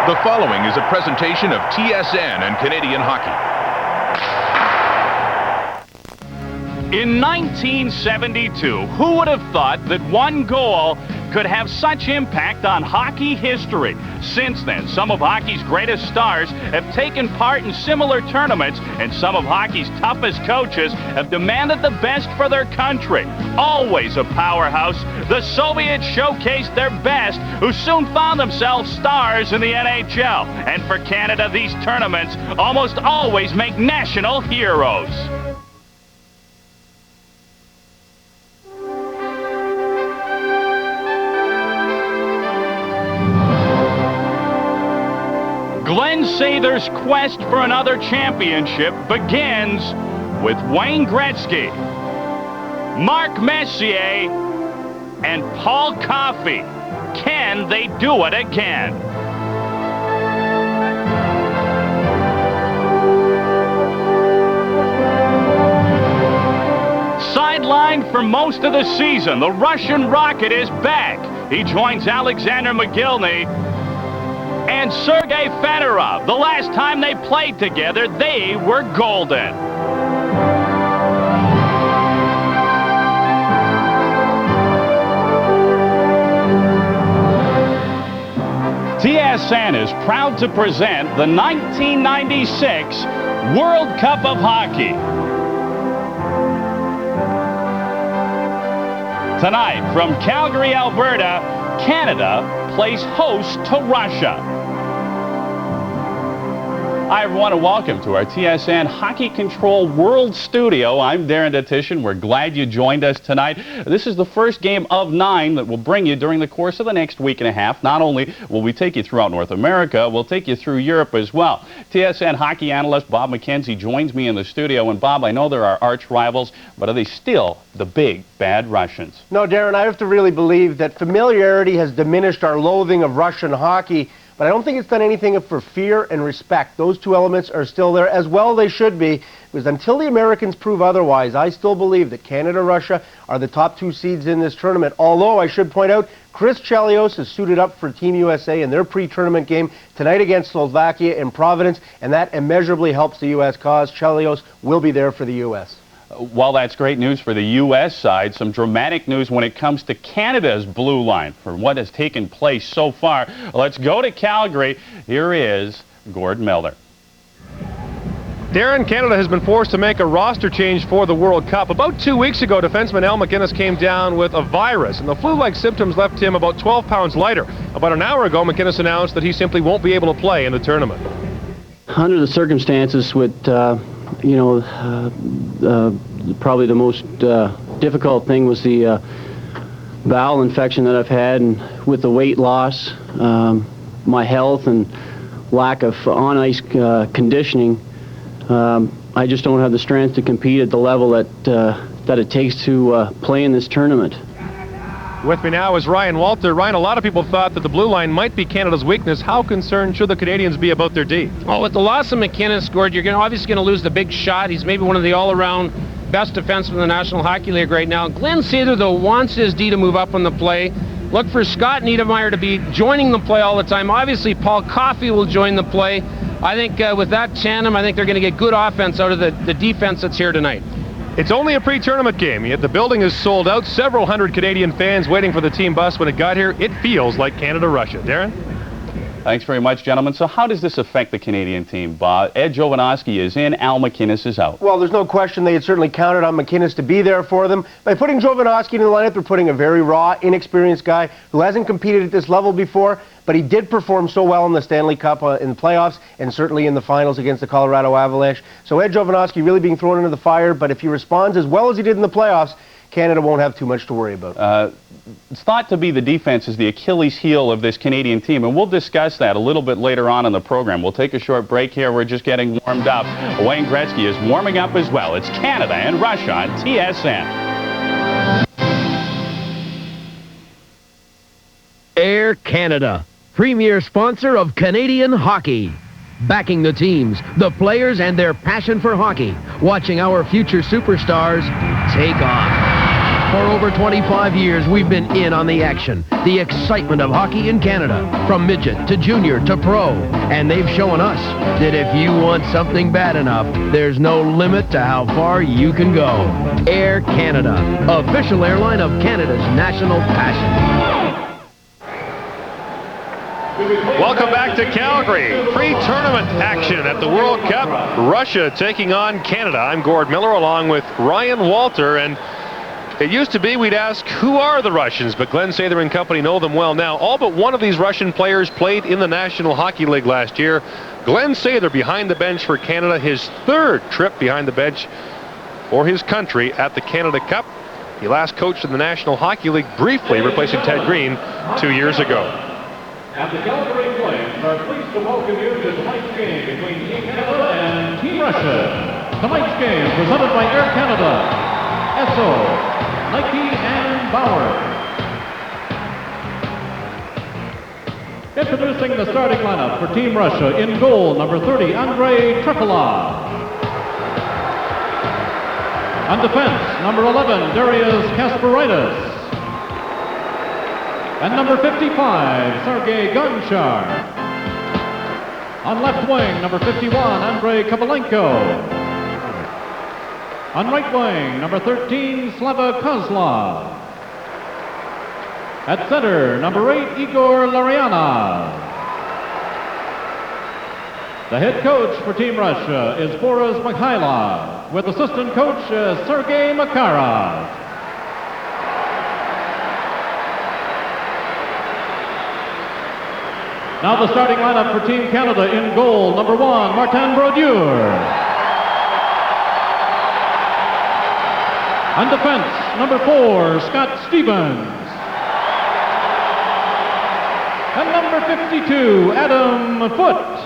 The following is a presentation of TSN and Canadian Hockey. In 1972, who would have thought that one goal could have such impact on hockey history? Since then, some of hockey's greatest stars have taken part in similar tournaments, and some of hockey's toughest coaches have demanded the best for their country. Always a powerhouse, the Soviets showcased their best, who soon found themselves stars in the NHL. And for Canada, these tournaments almost always make national heroes. Glenn Sather's quest for another championship begins with Wayne Gretzky, Mark Messier, and Paul Coffey. Can they do it again? Sidelined for most of the season, the Russian Rocket is back. He joins Alexander Mogilny and Sergei Fedorov. The last time they played together, they were golden. TSN is proud to present the 1996 World Cup of Hockey. Tonight, from Calgary, Alberta, Canada plays host to Russia. Hi, everyone, and welcome to our TSN Hockey Control World Studio. I'm Darren Detition. We're glad you joined us tonight. This is the first game of 9 that we'll bring you during the course of the next week and a half. Not only will we take you throughout North America, we'll take you through Europe as well. TSN hockey analyst Bob McKenzie joins me in the studio. And Bob, I know there are arch rivals, but are they still the big, bad Russians? No, Darren, I have to really believe that familiarity has diminished our loathing of Russian hockey. But I don't think it's done anything for fear and respect. Those two elements are still there, as well they should be, because until the Americans prove otherwise, I still believe that Canada and Russia are the top 2 seeds in this tournament. Although, I should point out, Chris Chelios is suited up for Team USA in their pre-tournament game tonight against Slovakia in Providence, and that immeasurably helps the U.S. cause. Chelios will be there for the U.S. While that's great news for the U.S. side, some dramatic news when it comes to Canada's blue line for what has taken place so far. Let's go to Calgary. Here is Gord Miller. Darren, Canada has been forced to make a roster change for the World Cup. About 2 weeks ago, defenseman Al MacInnis came down with a virus, and the flu-like symptoms left him about 12 pounds lighter. About an hour ago, MacInnis announced that he simply won't be able to play in the tournament. Under the circumstances with probably the most difficult thing was the bowel infection that I've had, and with the weight loss, my health and lack of on-ice conditioning, I just don't have the strength to compete at the level that it takes to play in this tournament. With me now is Ryan Walter. Ryan, a lot of people thought that the blue line might be Canada's weakness. How concerned should the Canadians be about their D? Well, with the loss of MacInnis, Gord, you're obviously going to lose the big shot. He's maybe one of the all-around best defensemen in the National Hockey League right now. Glenn Sather, though, wants his D to move up on the play. Look for Scott Niedermayer to be joining the play all the time. Obviously, Paul Coffey will join the play. I think with that tandem, I think they're going to get good offense out of the defense that's here tonight. It's only a pre-tournament game, yet the building is sold out. Several hundred Canadian fans waiting for the team bus when it got here. It feels like Canada-Russia. Darren? Thanks very much, gentlemen. So how does this affect the Canadian team, Bob? Ed Jovanovski is in, Al MacInnis is out. Well, there's no question they had certainly counted on MacInnis to be there for them. By putting Jovanovski in the lineup, they're putting a very raw, inexperienced guy who hasn't competed at this level before, but he did perform so well in the Stanley Cup in the playoffs and certainly in the finals against the Colorado Avalanche. So Ed Jovanovski really being thrown into the fire, but if he responds as well as he did in the playoffs, Canada won't have too much to worry about. It's thought to be the defense is the Achilles heel of this Canadian team, and we'll discuss that a little bit later on in the program. We'll take a short break here. We're just getting warmed up. Wayne Gretzky is warming up as well. It's Canada and Russia on TSN. Air Canada, premier sponsor of Canadian hockey. Backing the teams, the players, and their passion for hockey. Watching our future superstars take off. For over 25 years, we've been in on the action, the excitement of hockey in Canada, from midget to junior to pro. And they've shown us that if you want something bad enough, there's no limit to how far you can go. Air Canada, official airline of Canada's national passion. Welcome back to Calgary. Pre-tournament action at the World Cup. Russia taking on Canada. I'm Gord Miller along with Ryan Walter. And it used to be we'd ask, who are the Russians? But Glenn Sather and company know them well now. All but one of these Russian players played in the National Hockey League last year. Glenn Sather behind the bench for Canada, his third trip behind the bench for his country at the Canada Cup. He last coached in the National Hockey League briefly, replacing Ted Green 2 years ago. And the Calgary Flames are pleased to welcome you to tonight's game between Team Canada and Team Russia. Tonight's game presented by Air Canada, Esso, Nike, and Bauer. Introducing the starting lineup for Team Russia. In goal, number 30, Andrei Trepalov. On defense, number 11, Darius Kasparaitis. And number 55, Sergei Gonchar. On left wing, number 51, Andrei Kovalenko. On right wing, number 13, Slava Kozlov. At center, number 8, Igor Larionov. The head coach for Team Russia is Boris Mikhailov, with assistant coach Sergei Makarov. Now the starting lineup for Team Canada. In goal, number 1, Martin Brodeur. On defense, number 4, Scott Stevens. And number 52, Adam Foote.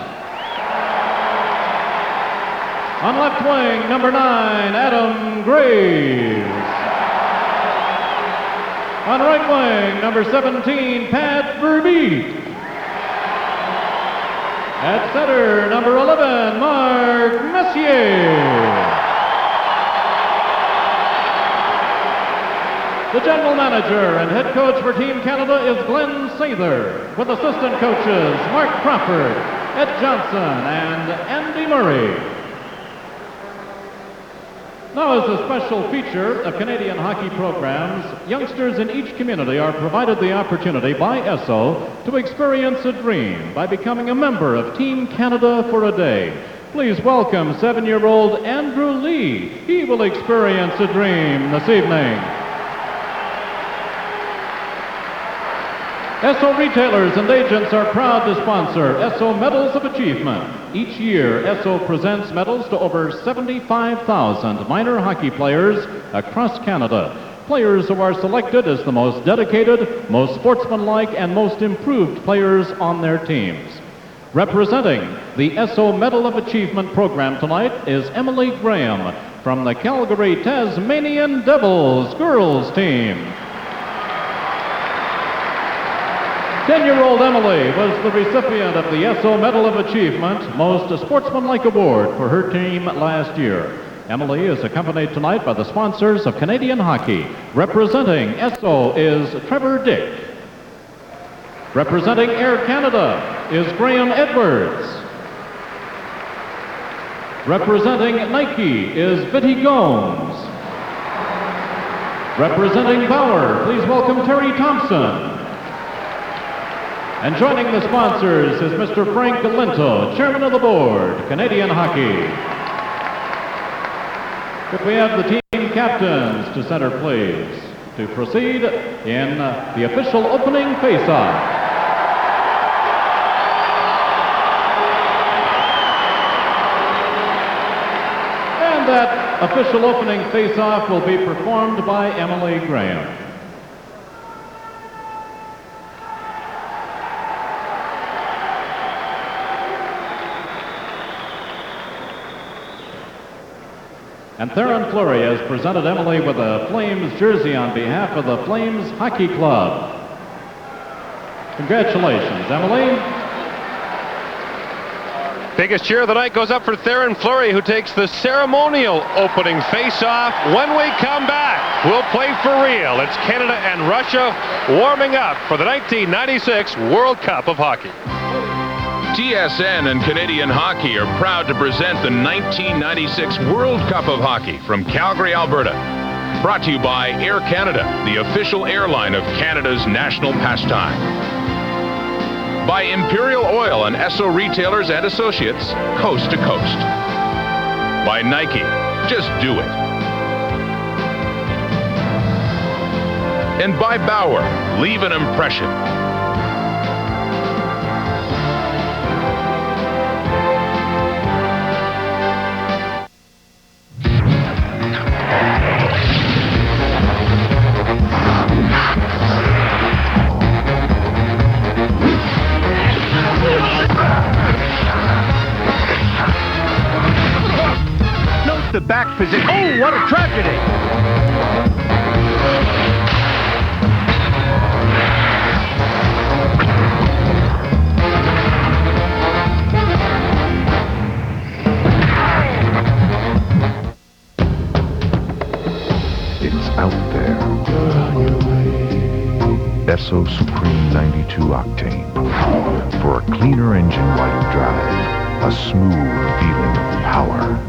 On left wing, number 9, Adam Graves. On right wing, number 17, Pat Verbeek. At center, number 11, Mark Messier. The general manager and head coach for Team Canada is Glenn Sather, with assistant coaches Mark Crawford, Ed Johnson, and Andy Murray. Now, as a special feature of Canadian hockey programs, youngsters in each community are provided the opportunity by Esso to experience a dream by becoming a member of Team Canada for a day. Please welcome 7-year-old Andrew Lee. He will experience a dream this evening. Esso retailers and agents are proud to sponsor Esso Medals of Achievement. Each year, Esso presents medals to over 75,000 minor hockey players across Canada. Players who are selected as the most dedicated, most sportsmanlike, and most improved players on their teams. Representing the Esso Medal of Achievement program tonight is Emily Graham from the Calgary Tasmanian Devils girls team. 10-year-old Emily was the recipient of the Esso Medal of Achievement Most Sportsmanlike Award for her team last year. Emily is accompanied tonight by the sponsors of Canadian hockey. Representing Esso is Trevor Dick. Representing Air Canada is Graham Edwards. Representing Nike is Bitty Gomes. Representing Bauer, please welcome Terry Thompson. And joining the sponsors is Mr. Frank Galinto, Chairman of the Board, Canadian Hockey. Could we have the team captains to center, please, to proceed in the official opening face-off. And that official opening face-off will be performed by Emily Graham. And Theron Fleury has presented Emily with a Flames jersey on behalf of the Flames Hockey Club. Congratulations, Emily. Biggest cheer of the night goes up for Theoren Fleury, who takes the ceremonial opening face-off. When we come back, we'll play for real. It's Canada and Russia warming up for the 1996 World Cup of Hockey. TSN and Canadian Hockey are proud to present the 1996 World Cup of Hockey from Calgary, Alberta. Brought to you by Air Canada, the official airline of Canada's national pastime. By Imperial Oil and Esso Retailers and Associates, coast to coast. By Nike, just do it. And by Bauer, leave an impression. The back position. Oh, what a tragedy! It's out there. Esso Supreme 92 Octane. For a cleaner engine while you drive. A smooth feeling of power.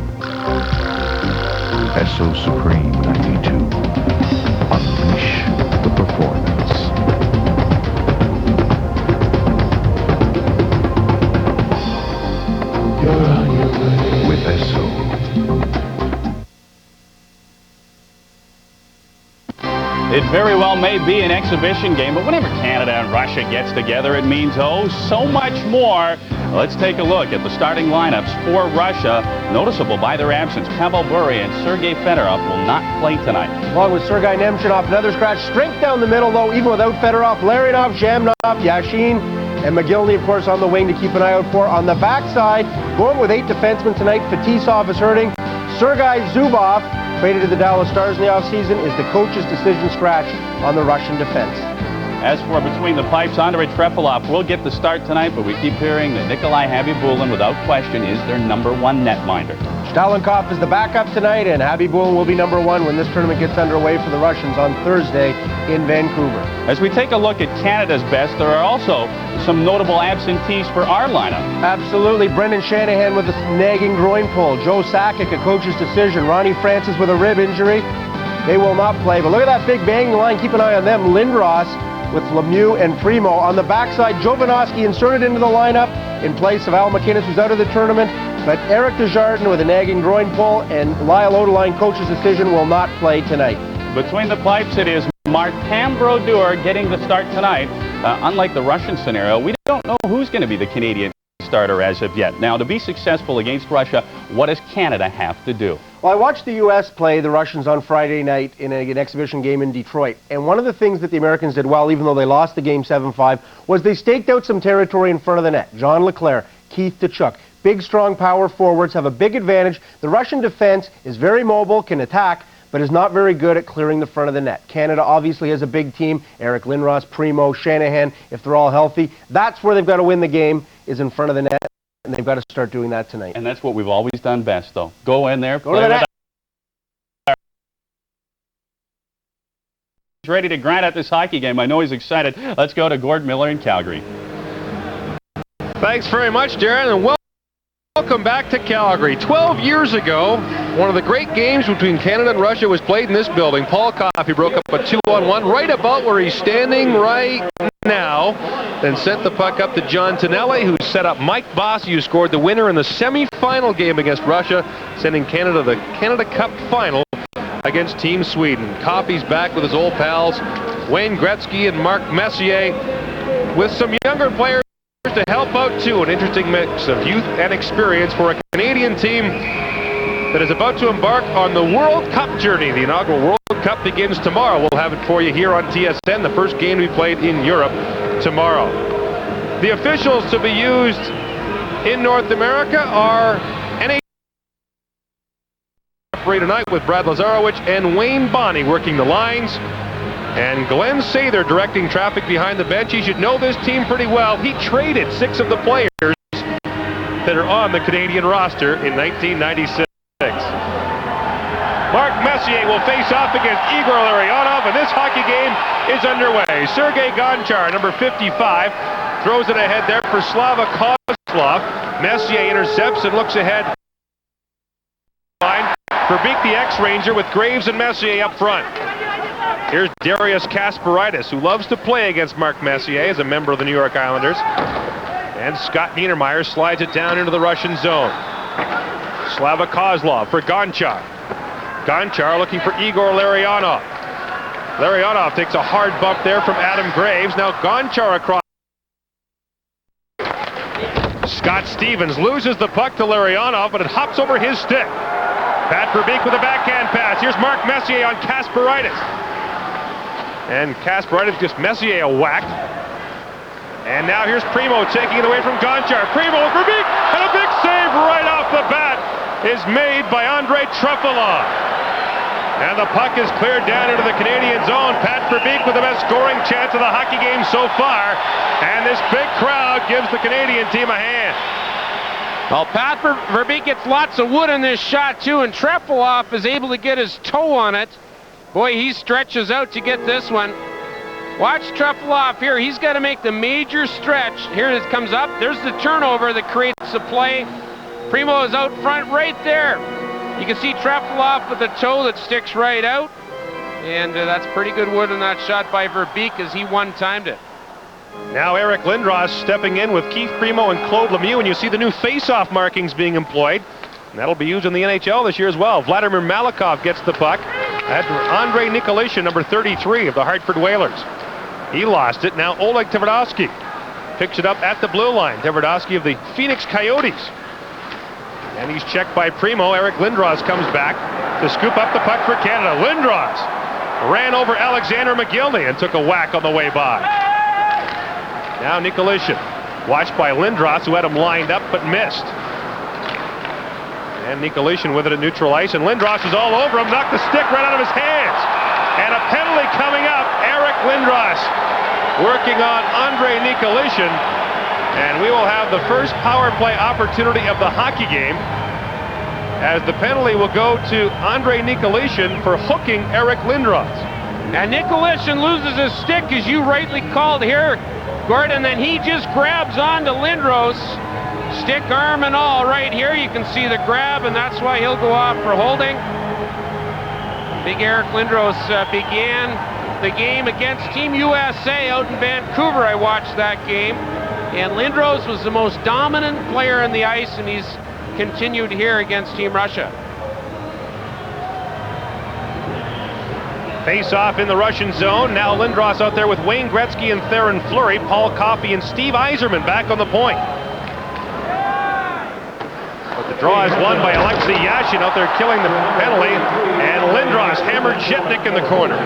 Esso Supreme 92. Unleash the performance. With Esso. It very well may be an exhibition game, but whenever Canada and Russia gets together, it means, oh, so much more. Let's take a look at the starting lineups for Russia, noticeable by their absence. Pavel Bure and Sergei Fedorov will not play tonight. Along with Sergei Nemchinov, another scratch. Strength down the middle, though, even without Fedorov. Larionov, Zhamnov, Yashin, and McGillney, of course, on the wing to keep an eye out for. On the backside, going with 8 defensemen tonight. Fetisov is hurting. Sergei Zubov, traded to the Dallas Stars in the offseason, is the coach's decision scratch on the Russian defense. As for between the pipes, Andrei Trefilov will get the start tonight, but we keep hearing that Nikolai Khabibulin, without question, is their #1 netminder. Stalenkov is the backup tonight, and Khabibulin will be #1 when this tournament gets underway for the Russians on Thursday in Vancouver. As we take a look at Canada's best, there are also some notable absentees for our lineup. Absolutely. Brendan Shanahan with a nagging groin pull. Joe Sakic, a coach's decision. Ronnie Francis with a rib injury. They will not play. But look at that big banging line. Keep an eye on them. Lindros with Lemieux and Primo. On the backside, Jovanovski inserted into the lineup in place of Al MacInnis, who's out of the tournament. But Eric Desjardins with a nagging groin pull, and Lyle Odeline, coach's decision, will not play tonight. Between the pipes, it is Martin Brodeur getting the start tonight. Unlike the Russian scenario, we don't know who's going to be the Canadian starter as of yet. Now, to be successful against Russia, what does Canada have to do? Well, I watched the U.S. play the Russians on Friday night in an exhibition game in Detroit. And one of the things that the Americans did well, even though they lost the game 7-5, was they staked out some territory in front of the net. John LeClair, Keith Tkachuk. Big, strong power forwards have a big advantage. The Russian defense is very mobile, can attack, but is not very good at clearing the front of the net. Canada obviously has a big team. Eric Lindros, Primo, Shanahan, if they're all healthy. That's where they've got to win the game, is in front of the net, and they've got to start doing that tonight. And that's what we've always done best, though. Go in there, go to the net. He's ready to grind out this hockey game. I know he's excited. Let's go to Gord Miller in Calgary. Thanks very much, Darren, and welcome back to Calgary. 12 years ago, one of the great games between Canada and Russia was played in this building. Paul Coffey broke up a 2-on-1 right about where he's standing right now, then sent the puck up to John Tonelli, who set up Mike Bossy, who scored the winner in the semi-final game against Russia, sending Canada the Canada Cup final against Team Sweden. Coffey's back with his old pals, Wayne Gretzky and Mark Messier, with some younger players to help out too. An interesting mix of youth and experience for a Canadian team that is about to embark on the World Cup journey. The inaugural World Cup begins tomorrow. We'll have it for you here on TSN. The first game we played in Europe tomorrow. The officials to be used in North America are NHL referee tonight with Brad Lazarowicz and Wayne Bonney working the lines. And Glenn Sather directing traffic behind the bench. He should know this team pretty well. He traded 6 of the players that are on the Canadian roster in 1996. Mark Messier will face off against Igor Larionov, and this hockey game is underway. Sergei Gonchar, number 55, throws it ahead there for Slava Kozlov. Messier intercepts and looks ahead. Verbeek, the ex-Ranger, with Graves and Messier up front. Here's Darius Kasparaitis, who loves to play against Mark Messier as a member of the New York Islanders. And Scott Niedermayer slides it down into the Russian zone. Slava Kozlov for Gonchar. Gonchar looking for Igor Larionov. Larionov takes a hard bump there from Adam Graves. Now Gonchar across. Scott Stevens loses the puck to Larionov, but it hops over his stick. Pat Verbeek with a backhand pass. Here's Mark Messier on Kasparaitis. And Kasparaitis gives Messier a whack. And now here's Primo taking it away from Gonchar. Primo, Verbeek, and a big save right off the bat is made by Andrei Trefilov. And the puck is cleared down into the Canadian zone. Pat Verbeek with the best scoring chance of the hockey game so far. And this big crowd gives the Canadian team a hand. Well, Pat Verbeek gets lots of wood in this shot, too, and Trefilov is able to get his toe on it. Boy, he stretches out to get this one. Watch Trefilov here. He's got to make the major stretch. Here it comes up. There's the turnover that creates the play. Primo is out front right there. You can see Trefilov with a toe that sticks right out. And that's pretty good wood in that shot by Verbeek as he one-timed it. Now Eric Lindros stepping in with Keith Primo and Claude Lemieux, and you see the new face-off markings being employed. And that'll be used in the NHL this year as well. Vladimir Malikov gets the puck. That's Andrei Nikolishin, number 33 of the Hartford Whalers. He lost it. Now Oleg Tverdovsky picks it up at the blue line. Tverdovsky of the Phoenix Coyotes. And he's checked by Primo. Eric Lindros comes back to scoop up the puck for Canada. Lindros ran over Alexander McGillney and took a whack on the way by. Now Nikolishin, watched by Lindros, who had him lined up but missed. And Nikolishin with it at neutral ice, and Lindros is all over him, knocked the stick right out of his hands. And a penalty coming up. Eric Lindros working on Andrei Nikolishin. And we will have the first power play opportunity of the hockey game, as the penalty will go to Andrei Nikolishin for hooking Eric Lindros. And Nikolishin loses his stick, as you rightly called here, Gordon, and he just grabs onto Lindros, stick, arm, and all right here. You can see the grab, and that's why he'll go off for holding. Big Eric Lindros began the game against Team USA out in Vancouver. I watched that game, and Lindros was the most dominant player on the ice, and he's continued here against Team Russia. Face-off in the Russian zone. Now Lindros out there with Wayne Gretzky and Theoren Fleury, Paul Coffey and Steve Yzerman back on the point. But the draw is won by Alexei Yashin out there killing the penalty, and Lindros hammered Shetnik in the corner.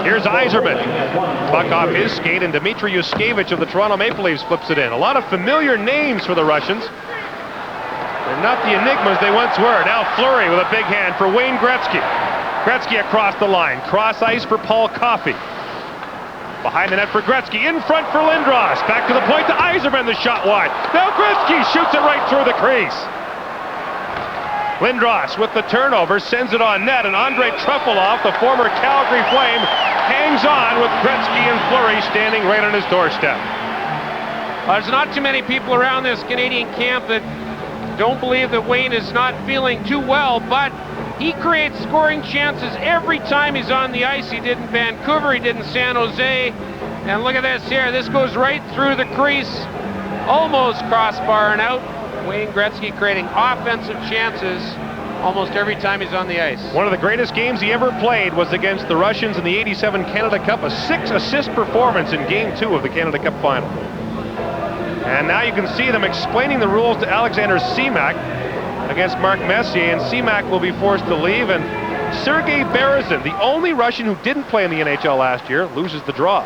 Here's Yzerman. Puck off his skate, and Dmitry Yushkevich of the Toronto Maple Leafs flips it in. A lot of familiar names for the Russians. They're not the enigmas they once were. Now Fleury with a big hand for Wayne Gretzky. Gretzky across the line. Cross ice for Paul Coffey. Behind the net for Gretzky. In front for Lindros. Back to the point to Yzerman. The shot wide. Now Gretzky shoots it right through the crease. Lindros with the turnover sends it on net, and Andrei Trefilov, the former Calgary Flame, hangs on with Gretzky and Fleury standing right on his doorstep. There's not too many people around this Canadian camp that don't believe that Wayne is not feeling too well, but he creates scoring chances every time he's on the ice. He did in Vancouver, he did in San Jose, and look at this here. This goes right through the crease, almost crossbar and out. Wayne Gretzky creating offensive chances almost every time he's on the ice. One of the greatest games he ever played was against the Russians in the '87 Canada Cup, a 6-assist performance in Game 2 of the Canada Cup final. And now you can see them explaining the rules to Alexander Semak against Mark Messier, and Semak will be forced to leave, and Sergei Berezin, the only Russian who didn't play in the NHL last year, loses the draw.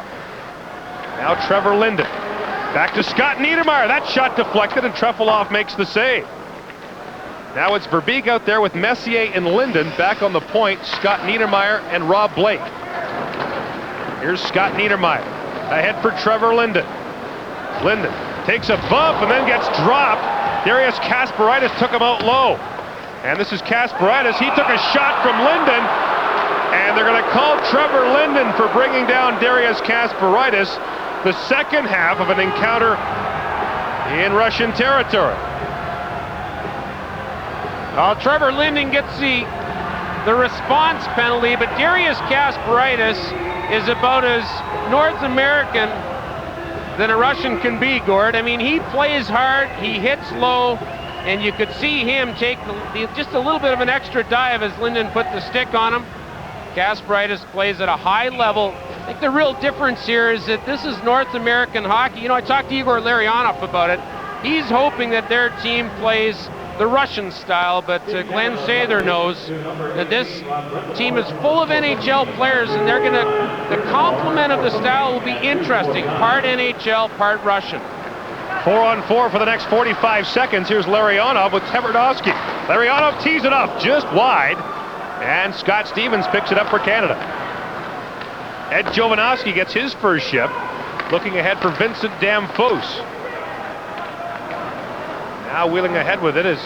Now Trevor Linden. Back to Scott Niedermayer. That shot deflected, and Trefilov makes the save. Now it's Verbeek out there with Messier and Linden back on the point. Scott Niedermayer and Rob Blake. Here's Scott Niedermayer ahead for Trevor Linden. Linden takes a bump and then gets dropped. Darius Kasparaitis took him out low. And this is Kasparaitis. He took a shot from Linden. And they're going to call Trevor Linden for bringing down Darius Kasparaitis. The second half of an encounter in Russian territory. Well, Trevor Linden gets the response penalty, but Darius Kasparaitis is about as North American than a Russian can be, Gord. I mean, he plays hard, he hits low, and you could see him take just a little bit of an extra dive as Linden put the stick on him. Kasparaitis plays at a high level. I think the real difference here is that this is North American hockey. You know, I talked to Igor Larionov about it. He's hoping that their team plays the Russian style, but Glenn Sather knows that this team is full of NHL players, and they're going to, the complement of the style will be interesting. Part NHL, part Russian. 4-on-4 for the next 45 seconds. Here's Larionov with Tverdovsky. Larionov tees it up just wide, and Scott Stevens picks it up for Canada. Ed Jovanovski gets his first shift, looking ahead for Vincent Damphos. Now wheeling ahead with it is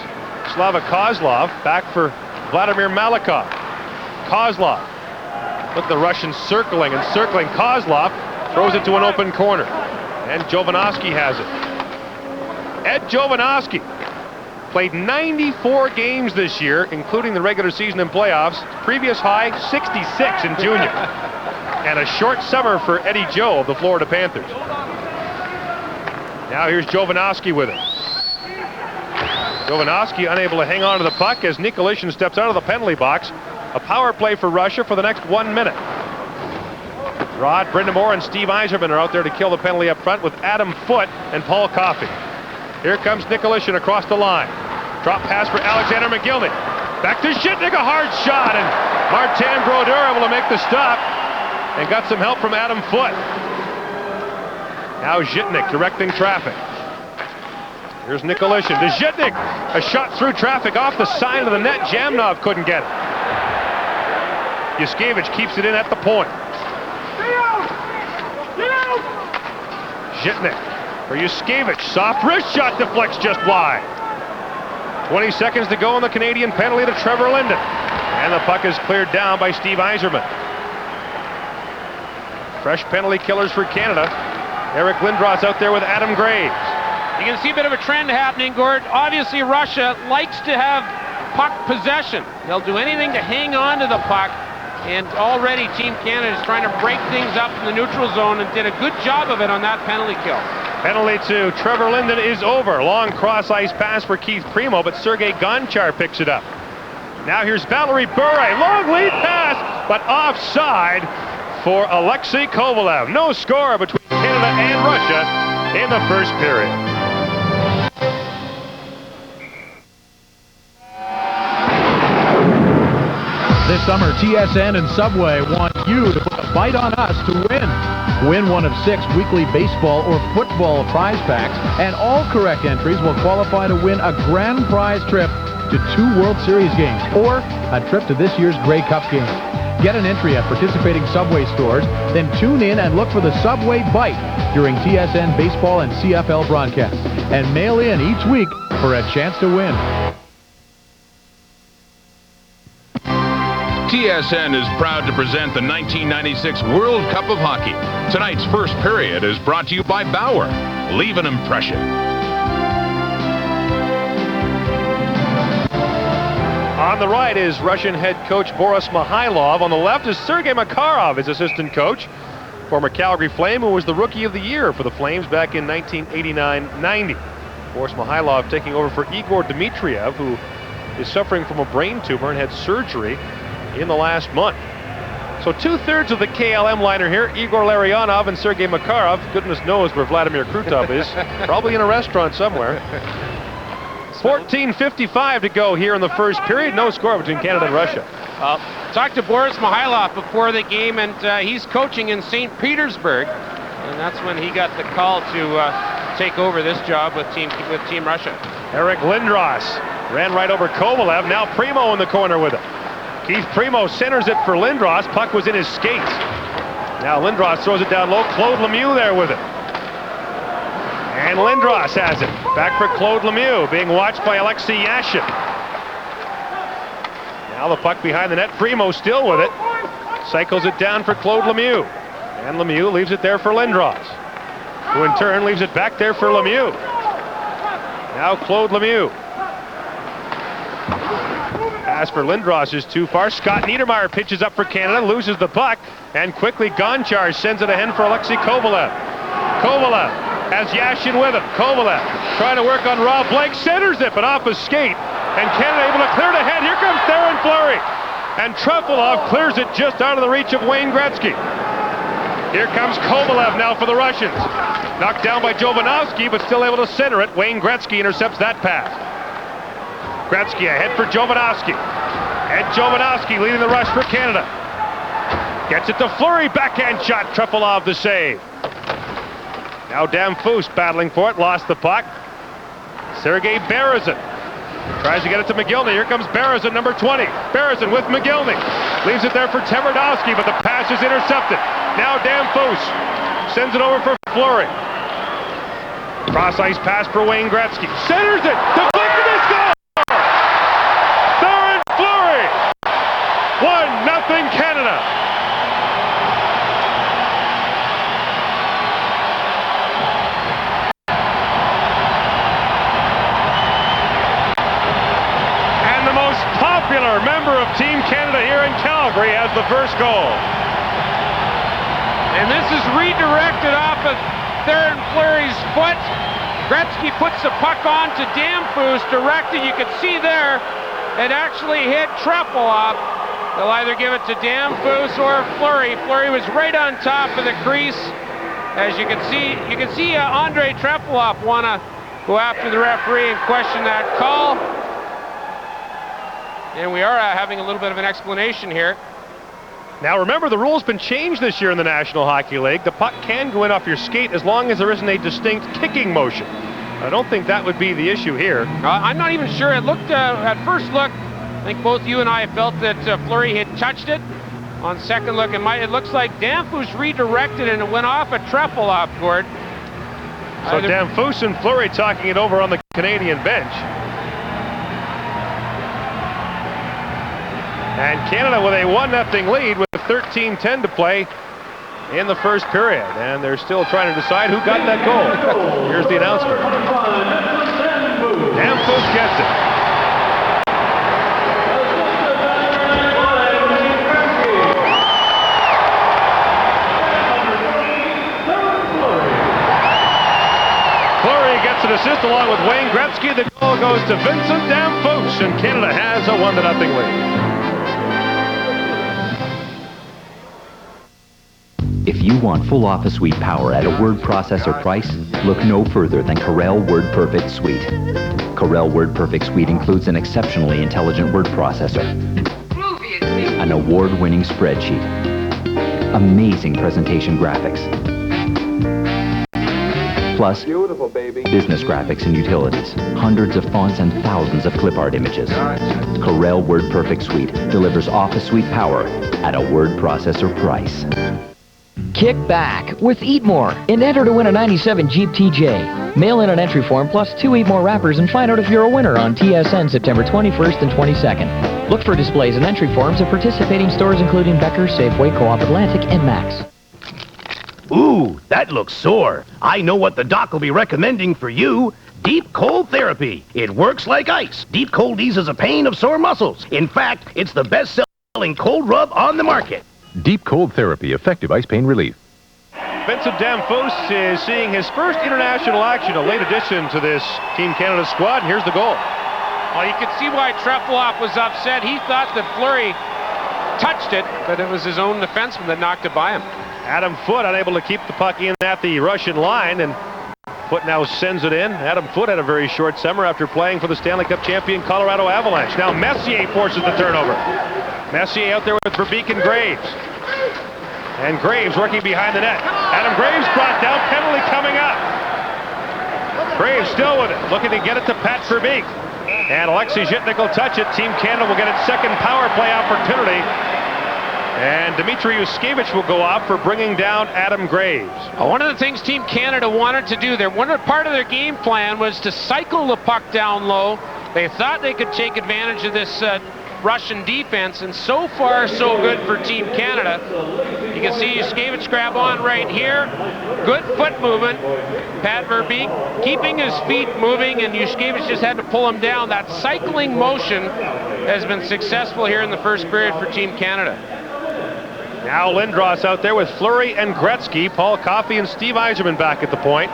Slava Kozlov, back for Vladimir Malikov. Kozlov, look at the Russians circling and circling. Kozlov throws it to an open corner, and Jovanovski has it. Ed Jovanovski played 94 games this year, including the regular season and playoffs. Previous high, 66 in junior. And a short summer for Eddie Joe of the Florida Panthers. Now here's Jovanovski with it. Jovanovski unable to hang on to the puck as Nikolitin steps out of the penalty box. A power play for Russia for the next 1 minute. Rod Brind'Amour and Steve Yzerman are out there to kill the penalty up front with Adam Foote and Paul Coffey. Here comes Nikolitin across the line. Drop pass for Alexander McGillney. Back to Zhitnik, a hard shot, and Martin Brodeur able to make the stop and got some help from Adam Foote. Now Zhitnik directing traffic. Here's Nikolitin to Zhitnik. A shot through traffic off the side of the net. Jamnov couldn't get it. Yuskevich keeps it in at the point. Zhitnik for Yuskevich. Soft wrist shot deflects just wide. 20 seconds to go on the Canadian penalty to Trevor Linden. And the puck is cleared down by Steve Yzerman. Fresh penalty killers for Canada. Eric Lindros out there with Adam Graves. You can see a bit of a trend happening, Gord. Obviously, Russia likes to have puck possession. They'll do anything to hang on to the puck. And already Team Canada is trying to break things up in the neutral zone and did a good job of it on that penalty kill. Penalty to Trevor Linden is over. Long cross-ice pass for Keith Primo, but Sergei Gonchar picks it up. Now here's Valerie Bure. Long lead pass, but offside for Alexei Kovalev. No score between Canada and Russia in the first period. This summer, TSN and Subway want you to put a fight on us to win. Win one of 6 weekly baseball or football prize packs, and all correct entries will qualify to win a grand prize trip to 2 World Series games or a trip to this year's Grey Cup game. Get an entry at participating Subway stores, then tune in and look for the Subway Bite during TSN baseball and CFL broadcasts, and mail in each week for a chance to win. TSN is proud to present the 1996 World Cup of Hockey. Tonight's first period is brought to you by Bauer. Leave an impression. On the right is Russian head coach Boris Mikhailov. On the left is Sergei Makarov, his assistant coach. Former Calgary Flame, who was the Rookie of the Year for the Flames back in 1989-90. Boris Mikhailov taking over for Igor Dmitriev, who is suffering from a brain tumor and had surgery in the last month. So 2/3 of the KLM liner here, Igor Larionov and Sergei Makarov. Goodness knows where Vladimir Krutov is. Probably in a restaurant somewhere. 14:55 to go here in the first period. No score between Canada and Russia. Talked to Boris Mikhailov before the game, and he's coaching in St. Petersburg. And that's when he got the call to take over this job with Team Russia. Eric Lindros ran right over Kovalev. Now Primo in the corner with it. Keith Primo centers it for Lindros. Puck was in his skates. Now Lindros throws it down low. Claude Lemieux there with it. And Lindros has it. Back for Claude Lemieux, being watched by Alexei Yashin. Now the puck behind the net. Primo still with it. Cycles it down for Claude Lemieux. And Lemieux leaves it there for Lindros, who in turn leaves it back there for Lemieux. Now Claude Lemieux. Pass for Lindros is too far. Scott Niedermayer pitches up for Canada, loses the puck, and quickly Gonchar sends it ahead for Alexei Kovalev. Kovalev has Yashin with him. Kovalev trying to work on Rob Blake, centers it, but off a skate. And Canada able to clear it ahead. Here comes Theoren Fleury. And Trefilov clears it just out of the reach of Wayne Gretzky. Here comes Kovalev now for the Russians. Knocked down by Jovanovski, but still able to center it. Wayne Gretzky intercepts that pass. Gretzky ahead for Jovanovski. And Jovanovski leading the rush for Canada. Gets it to Fleury, backhand shot, Trefilov the save. Now Damphousse battling for it, lost the puck. Sergei Berezin tries to get it to McGillney. Here comes Berezin, number 20. Berezin with McGillney. Leaves it there for Tverdovsky, but the pass is intercepted. Now Damphousse sends it over for Fleury. Cross-ice pass for Wayne Gretzky. Centers it, deflected, and score! Theoren Fleury! 1-0 Canada. Popular member of Team Canada here in Calgary has the first goal. And this is redirected off of Theoren Fleury's foot. Gretzky puts the puck on to Damphousse, directed. You can see there, it actually hit Trefilov. They'll either give it to Damphousse or Fleury. Fleury was right on top of the crease. As you can see Andrei Trefilov want to go after the referee and question that call. And we are having a little bit of an explanation here. Now remember, the rule's been changed this year in the National Hockey League. The puck can go in off your skate as long as there isn't a distinct kicking motion. I don't think that would be the issue here. I'm not even sure. It looked, at first look, I think both you and I felt that Fleury had touched it. On second look, it looks like Damphousse redirected and it went off a Trefilov, Gord. So Damphousse and Fleury talking it over on the Canadian bench. And Canada with a 1-0 lead with 13:10 to play in the first period. And they're still trying to decide who got that goal. Here's the announcement. Damphousse gets it. Fleury gets an assist along with Wayne Gretzky. The goal goes to Vincent Damphousse, and Canada has a 1-0 lead. If you want full office suite power at a word processor price, look no further than Corel WordPerfect Suite. Corel WordPerfect Suite includes an exceptionally intelligent word processor, an award-winning spreadsheet, amazing presentation graphics, plus business graphics and utilities, hundreds of fonts and thousands of clip art images. Corel WordPerfect Suite delivers office suite power at a word processor price. Kick back with Eat More and enter to win a 97 Jeep TJ. Mail in an entry form plus 2 Eat More wrappers and find out if you're a winner on TSN September 21st and 22nd. Look for displays and entry forms at participating stores including Becker, Safeway, Co-op Atlantic, and Max. Ooh, that looks sore. I know what the doc will be recommending for you. Deep Cold Therapy. It works like ice. Deep Cold eases the pain of sore muscles. In fact, it's the best-selling cold rub on the market. Deep Cold Therapy, effective ice pain relief. Vincent Damphousse is seeing his first international action, a late addition to this Team Canada squad. Here's the goal. Well, you can see why Trefilov was upset. He thought that Fleury touched it, but it was his own defenseman that knocked it by him. Adam Foote unable to keep the puck in at the Russian line, and Foote now sends it in. Adam Foote had a very short summer after playing for the Stanley Cup champion Colorado Avalanche. Now Messier forces the turnover. Messier out there with Verbeek and Graves. And Graves working behind the net. Adam Graves brought down, penalty coming up. Graves still with it, looking to get it to Pat Verbeek. And Alexei Zhitnik will touch it. Team Canada will get its second power play opportunity And Dmitry Yushkevich will go off for bringing down Adam Graves. One of the things Team Canada wanted to do there, part of their game plan was to cycle the puck down low. They thought they could take advantage of this Russian defense, and so far so good for Team Canada. You can see Yushkevich grab on right here. Good foot movement. Pat Verbeek keeping his feet moving, and Yushkevich just had to pull him down. That cycling motion has been successful here in the first period for Team Canada. Now Lindros out there with Fleury and Gretzky. Paul Coffey and Steve Yzerman back at the point.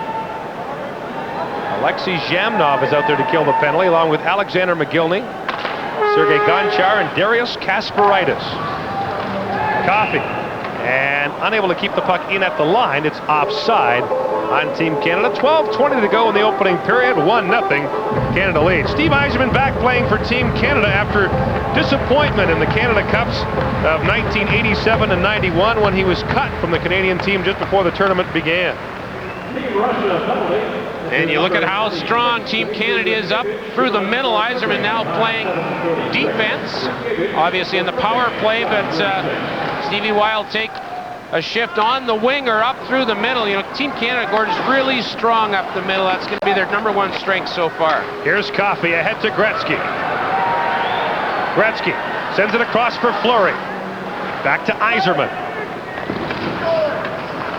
Alexei Zhamnov is out there to kill the penalty, along with Alexander McGillney, Sergei Gonchar, and Darius Kasparaitis. Coffey, and unable to keep the puck in at the line. It's offside on Team Canada. 12:20 to go in the opening period. 1-0 Canada leads. Steve Yzerman back playing for Team Canada after disappointment in the Canada Cups of 1987 and 91 when he was cut from the Canadian team just before the tournament began. And you look at how strong Team Canada is up through the middle. Yzerman now playing defense, obviously in the power play, but Stevie Y will take a shift on the wing or up through the middle. You know, Team Canada, Gordon, is really strong up the middle. That's going to be their #1 strength so far. Here's Coffey ahead to Gretzky. Gretzky sends it across for Fleury. Back to Yzerman.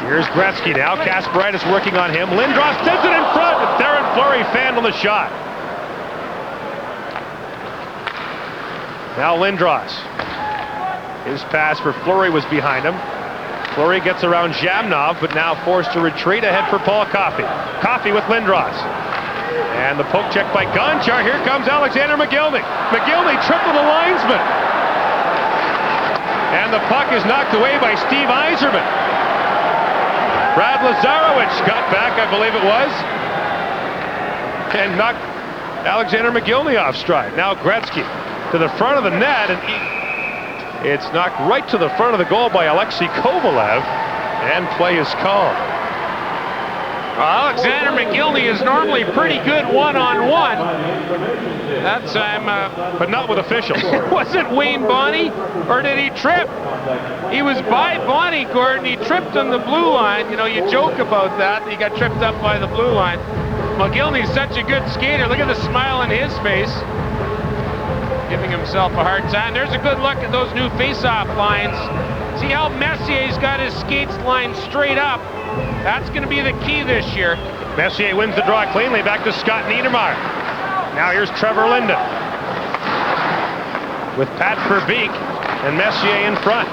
Here's Gretzky now. Kasparaitis working on him. Lindros sends it in front. And Darren Fleury fanned on the shot. Now Lindros. His pass for Fleury was behind him. Fleury gets around Zhamnov, but now forced to retreat ahead for Paul Coffey. Coffey with Lindros. And the poke check by Gonchar. Here comes Alexander McGillney. McGillney tripled the linesman. And the puck is knocked away by Steve Yzerman. Brad Lazarowicz got back, I believe it was, and knocked Alexander McGillney off stride. Now Gretzky to the front of the net, and it's knocked right to the front of the goal by Alexei Kovalev, and play is called. Well, Alexander McGillney is normally pretty good one-on-one. That time, but not with officials. Was it Wayne Bonney, or did he trip? He was by Bonney, Gordon. He tripped on the blue line. You know, you joke about that. He got tripped up by the blue line. McGillney's such a good skater. Look at the smile on his face. Giving himself a hard time. There's a good look at those new face-off lines. See how Messier's got his skates lined straight up. That's going to be the key this year. Messier wins the draw cleanly. Back to Scott Niedermayer. Now here's Trevor Linden with Pat Verbeek and Messier in front.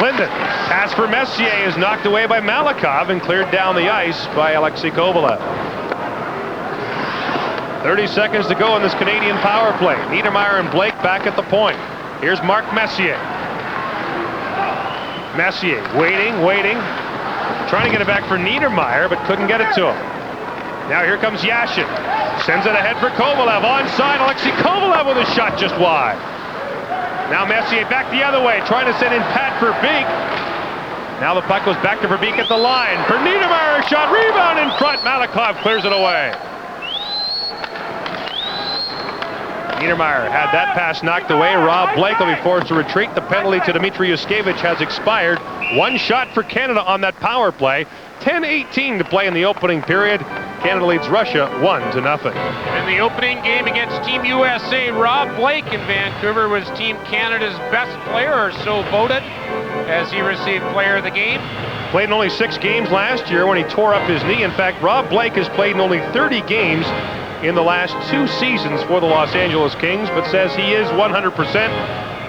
Linden, pass for Messier is knocked away by Malakhov and cleared down the ice by Alexei Kovalev. 30 seconds to go in this Canadian power play. Niedermayer and Blake back at the point. Here's Mark Messier. Messier waiting, trying to get it back for Niedermayer, but couldn't get it to him. Now here comes Yashin. Sends it ahead for Kovalev. Onside, Alexei Kovalev with a shot just wide. Now Messier back the other way, trying to send in Pat Verbeek. Now the puck goes back to Verbeek at the line. For Niedermayer, shot, rebound in front. Malakhov clears it away. Niedermayer had that pass knocked away. Rob Blake will be forced to retreat. The penalty to Dmitry Yushkevich has expired. One shot for Canada on that power play. 10:18 to play in the opening period. Canada leads Russia 1-0. In the opening game against Team USA, Rob Blake in Vancouver was Team Canada's best player, or so voted, as he received Player of the Game. Played in only 6 games last year when he tore up his knee. In fact, Rob Blake has played in only 30 games in the last 2 seasons for the Los Angeles Kings, but says he is 100%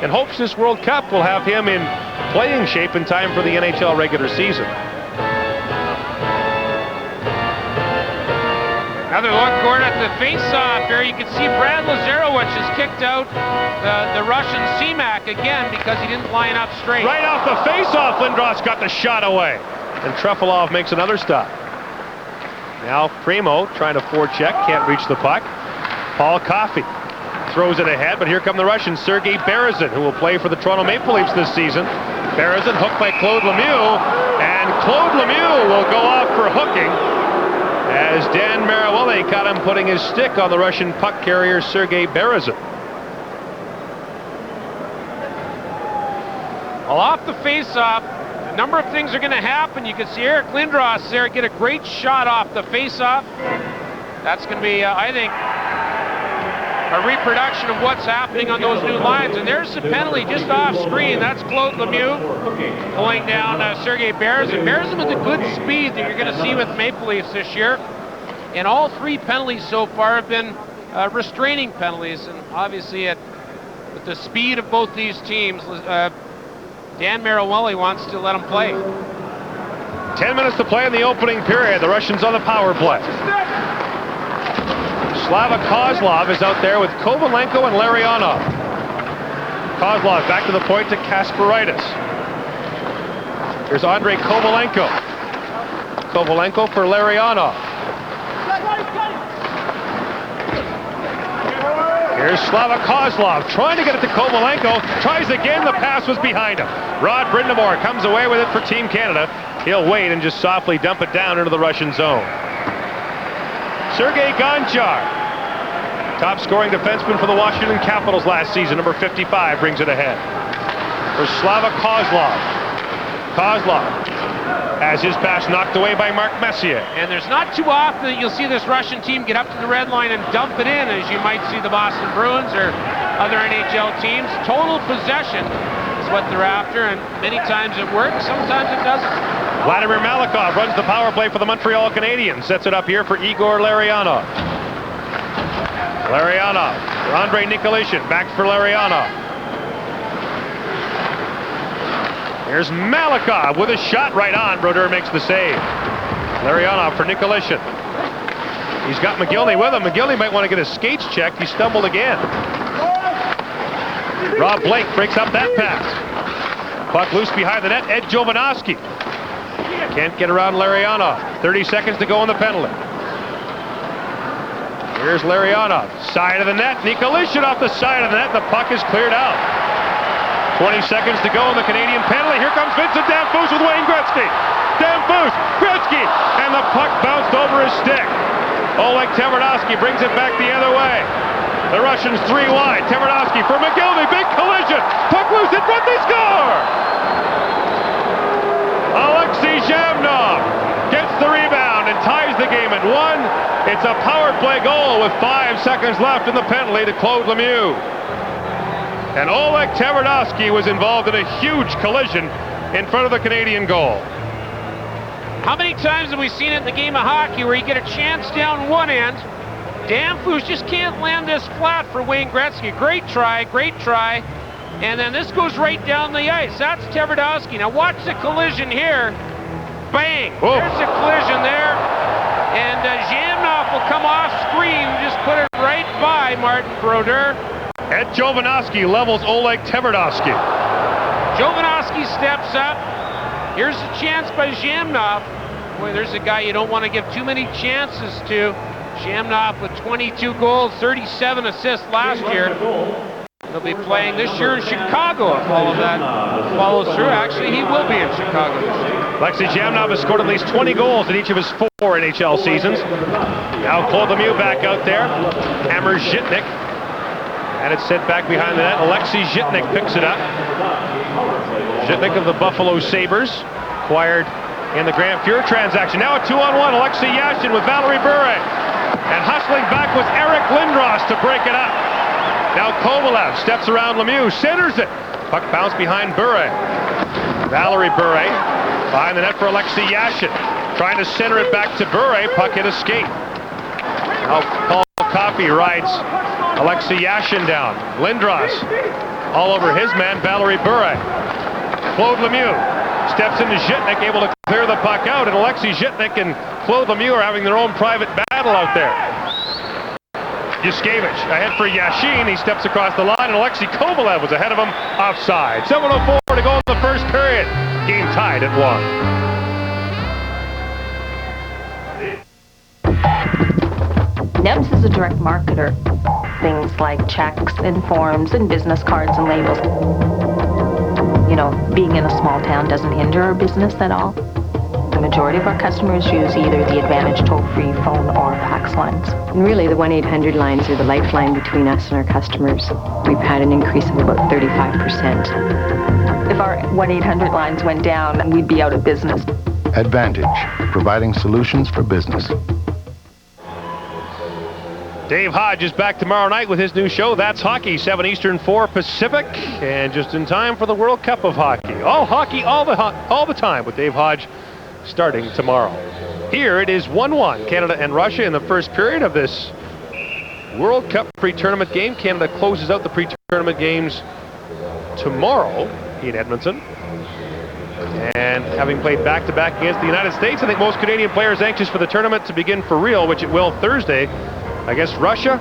and hopes this World Cup will have him in playing shape in time for the NHL regular season. Another look, Gordon, at the face-off here. You can see Brad Lazarowicz has kicked out the Russian Seamak again because he didn't line up straight. Right off the face-off, Lindros got the shot away. And Trefilov makes another stop. Now Primo trying to forecheck, can't reach the puck. Paul Coffey throws it ahead, but here come the Russians. Sergei Berezin, who will play for the Toronto Maple Leafs this season. Berezin hooked by Claude Lemieux, and Claude Lemieux will go off for hooking as Dan Marawale caught him putting his stick on the Russian puck carrier Sergei Berezin. Well, off the face-off, a number of things are going to happen. You can see Eric Lindros there get a great shot off the face-off. That's going to be, I think, a reproduction of what's happening on those new lines. And there's the penalty just off screen. That's Claude Lemieux pulling down Sergei Berezin. Berezin with a good speed that you're going to see with Maple Leafs this year. And all 3 penalties so far have been restraining penalties. And obviously, with the speed of both these teams, Dan Marawali wants to let them play. 10 minutes to play in the opening period. The Russians on the power play. Slava Kozlov is out there with Kovalenko and Larionov. Kozlov back to the point to Kasparaitis. Here's Andrei Kovalenko. Kovalenko for Larionov. Here's Slava Kozlov trying to get it to Kovalenko. Tries again, the pass was behind him. Rod Brind'Amour comes away with it for Team Canada. He'll wait and just softly dump it down into the Russian zone. Sergei Gonchar, top scoring defenseman for the Washington Capitals last season, number 55, brings it ahead. For Slava Kozlov. Kozlov has his pass knocked away by Mark Messier. And there's not too often that you'll see this Russian team get up to the red line and dump it in, as you might see the Boston Bruins or other NHL teams. Total possession is what they're after, and many times it works, sometimes it doesn't. Vladimir Malakov runs the power play for the Montreal Canadiens. Sets it up here for Igor Larionov. Larionov for Andrei Nikolishin. Back for Larionov. Here's Malakov with a shot right on. Brodeur makes the save. Larionov for Nikolishin. He's got McGillney with him. McGillney might want to get his skates checked. He stumbled again. Rob Blake breaks up that pass. Puck loose behind the net. Ed Jovanovski. Can't get around Larionov. 30 seconds to go on the penalty. Here's Larionov. Side of the net. Nikolishin off the side of the net. The puck is cleared out. 20 seconds to go on the Canadian penalty. Here comes Vincent Damphousse with Wayne Gretzky. Damphousse, Gretzky, and the puck bounced over his stick. Oleg Tverdovsky brings it back the other way. The Russians 3 wide. Tverdovsky for McGillney. Big collision. Puck loose in front. They score! Alexei Zhamnov gets the rebound and ties the game at 1. It's a power play goal with 5 seconds left in the penalty to Claude Lemieux. And Oleg Tverdovsky was involved in a huge collision in front of the Canadian goal. How many times have we seen it in the game of hockey where you get a chance down one end, Damphousse just can't land this flat for Wayne Gretzky. Great try, and then this goes right down the ice. That's Tverdovsky. Now watch the collision here. Bang! Whoa. There's a collision there. And Zhamnov will come off screen, just put it right by Martin Brodeur. Ed Jovanovski levels Oleg Tverdovsky. Jovanovski steps up. Here's a chance by Zhamnov. Boy, there's a guy you don't want to give too many chances to. Zhamnov with 22 goals, 37 assists last year. He'll be playing this year in Chicago if all of that follows through. Actually, he will be in Chicago this year. Alexei Zhamnov has scored at least 20 goals in each of his 4 NHL seasons. Now Claude Lemieux back out there. Hammers Zhitnik. And it's sent back behind the net. Alexei Zhitnik picks it up. Zhitnik of the Buffalo Sabres, acquired in the Grant Fuhr transaction. Now a 2-on-1. Alexei Yashin with Valerie Bure. And hustling back was Eric Lindros to break it up. Now Kovalev steps around Lemieux, centers it. Puck bounced behind Bure. Valerie Bure behind the net for Alexei Yashin. Trying to center it back to Bure. Puck hit a skate. Now Paul Coffey rides Alexei Yashin down. Lindros all over his man, Valerie Bure. Claude Lemieux steps into Zhitnik, able to clear the puck out, and Alexei Zhitnik and Claude Lemieux are having their own private battle out there. Yushkevich ahead for Yashin. He steps across the line, and Alexei Kovalev was ahead of him offside. 7:04 to go in the first period. Game tied at 1. NEBS is a direct marketer. Things like checks and forms and business cards and labels. You know, being in a small town doesn't hinder our business at all. the majority of our customers use either the Advantage toll-free phone or fax lines. And really, the 1-800 lines are the lifeline between us and our customers. We've had an increase of about 35%. If our 1-800 lines went down, we'd be out of business. Advantage, providing solutions for business. Dave Hodge is back tomorrow night with his new show, That's Hockey, 7 Eastern, 4 Pacific, and just in time for the World Cup of Hockey. All hockey, all the time with Dave Hodge starting tomorrow. Here it is 1-1, Canada and Russia in the first period of this World Cup pre-tournament game. Canada closes out the pre-tournament games tomorrow in Edmonton. And having played back-to-back against the United States, I think most Canadian players anxious for the tournament to begin for real, which it will Thursday against Russia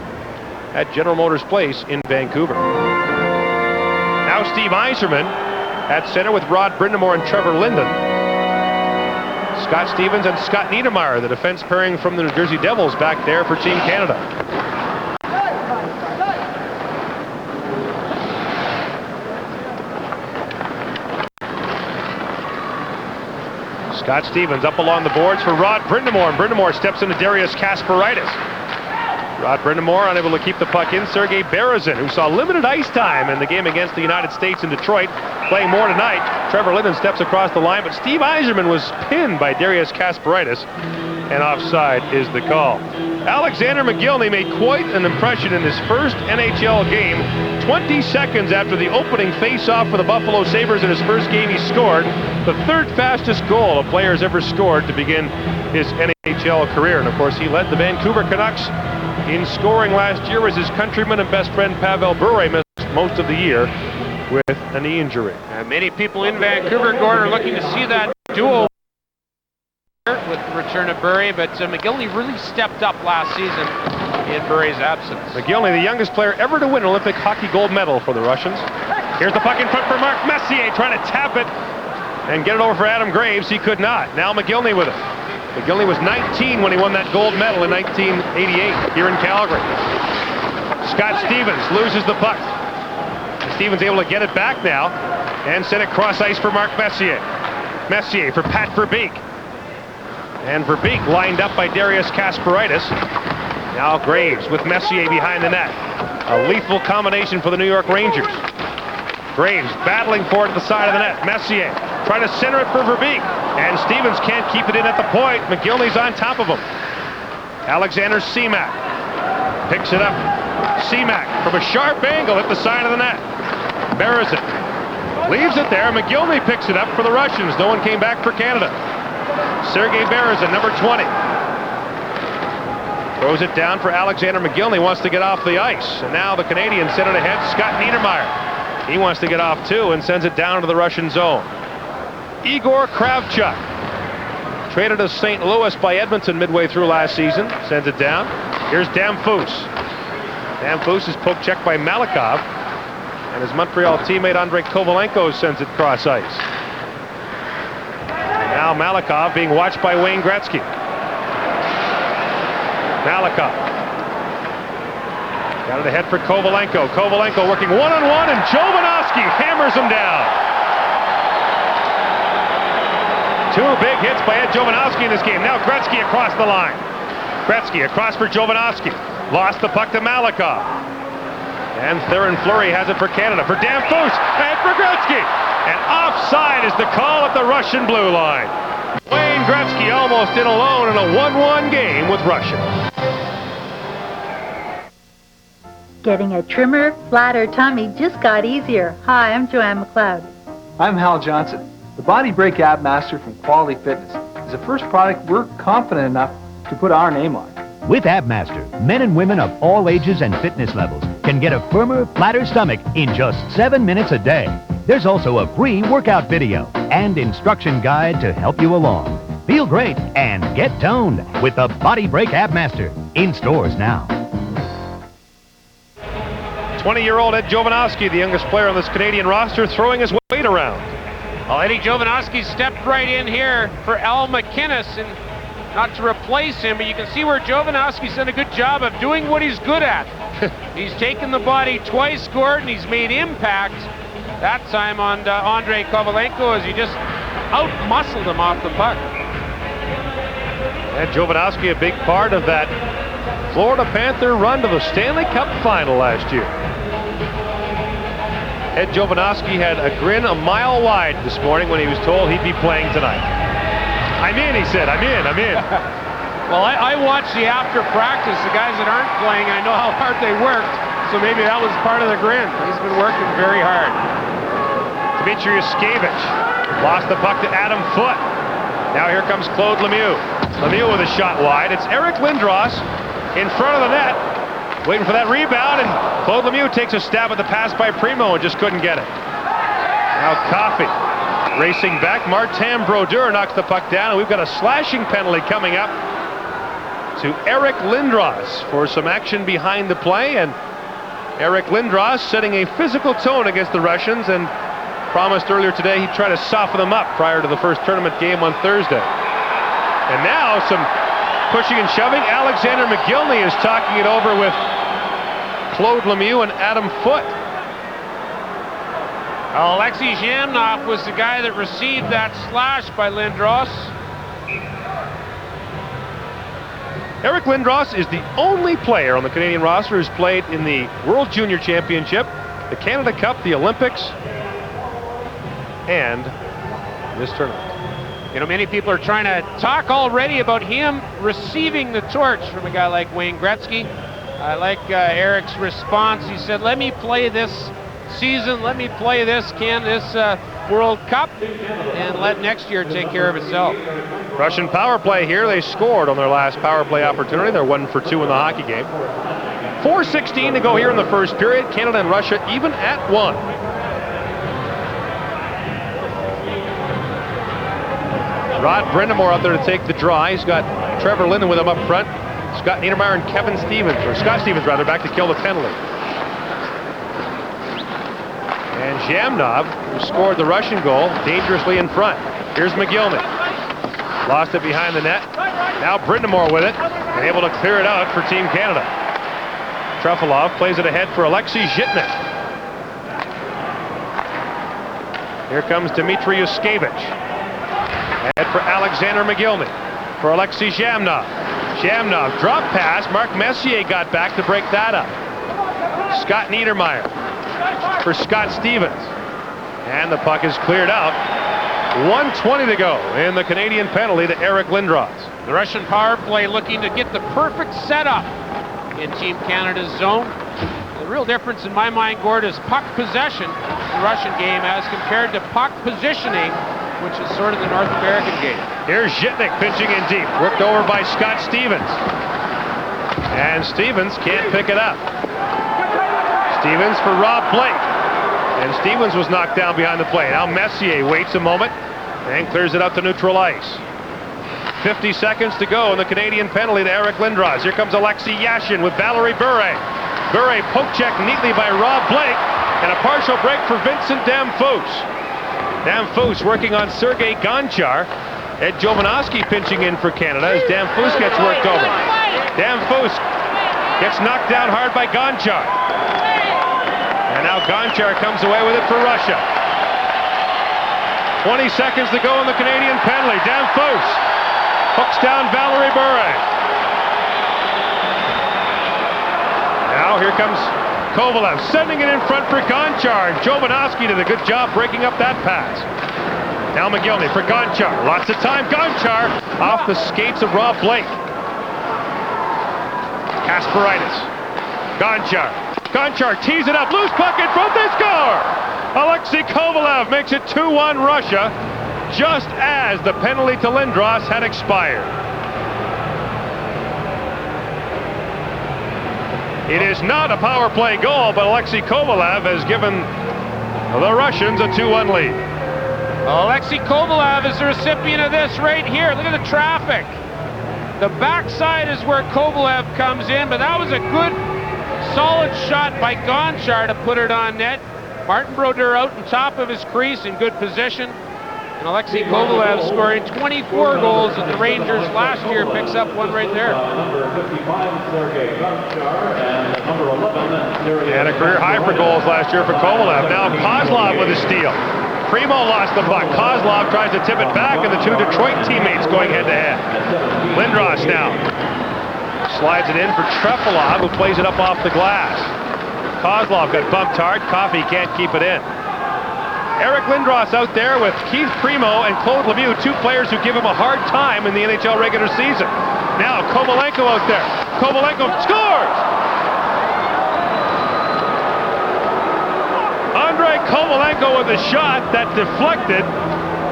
at General Motors Place in Vancouver. Now Steve Yzerman at center with Rod Brind'Amour and Trevor Linden. Scott Stevens and Scott Niedermayer, the defense pairing from the New Jersey Devils, back there for Team Canada. Scott Stevens up along the boards for Rod Brind'Amour, and Brind'Amour steps into Darius Kasparaitis. Rod Brind'Amour unable to keep the puck in. Sergei Berezin, who saw limited ice time in the game against the United States in Detroit, playing more tonight. Trevor Linden steps across the line, but Steve Yzerman was pinned by Darius Kasparaitis, and offside is the call. Alexander Mogilny made quite an impression in his first NHL game. 20 seconds after the opening face-off for the Buffalo Sabres in his first game, he scored the third fastest goal a player's ever scored to begin his NHL career. And of course, he led the Vancouver Canucks in scoring last year as his countryman and best friend Pavel Bure missed most of the year with a knee injury. And many people in Vancouver, Gord, are looking to see that duo with the return of Bure, but Mogilny really stepped up last season in Bure's absence. Mogilny, the youngest player ever to win an Olympic hockey gold medal for the Russians. Here's the puck in front for Mark Messier, trying to tap it and get it over for Adam Graves. He could not. Now Mogilny with it. Mogilny was 19 when he won that gold medal in 1988 here in Calgary. Scott Stevens loses the puck. Stevens able to get it back now and send it cross ice for Mark Messier. Messier for Pat Verbeek. And Verbeek lined up by Darius Kasparaitis. Now Graves with Messier behind the net. A lethal combination for the New York Rangers. Graves battling for it at the side of the net. Messier trying to center it for Verbeek. And Stevens can't keep it in at the point. Mogilny's on top of him. Alexander Semak picks it up. Semak from a sharp angle at the side of the net. Berezin leaves it there. Mogilny picks it up for the Russians. No one came back for Canada. Sergei Berezin, number 20. Throws it down for Alexander Mogilny. Wants to get off the ice. And now the Canadians send it ahead. Scott Niedermayer. He wants to get off too and sends it down to the Russian zone. Igor Kravchuk, traded to St. Louis by Edmonton midway through last season, sends it down. Here's Damphousse. Damphousse is poke checked by Malikov, and his Montreal teammate Andrei Kovalenko sends it cross ice. And now Malikov being watched by Wayne Gretzky. Malikov got it ahead for Kovalenko. Kovalenko working one-on-one, and Jovanovski hammers him down. Two big hits by Ed Jovanovski in this game. Now Gretzky across the line. Gretzky across for Jovanovski. Lost the puck to Malikov. And Theoren Fleury has it for Canada. For Damphousse and for Gretzky. And offside is the call at the Russian blue line. Wayne Gretzky almost in alone in a 1-1 game with Russia. Getting a trimmer, flat, or tummy just got easier. Hi, I'm Joanne McLeod. I'm Hal Johnson. The Body Break Ab Master from Quality Fitness is the first product we're confident enough to put our name on. With AbMaster, men and women of all ages and fitness levels can get a firmer, flatter stomach in just 7 minutes a day. There's also a free workout video and instruction guide to help you along. Feel great and get toned with the Body Break AbMaster. In stores now. 20-year-old Ed Jovanovski, the youngest player on this Canadian roster, throwing his weight around. Well, Eddie Jovanovski stepped right in here for Al MacInnis, and not to replace him, but you can see where Jovanovski's done a good job of doing what he's good at. He's taken the body twice, scored, and he's made impact. That time on Andrei Kovalenko as he just out-muscled him off the puck. And Jovanovski, a big part of that Florida Panther run to the Stanley Cup final last year. Ed Jovanovski had a grin a mile wide this morning when he was told he'd be playing tonight. I'm in, he said. I'm in. Well, I watched the after practice. The guys that aren't playing, I know how hard they worked, so maybe that was part of the grin. He's been working very hard. Dmitry Yushkevich lost the puck to Adam Foote. Now here comes Claude Lemieux. Lemieux with a shot wide. It's Eric Lindros in front of the net, waiting for that rebound, and Claude Lemieux takes a stab at the pass by Primo and just couldn't get it. Now Coffey racing back. Martin Brodeur knocks the puck down, and we've got a slashing penalty coming up to Eric Lindros for some action behind the play, and Eric Lindros setting a physical tone against the Russians and promised earlier today he'd try to soften them up prior to the first tournament game on Thursday. And now some pushing and shoving. Alexander McGillney is talking it over with Claude Lemieux and Adam Foote. Alexei Zhamnov was the guy that received that slash by Lindros. Eric Lindros is the only player on the Canadian roster who's played in the World Junior Championship, the Canada Cup, the Olympics, and this tournament. You know, many people are trying to talk already about him receiving the torch from a guy like Wayne Gretzky. I like Eric's response. He said, let me play this season, let me play this World Cup, and let next year take care of itself. Russian power play here. They scored on their last power play opportunity. They're 1 for 2 in the hockey game. 4:16 to go here in the first period. Canada and Russia even at 1. Rod Brind'Amour out there to take the draw. He's got Trevor Linden with him up front. Scott Niedermayer and Kevin Stevens, or Scott Stevens rather, back to kill the penalty. And Zhamnov, who scored the Russian goal, dangerously in front. Here's McGillney. Lost it behind the net. Now Brind'Amour with it, and able to clear it out for Team Canada. Trefilov plays it ahead for Alexei Zhitnik. Here comes Dmitry Yushkevich. Ahead for Alexander McGillney. For Alexei Zhamnov. Zhamnov, drop pass. Mark Messier got back to break that up. Scott Niedermayer for Scott Stevens. And the puck is cleared out. 1:20 to go in the Canadian penalty to Eric Lindros. The Russian power play looking to get the perfect setup in Team Canada's zone. The real difference in my mind, Gord, is puck possession in the Russian game as compared to puck positioning, which is sort of the North American game. Here's Zhitnik pinching in deep, worked over by Scott Stevens. And Stevens can't pick it up. Stevens for Rob Blake. And Stevens was knocked down behind the play. Now Messier waits a moment and clears it out to neutral ice. 50 seconds to go in the Canadian penalty to Eric Lindros. Here comes Alexei Yashin with Valerie Bure. Bure poke check neatly by Rob Blake, and a partial break for Vincent Damphousse. Damphousse working on Sergei Gonchar. Ed Jovanovski pinching in for Canada as Damphousse gets worked over. Damphousse gets knocked down hard by Gonchar. And now Gonchar comes away with it for Russia. 20 seconds to go in the Canadian penalty. Damphousse hooks down Valerie Bure. Now here comes Kovalev sending it in front for Gonchar. Jovanovski did a good job breaking up that pass. Now McGillney for Gonchar. Lots of time. Gonchar off the skates of Rob Blake. Kasparaitis. Gonchar. Gonchar tees it up. Loose puck in front. They score! Alexei Kovalev makes it 2-1 Russia just as the penalty to Lindros had expired. It is not a power play goal, but Alexei Kovalev has given the Russians a 2-1 lead. Alexei Kovalev is the recipient of this right here. Look at the traffic. The backside is where Kovalev comes in, but that was a good, solid shot by Gonchar to put it on net. Martin Brodeur out on top of his crease in good position. And Alexei Kovalev scoring 24 goals at the Rangers last year picks up one right there. Number 55, Sergei Gonchar, and number 11, And a career high for goals last year for Kovalev. Now Kozlov with a steal. Primo lost the puck. Kozlov tries to tip it back, and the two Detroit teammates going head-to-head. Lindros now slides it in for Trefilov, who plays it up off the glass. Kozlov got bumped hard. Coffey can't keep it in. Eric Lindros out there with Keith Primo and Claude Lemieux, two players who give him a hard time in the NHL regular season. Now Kovalenko out there. Kovalenko scores! Andrei Kovalenko with a shot that deflected,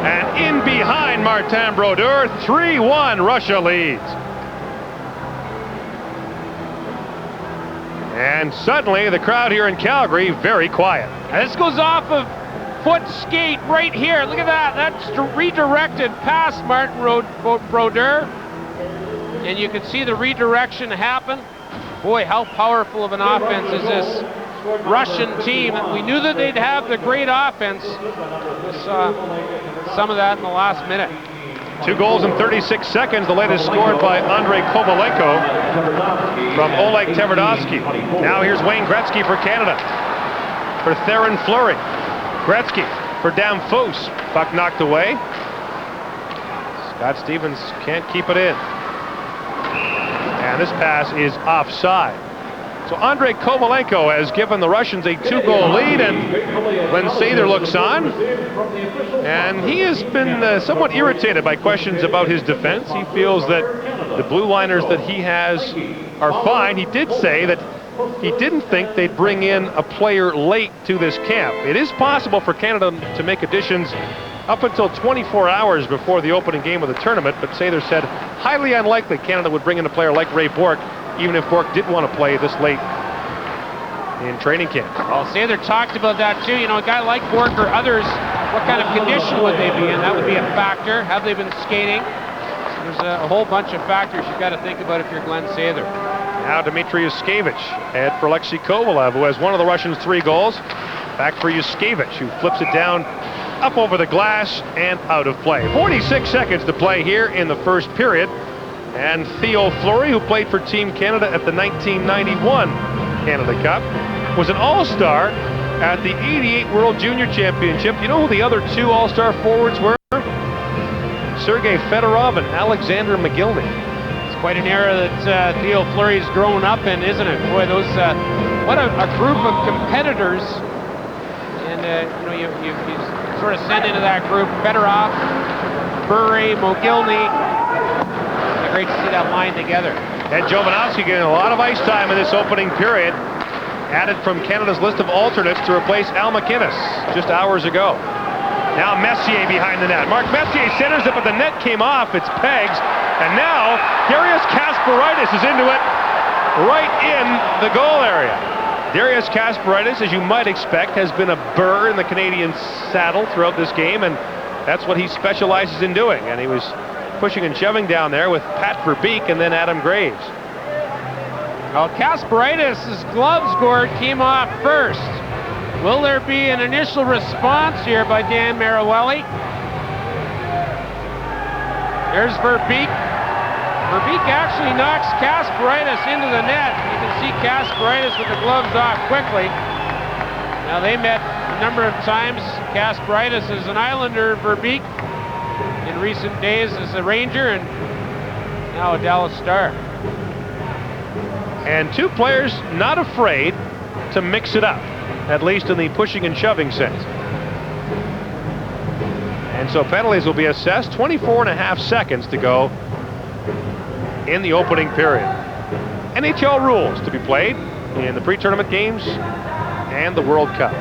and in behind Martin Brodeur. 3-1, Russia leads. And suddenly the crowd here in Calgary very quiet. And this goes off of foot skate right here. Look at that. That's redirected past Martin Brodeur. And you can see the redirection happen. Boy, how powerful of an offense is this Russian team. We knew that they'd have the great offense. We saw some of that in the last minute. 2 goals in 36 seconds, the latest scored by Andrei Kovalenko from Oleg Tverdovsky. Now here's Wayne Gretzky for Canada. For Theoren Fleury. Gretzky for Dan Foose. Puck knocked away. Scott Stevens can't keep it in. And this pass is offside. So Andrei Kovalenko has given the Russians a 2-goal lead, and Glenn Sather looks on. And he has been somewhat irritated by questions about his defense. He feels that the blue liners that he has are fine. He did say that he didn't think they'd bring in a player late to this camp. It is possible for Canada to make additions up until 24 hours before the opening game of the tournament, but Sather said highly unlikely Canada would bring in a player like Ray Bourque, even if Bourque did want to play this late in training camp. Well, Sather talked about that too. You know, a guy like Bourque or others, what kind of condition would they be in? That would be a factor. Have they been skating? There's a whole bunch of factors you've got to think about if you're Glenn Sather. Now Dmitry Yushkevich head for Alexei Kovalev, who has one of the Russians' 3 goals. Back for Yushkevich, who flips it down up over the glass and out of play. 46 seconds to play here in the first period. And Theo Fleury, who played for Team Canada at the 1991 Canada Cup, was an all-star at the 88 World Junior Championship. You know who the other 2 all-star forwards were? Sergei Fedorov and Alexander Mogilny. It's quite an era that Theo Fleury's grown up in, isn't it? Boy, those what a group of competitors. And you know, you sort of send into that group Fedorov, Bure, Mogilny. It's great to see that line together. Ed Jovanovski getting a lot of ice time in this opening period. Added from Canada's list of alternates to replace Al MacInnis just hours ago. Now Messier behind the net. Mark Messier centers it, but the net came off. It's pegs. And now Darius Kasparaitis is into it right in the goal area. Darius Kasparaitis, as you might expect, has been a burr in the Canadian saddle throughout this game, and that's what he specializes in doing. And he was pushing and shoving down there with Pat Verbeek and then Adam Graves. Well, Kasparaitis' gloves, Gord, came off first. Will there be an initial response here by Dan Maruelli? There's Verbeek. Verbeek actually knocks Kasparaitis into the net. You can see Kasparaitis with the gloves off quickly. Now they met a number of times. Kasparaitis is an Islander, Verbeek in recent days as a Ranger, and now a Dallas Star. And 2 players not afraid to mix it up, at least in the pushing and shoving sense. And so penalties will be assessed. 24.5 seconds to go in the opening period. NHL rules to be played in the pre-tournament games and the World Cup.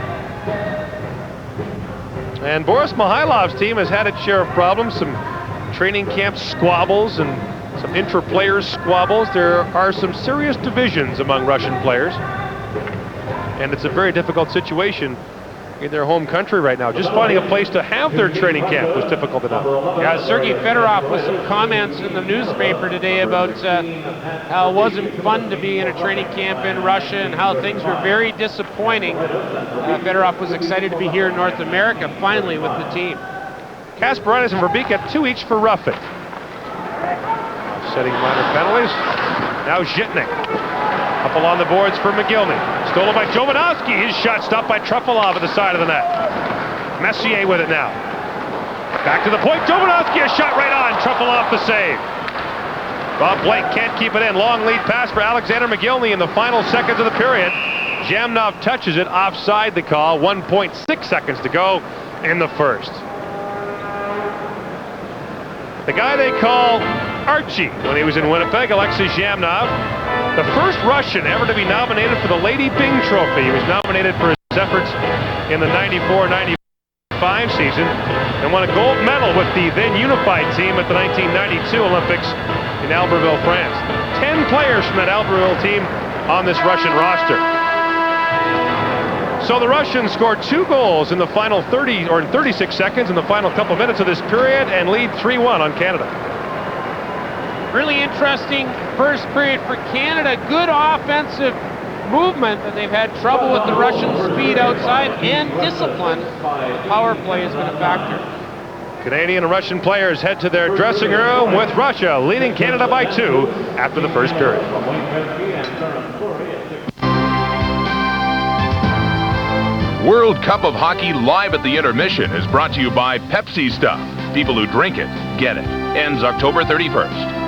And Boris Mihailov's team has had its share of problems, some training camp squabbles and some intra-player squabbles. There are some serious divisions among Russian players, and it's a very difficult situation in their home country right now. Just finding a place to have their training camp was difficult enough. Yeah, Sergei Fedorov with some comments in the newspaper today about how it wasn't fun to be in a training camp in Russia and how things were very disappointing. Fedorov was excited to be here in North America finally with the team. Kasparaitis and Verbeek got 2 each for roughing. Setting minor penalties. Now Zhitnik up along the boards for Mogilny. Stolen by Jovanovski. His shot stopped by Trefilov at the side of the net. Messier with it now. Back to the point. Jovanovski, a shot right on. Truffle off the save. Bob Blake can't keep it in. Long lead pass for Alexander McGillney in the final seconds of the period. Zhamnov touches it offside the call. 1.6 seconds to go in the first. The guy they call Archie when he was in Winnipeg, Alexei Zhamnov, the first Russian ever to be nominated for the Lady Byng Trophy. He was nominated for his efforts in the 94-95 season and won a gold medal with the then unified team at the 1992 Olympics in Albertville, France. 10 players from that Albertville team on this Russian roster. So the Russians scored 2 goals in the final 36 seconds in the final couple minutes of this period and lead 3-1 on Canada. Really interesting first period for Canada. Good offensive movement, but they've had trouble with the Russian speed outside and discipline. Power play has been a factor. Canadian and Russian players head to their dressing room with Russia leading Canada by 2 after the first period. World Cup of Hockey live at the intermission is brought to you by Pepsi Stuff. People who drink it, get it. Ends October 31st.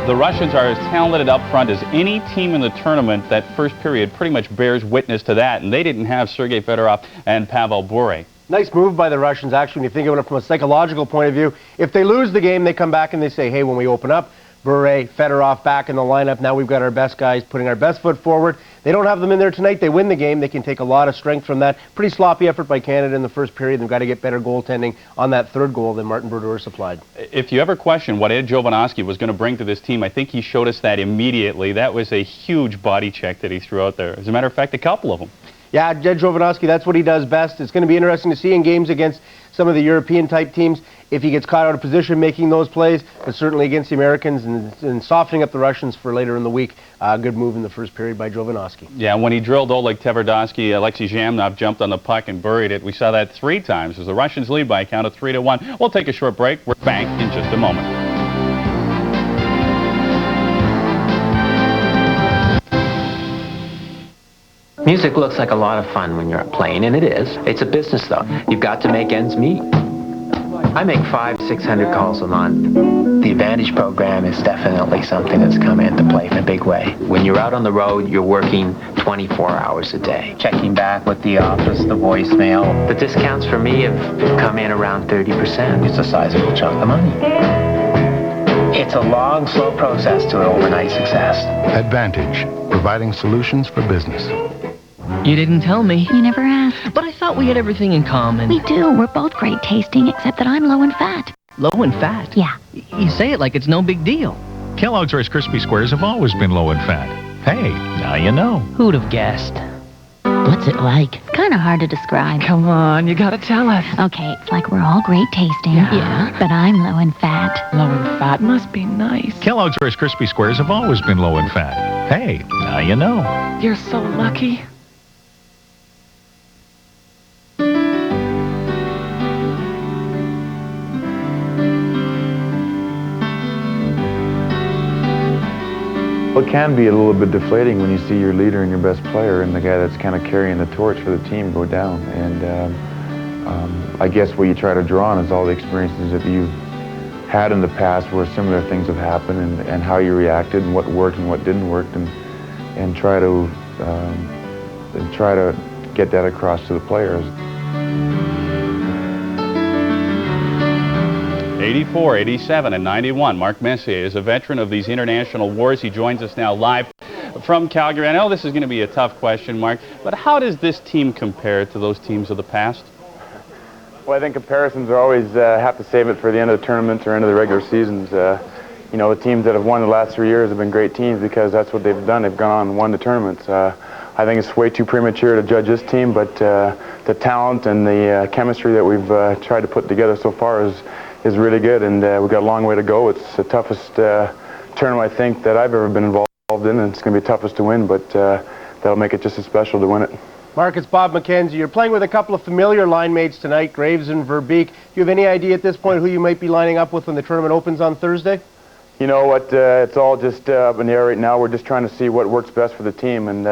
The Russians are as talented up front as any team in the tournament. That first period pretty much bears witness to that, and they didn't have Sergei Fedorov and Pavel Bure. Nice move by the Russians, actually, when you think of it from a psychological point of view. If they lose the game, they come back and they say, hey, when we open up, Bure, Fedorov back in the lineup. Now we've got our best guys putting our best foot forward. They don't have them in there tonight. They win the game. They can take a lot of strength from that. Pretty sloppy effort by Canada in the first period. They've got to get better goaltending on that third goal than Martin Brodeur supplied. If you ever question what Ed Jovanovski was going to bring to this team, I think he showed us that immediately. That was a huge body check that he threw out there. As a matter of fact, a couple of them. Yeah, Ed Jovanovski, that's what he does best. It's going to be interesting to see in games against some of the European-type teams if he gets caught out of position making those plays, but certainly against the Americans and softening up the Russians for later in the week. Good move in the first period by Jovanovski. Yeah, when he drilled Oleg Tverdovsky, Alexei Zhamnov jumped on the puck and buried it. We saw that 3 times as the Russians lead by a count of 3-1. We'll take a short break. We're back in just a moment. Music looks like a lot of fun when you're playing, and it is. It's a business, though. You've got to make ends meet. I make 500-600 calls a month. The Advantage program is definitely something that's come into play in a big way. When you're out on the road, you're working 24 hours a day. Checking back with the office, the voicemail. The discounts for me have come in around 30%. It's a sizable chunk of money. It's a long, slow process to an overnight success. Advantage, providing solutions for business. You didn't tell me. You never asked. But I thought we had everything in common. We do. We're both great tasting, except that I'm low in fat. Low in fat? Yeah. You say it like it's no big deal. Kellogg's Rice Krispie Squares have always been low in fat. Hey, now you know. Who'd have guessed? What's it like? Kind of hard to describe. Come on, you gotta tell us. Okay, it's like we're all great tasting. Yeah. But I'm low in fat. Low in fat must be nice. Kellogg's Rice Krispie Squares have always been low in fat. Hey, now you know. You're so lucky. It can be a little bit deflating when you see your leader and your best player and the guy that's kind of carrying the torch for the team go down. And I guess what you try to draw on is all the experiences that you've had in the past where similar things have happened and how you reacted and what worked and what didn't work and try to get that across to the players. 84, 87, and 91. Mark Messier is a veteran of these international wars. He joins us now live from Calgary. I know this is going to be a tough question, Mark, but how does this team compare to those teams of the past? Well, I think comparisons are always have to save it for the end of the tournaments or end of the regular seasons. You know, the teams that have won the last 3 years have been great teams because that's what they've done. They've gone on and won the tournaments. I think it's way too premature to judge this team, but the talent and the chemistry that we've tried to put together so far is really good, and we've got a long way to go. It's the toughest tournament I think that I've ever been involved in, and it's going to be toughest to win, but that'll make it just as special to win it. Mark, it's Bob McKenzie. You're playing with a couple of familiar line mates tonight, Graves and Verbeek. Do you have any idea at this point who you might be lining up with when the tournament opens on Thursday? You know what, it's all just up in the air right now. We're just trying to see what works best for the team, and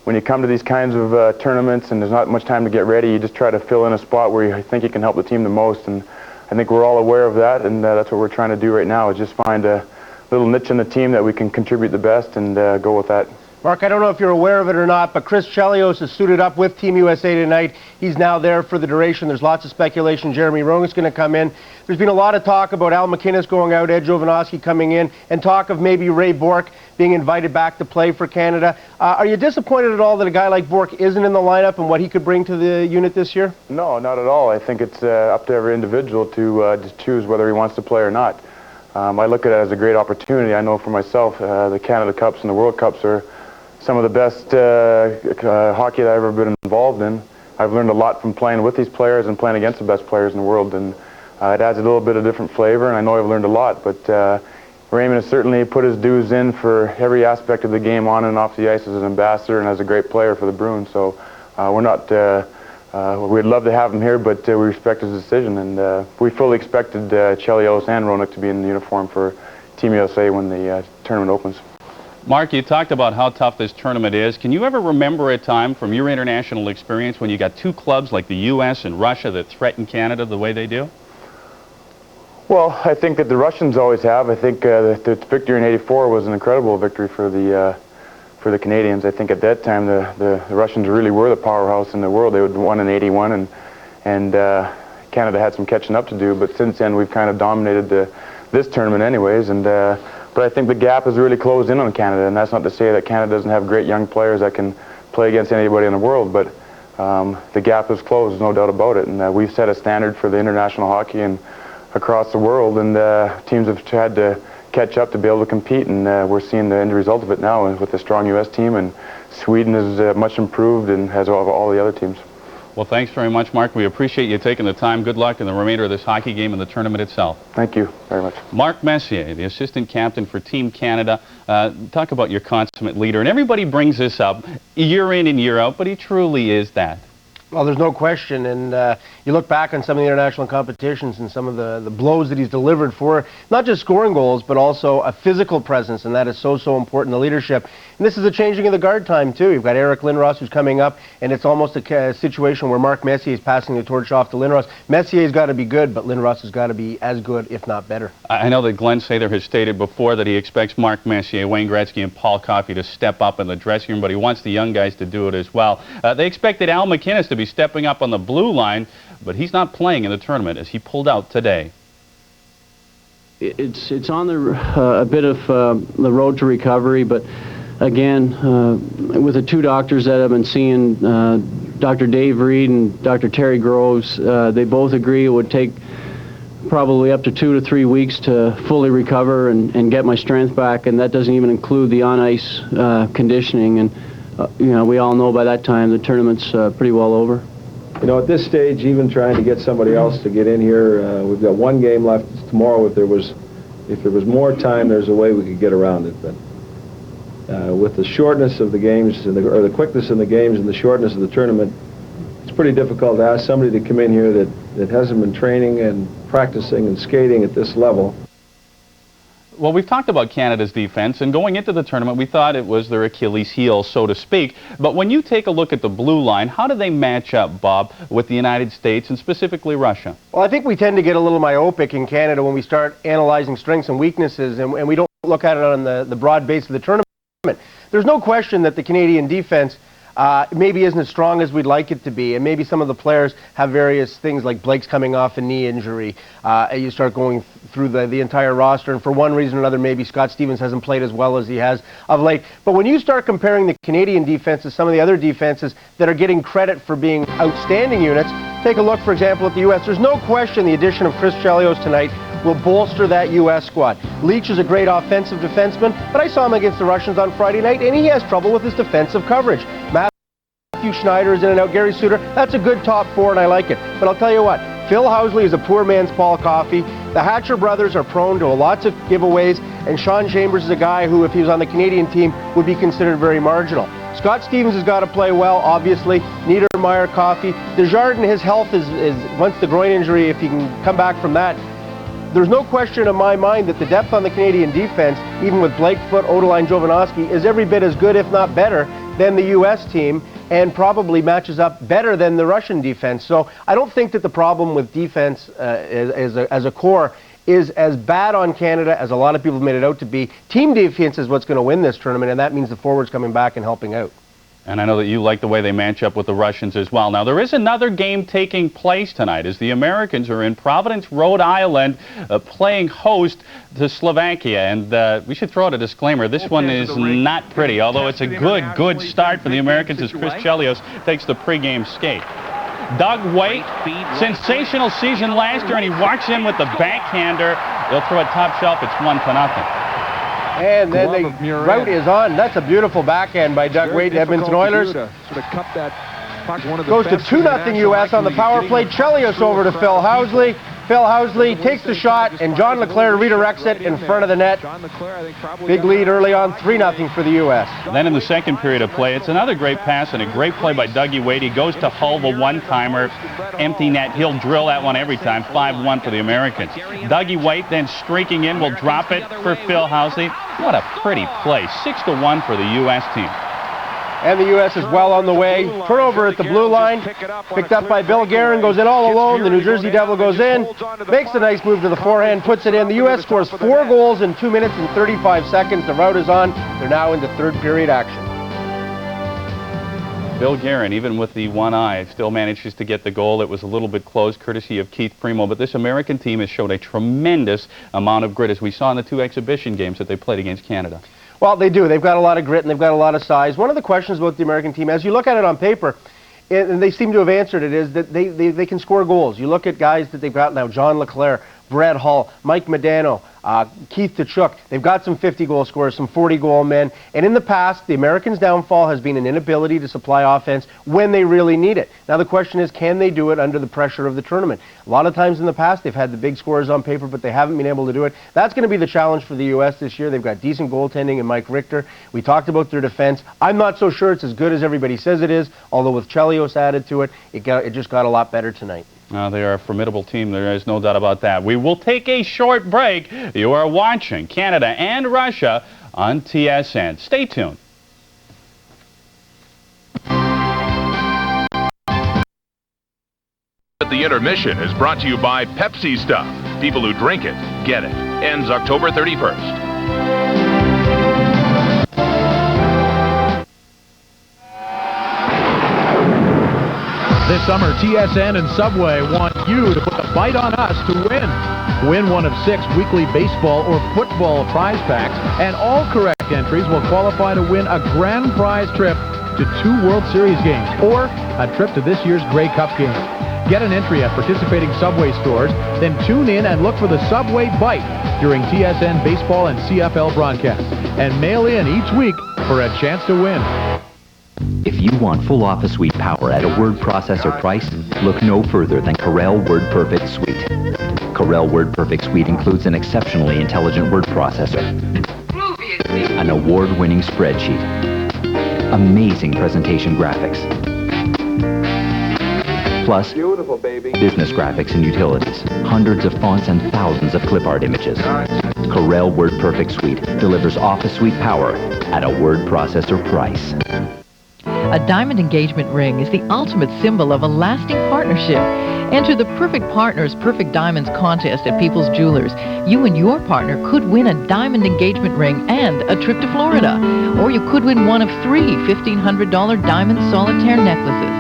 when you come to these kinds of tournaments and there's not much time to get ready, you just try to fill in a spot where you think you can help the team the most. And I think we're all aware of that, and that's what we're trying to do right now, is just find a little niche in the team that we can contribute the best and go with that. Mark, I don't know if you're aware of it or not, but Chris Chelios is suited up with Team USA tonight. He's now there for the duration. There's lots of speculation. Jeremy Roenick's going to come in. There's been a lot of talk about Al MacInnis going out, Ed Jovanovski coming in, and talk of maybe Ray Bourque being invited back to play for Canada. Are you disappointed at all that a guy like Bourque isn't in the lineup and what he could bring to the unit this year? No, not at all. I think it's up to every individual to choose whether he wants to play or not. I look at it as a great opportunity. I know for myself, the Canada Cups and the World Cups are some of the best hockey that I've ever been involved in. I've learned a lot from playing with these players and playing against the best players in the world, and it adds a little bit of different flavor, and I know I've learned a lot, but Raymond has certainly put his dues in for every aspect of the game on and off the ice as an ambassador and as a great player for the Bruins, so we're not, we'd love to have him here, but we respect his decision, and we fully expected Chelios and Roenick to be in the uniform for Team USA when the tournament opens. Mark, you talked about how tough this tournament is. Can you ever remember a time from your international experience when you got two clubs like the U.S. and Russia that threaten Canada the way they do? Well, I think that the Russians always have. I think the victory in '84 was an incredible victory for the Canadians. I think at that time the Russians really were the powerhouse in the world. They won in '81, and Canada had some catching up to do. But since then, we've kind of dominated this tournament, anyways. And but I think the gap has really closed in on Canada, and that's not to say that Canada doesn't have great young players that can play against anybody in the world, but the gap is closed, no doubt about it, and we've set a standard for the international hockey and across the world, and teams have had to catch up to be able to compete, and we're seeing the end result of it now with the strong U.S. team, and Sweden is much improved and has all the other teams. Well, thanks very much, Mark. We appreciate you taking the time. Good luck in the remainder of this hockey game and the tournament itself. Thank you very much. Mark Messier, the assistant captain for Team Canada. Talk about your consummate leader. And everybody brings this up year in and year out, but he truly is that. Well, there's no question, and you look back on some of the international competitions and some of the blows that he's delivered for not just scoring goals, but also a physical presence, and that is so important, the leadership. And this is a changing of the guard time, too. You've got Eric Lindros who's coming up, and it's almost a situation where Mark Messier is passing the torch off to Lindros. Messier's got to be good, but Lindros has got to be as good, if not better. I know that Glenn Sather has stated before that he expects Mark Messier, Wayne Gretzky, and Paul Coffey to step up in the dressing room, but he wants the young guys to do it as well. They expected Al MacInnis to be stepping up on the blue line, but he's not playing in the tournament as he pulled out today. It's on a bit of the road to recovery, but again, with the two doctors that I've been seeing, Dr. Dave Reed and Dr. Terry Groves, they both agree it would take probably up to 2 to 3 weeks to fully recover and get my strength back, and that doesn't even include the on-ice conditioning. And you know, we all know by that time the tournament's pretty well over. You know, at this stage, even trying to get somebody else to get in here, we've got one game left tomorrow. If there was more time, there's a way we could get around it. But with the shortness of the games, or the quickness in the games and the shortness of the tournament, it's pretty difficult to ask somebody to come in here that hasn't been training and practicing and skating at this level. Well, we've talked about Canada's defense, and going into the tournament, we thought it was their Achilles heel, so to speak. But when you take a look at the blue line, how do they match up, Bob, with the United States and specifically Russia? Well, I think we tend to get a little myopic in Canada when we start analyzing strengths and weaknesses, and we don't look at it on the broad base of the tournament. There's no question that the Canadian defense maybe isn't as strong as we'd like it to be, and maybe some of the players have various things, like Blake's coming off a knee injury. You start going through the entire roster, and for one reason or another, maybe Scott Stevens hasn't played as well as he has of late. But when you start comparing the Canadian defense to some of the other defenses that are getting credit for being outstanding units, take a look, for example, at the U.S. There's no question the addition of Chris Chelios tonight will bolster that U.S. squad. Leach is a great offensive defenseman, but I saw him against the Russians on Friday night, and he has trouble with his defensive coverage. Matthew Schneider is in and out. Gary Suter, that's a good top four, and I like it. But I'll tell you what, Phil Housley is a poor man's Paul Coffey. The Hatcher brothers are prone to lots of giveaways, and Sean Chambers is a guy who, if he was on the Canadian team, would be considered very marginal. Scott Stevens has got to play well, obviously. Niedermeyer, Coffey. Desjardins, his health is once the groin injury, if he can come back from that, there's no question in my mind that the depth on the Canadian defense, even with Blake Foote, Odeline, Jovanovski, is every bit as good, if not better, than the U.S. team and probably matches up better than the Russian defense. So I don't think that the problem with defense as a core is as bad on Canada as a lot of people have made it out to be. Team defense is what's going to win this tournament, and that means the forwards coming back and helping out. And I know that you like the way they match up with the Russians as well. Now, there is another game taking place tonight as the Americans are in Providence, Rhode Island, playing host to Slovakia. And we should throw out a disclaimer. This one is not pretty, although it's a good start for the Americans as Chris Chelios takes the pregame skate. Doug Waite, sensational season last year, and he walks in with the backhander. They'll throw it top shelf. It's 1-0. And then the route is on. That's a beautiful backhand by Doug Waite, Edmonton Oilers. Goes to 2-0 U.S. on the power play. Chelios over to Phil Housley. Phil Housley takes the shot, and John LeClair redirects it in front of the net. Big lead early on, 3-0 for the U.S. Then in the second period of play, it's another great pass and a great play by Dougie Waite. He goes to Hull, the one-timer, empty net. He'll drill that one every time, 5-1 for the Americans. Dougie Waite then streaking in, will drop it for Phil Housley. What a pretty play, 6-1 for the U.S. team. And the U.S. is well on the way. Turnover at the blue line. Picked up by Bill Guerin. Goes in all alone. The New Jersey Devil goes in. Makes a nice move to the forehand. Puts it in. The U.S. scores 4 goals in 2 minutes and 35 seconds. The rout is on. They're now into third period action. Bill Guerin, even with the one eye, still manages to get the goal. It was a little bit close, courtesy of Keith Primo. But this American team has showed a tremendous amount of grit, as we saw in the 2 exhibition games that they played against Canada. Well, they do. They've got a lot of grit and they've got a lot of size. One of the questions about the American team, as you look at it on paper, and they seem to have answered it, is that they can score goals. You look at guys that they've got now, John LeClair, Brett Hull, Mike Modano, Keith Tkachuk. They've got some 50-goal scorers, some 40-goal men. And in the past, the Americans' downfall has been an inability to supply offense when they really need it. Now the question is, can they do it under the pressure of the tournament? A lot of times in the past, they've had the big scorers on paper, but they haven't been able to do it. That's going to be the challenge for the U.S. this year. They've got decent goaltending in Mike Richter. We talked about their defense. I'm not so sure it's as good as everybody says it is, although with Chelios added to it, it just got a lot better tonight. They are a formidable team. There is no doubt about that. We will take a short break. You are watching Canada and Russia on TSN. Stay tuned. The intermission is brought to you by Pepsi Stuff. People who drink it, get it. Ends October 31st. This summer, TSN and Subway want you to put the bite on us to win. Win one of 6 weekly baseball or football prize packs, and all correct entries will qualify to win a grand prize trip to 2 World Series games or a trip to this year's Grey Cup game. Get an entry at participating Subway stores, then tune in and look for the Subway Bite during TSN baseball and CFL broadcasts, and mail in each week for a chance to win. If you want full Office Suite power at a word processor price, look no further than Corel WordPerfect Suite. Corel WordPerfect Suite includes an exceptionally intelligent word processor, an award-winning spreadsheet, amazing presentation graphics, plus business graphics and utilities, hundreds of fonts and thousands of clip art images. Corel WordPerfect Suite delivers Office Suite power at a word processor price. A diamond engagement ring is the ultimate symbol of a lasting partnership. Enter the Perfect Partners Perfect Diamonds contest at People's Jewelers. You and your partner could win a diamond engagement ring and a trip to Florida. Or you could win one of 3 $1,500 diamond solitaire necklaces.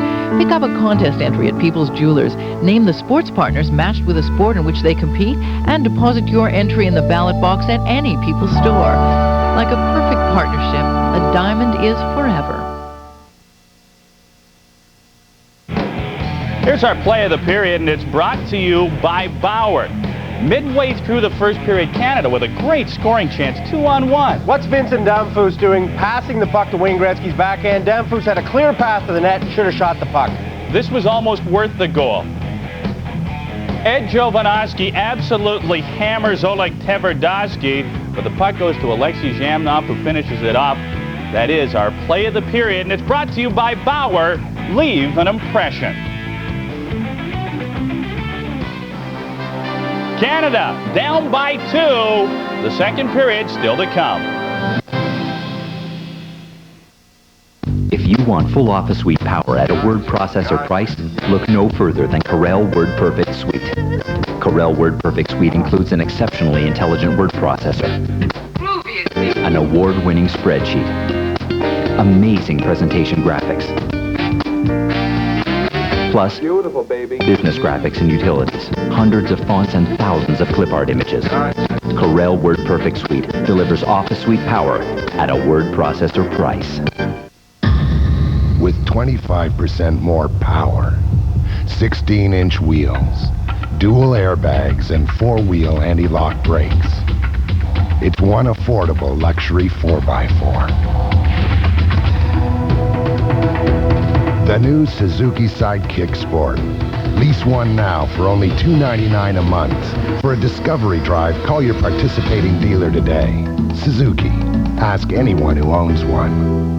Pick up a contest entry at People's Jewelers. Name the sports partners matched with a sport in which they compete and deposit your entry in the ballot box at any People's store. Like a perfect partnership, a diamond is forever. Here's our play of the period, and it's brought to you by Bauer. Midway through the first period, Canada with a great scoring chance, 2-on-1. What's Vincent Damphousse doing? Passing the puck to Wayne Gretzky's backhand. Damphousse had a clear path to the net, should have shot the puck. This was almost worth the goal. Ed Jovanovski absolutely hammers Oleg Tverdovsky, but the puck goes to Alexei Zhamnov, who finishes it off. That is our play of the period, and it's brought to you by Bauer. Leave an impression. Canada down by 2. The second period still to come. If you want full office suite power at a word processor price, look no further than Corel Word Perfect Suite. Corel Word Perfect Suite includes an exceptionally intelligent word processor, an award-winning spreadsheet, amazing presentation graphics, plus Beautiful, baby. business graphics and utilities, hundreds of fonts and thousands of clip art images. Corel Word Perfect Suite delivers office suite power at a word processor price. With 25% more power, 16-inch wheels, dual airbags, and 4-wheel anti-lock brakes, it's one affordable luxury 4x4. The new Suzuki Sidekick Sport. Lease one now for only $299 a month. For a discovery drive, call your participating dealer today. Suzuki. Ask anyone who owns one.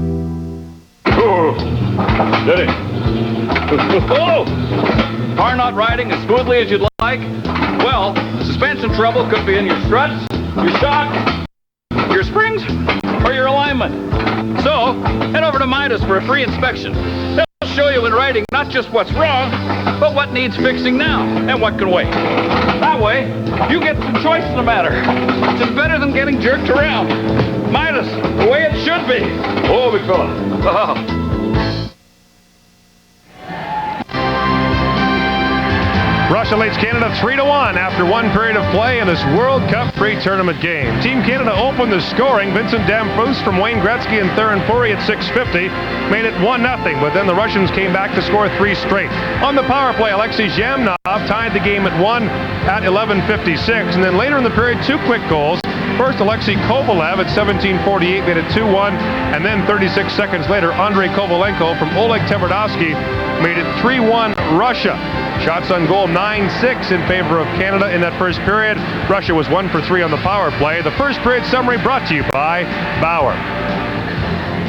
Did it? Oh! Car not riding as smoothly as you'd like? Well, suspension trouble could be in your struts, your shock, your springs, or your alignment. So, head over to Midas for a free inspection. They'll show you in writing not just what's wrong, but what needs fixing now and what can wait. That way, you get some choice in the matter. It's better than getting jerked around. Midas, the way it should be. Oh, big fella. Oh. Russia leads Canada 3-1 after one period of play in this World Cup pre-tournament game. Team Canada opened the scoring. Vincent Damphousse from Wayne Gretzky and Theoren Fleury at 6:50 made it 1-0, but then the Russians came back to score 3 straight. On the power play, Alexei Zhamnov tied the game at 1 at 11:56, and then later in the period, 2 quick goals. First, Alexei Kovalev at 17:48 made it 2-1, and then 36 seconds later, Andrei Kovalenko from Oleg Tverdovsky made it 3-1 Russia. Shots on goal 9-6 in favor of Canada in that first period. Russia was 1 for 3 on the power play. The first period summary brought to you by Bauer.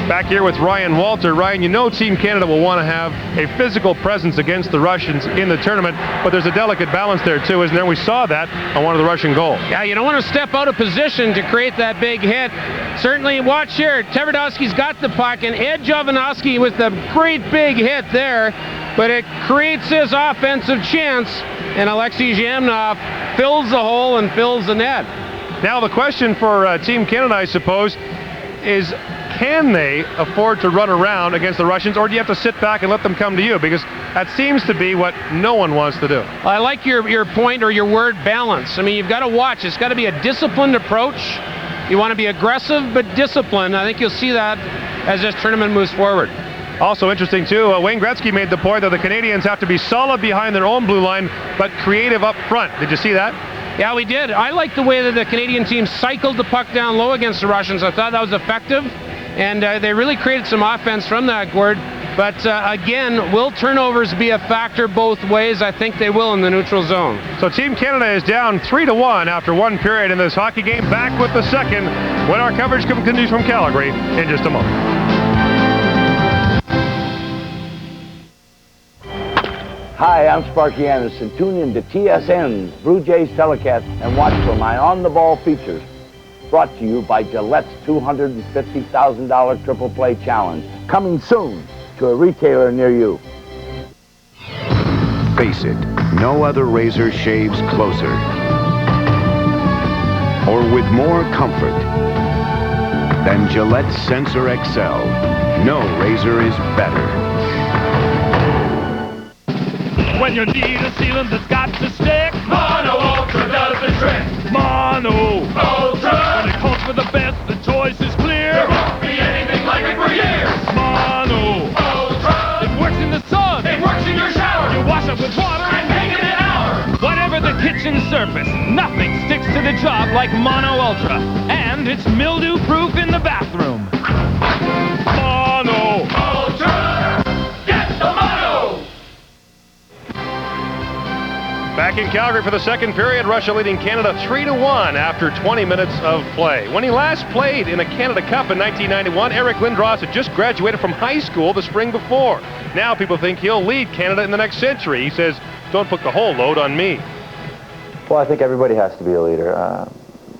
Back here with Ryan Walter. Ryan, you know Team Canada will want to have a physical presence against the Russians in the tournament, but there's a delicate balance there too, isn't there? We saw that on one of the Russian goals. Yeah, you don't want to step out of position to create that big hit. Certainly, watch here. Tverdovsky's got the puck, and Ed Jovanovski with the great big hit there, but it creates his offensive chance, and Alexei Zhamnov fills the hole and fills the net. Now the question for Team Canada, I suppose, is can they afford to run around against the Russians, or do you have to sit back and let them come to you? Because that seems to be what no one wants to do. I like your point, or your word, balance. I mean, you've got to watch. It's got to be a disciplined approach. You want to be aggressive but disciplined. I think you'll see that as this tournament moves forward. Also interesting, too, Wayne Gretzky made the point that the Canadians have to be solid behind their own blue line, but creative up front. Did you see that? Yeah, we did. I like the way that the Canadian team cycled the puck down low against the Russians. I thought that was effective, and they really created some offense from that, Gord. But again, will turnovers be a factor both ways? I think they will in the neutral zone. So Team Canada is down 3-1 after one period in this hockey game. Back with the second when our coverage continues from Calgary in just a moment. Hi, I'm Sparky Anderson. Tune in to TSN's Blue Jays telecast and watch for my on-the-ball features. Brought to you by Gillette's $250,000 Triple Play Challenge. Coming soon to a retailer near you. Face it, no other razor shaves closer or with more comfort than Gillette Sensor XL. No razor is better. When you need a sealant that's got to stick, Mono Ultra does the trick. Mono Ultra. When it calls for the best, the choice is clear. There won't be anything like it for years. Mono Ultra. It works in the sun. It works in your shower. You wash up with water and hang it in an hour. Whatever the kitchen surface, nothing sticks to the job like Mono Ultra. And it's mildew-proof in the bathroom. Mono Ultra. Get the Mono. Back in Calgary for the second period, Russia leading Canada 3-1 after 20 minutes of play. When he last played in a Canada Cup in 1991, Eric Lindros had just graduated from high school the spring before. Now people think he'll lead Canada in the next century. He says, don't put the whole load on me. Well, I think everybody has to be a leader.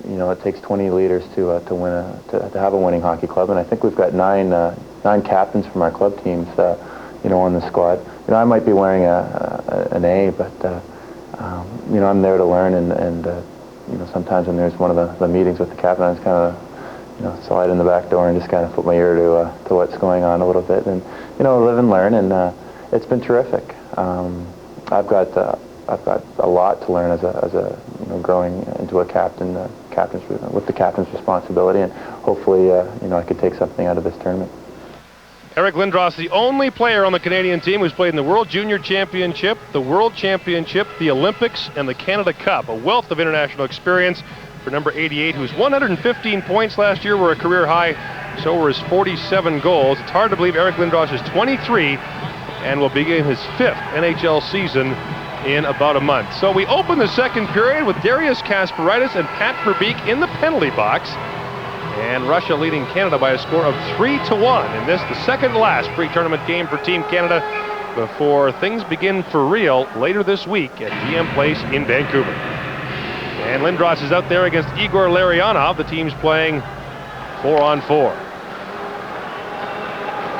you know, it takes 20 leaders to have a winning hockey club, and I think we've got nine captains from our club teams, you know, on the squad. You know, I might be wearing an A, but you know, I'm there to learn, and you know, sometimes when there's one of the meetings with the captain, I just kind of, you know, slide in the back door and just kind of put my ear to what's going on a little bit, and you know, live and learn, and it's been terrific. I've got a lot to learn as a you know, growing into a captain, with the captain's responsibility, and hopefully you know, I could take something out of this tournament. Eric Lindros, the only player on the Canadian team who's played in the World Junior Championship, the World Championship, the Olympics, and the Canada Cup. A wealth of international experience for number 88, whose 115 points last year were a career high. So were his 47 goals. It's hard to believe Eric Lindros is 23 and will begin his 5th NHL season in about a month. So we open the second period with Darius Kasparaitis and Pat Verbeek in the penalty box, and Russia leading Canada by a score of 3-1 in this, the second last pre-tournament game for Team Canada before things begin for real later this week at GM Place in Vancouver. And Lindros is out there against Igor Larionov. The team's playing 4-on-4.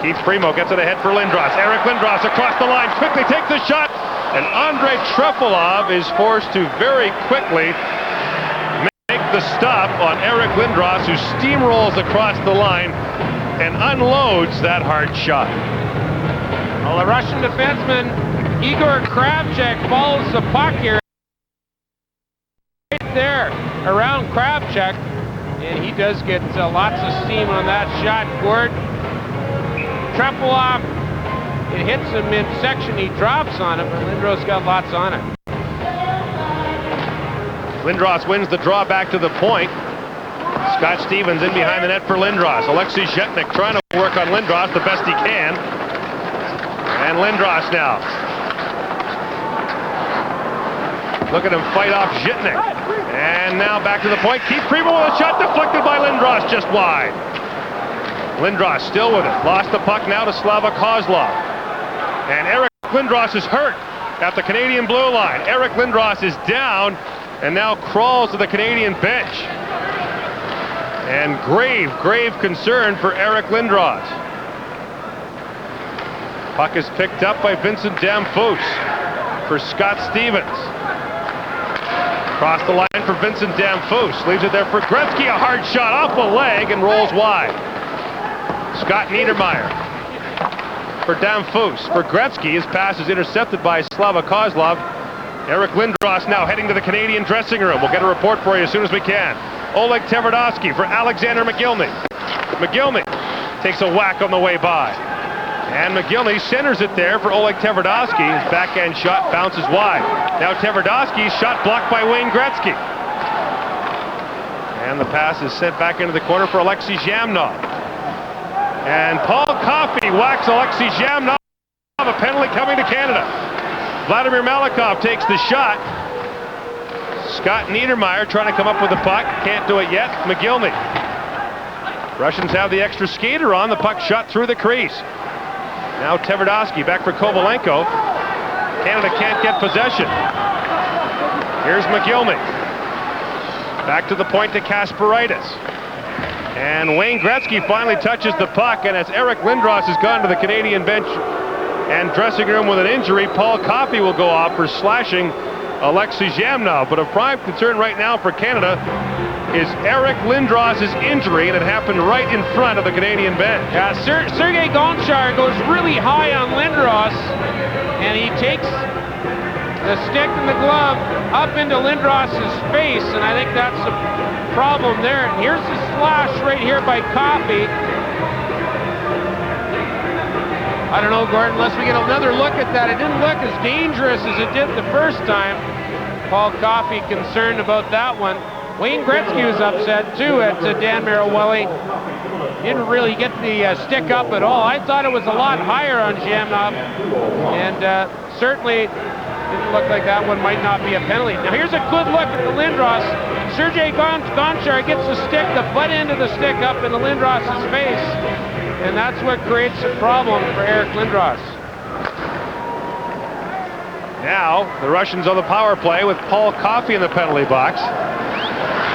Keith Primo gets it ahead for Lindros. Eric Lindros across the line, quickly takes the shot, and Andrei Trefilov is forced to very quickly make the stop on Eric Lindros, who steamrolls across the line and unloads that hard shot. Well, the Russian defenseman Igor Kravchuk follows the puck here. Right there around Kravchuk, and he does get lots of steam on that shot. Gord Trefilov, it hits him midsection, he drops on him, and Lindros got lots on it. Lindros wins the draw back to the point. Scott Stevens in behind the net for Lindros. Alexei Zhetnik trying to work on Lindros the best he can. And Lindros now. Look at him fight off Zhetnik. And now back to the point. Keith Primo with a shot deflected by Lindros just wide. Lindros still with it. Lost the puck now to Slava Kozlov. And Eric Lindros is hurt at the Canadian blue line. Eric Lindros is down and now crawls to the Canadian bench. And grave concern for Eric Lindros. Puck is picked up by Vincent Damphousse for Scott Stevens. Across the line for Vincent Damphousse. Leaves it there for Gretzky. A hard shot off the leg and rolls wide. Scott Niedermayer for Damphousse. For Gretzky, his pass is intercepted by Slava Kozlov. Eric Lindros now heading to the Canadian dressing room. We'll get a report for you as soon as we can. Oleg Tverdovsky for Alexander McGillney. McGillney takes a whack on the way by. And McGillney centers it there for Oleg Tverdovsky. His backhand shot bounces wide. Now Tverdovsky's shot blocked by Wayne Gretzky. And the pass is sent back into the corner for Alexei Zhamnov. And Paul Coffey whacks Alexei Zhamnov. A penalty coming to Canada. Vladimir Malikov takes the shot. Scott Niedermayer trying to come up with the puck. Can't do it yet. McGillney. Russians have the extra skater on. The puck shot through the crease. Now Tverdovsky back for Kovalenko. Canada can't get possession. Here's McGillney. Back to the point to Kasparaitis. And Wayne Gretzky finally touches the puck, and as Eric Lindros has gone to the Canadian bench and dressing room with an injury, Paul Coffey will go off for slashing Alexei Zhamnov. But of prime concern right now for Canada is Eric Lindros' injury, and it happened right in front of the Canadian bench. Yeah, Sergei Gonchar goes really high on Lindros, and he takes the stick and the glove up into Lindros' face, and I think that's the problem there. And here's the slash right here by Coffey. I don't know, Gordon, unless we get another look at that. It didn't look as dangerous as it did the first time. Paul Coffey concerned about that one. Wayne Gretzky was upset too at Dan Marawelli. Didn't really get the stick up at all. I thought it was a lot higher on Zhamnov, and certainly didn't look like that one might not be a penalty. Now here's a good look at the Lindros. Sergei Gonchar gets the stick, the butt end of the stick up into Lindros' face, and that's what creates a problem for Eric Lindros. Now the Russians on the power play with Paul Coffey in the penalty box.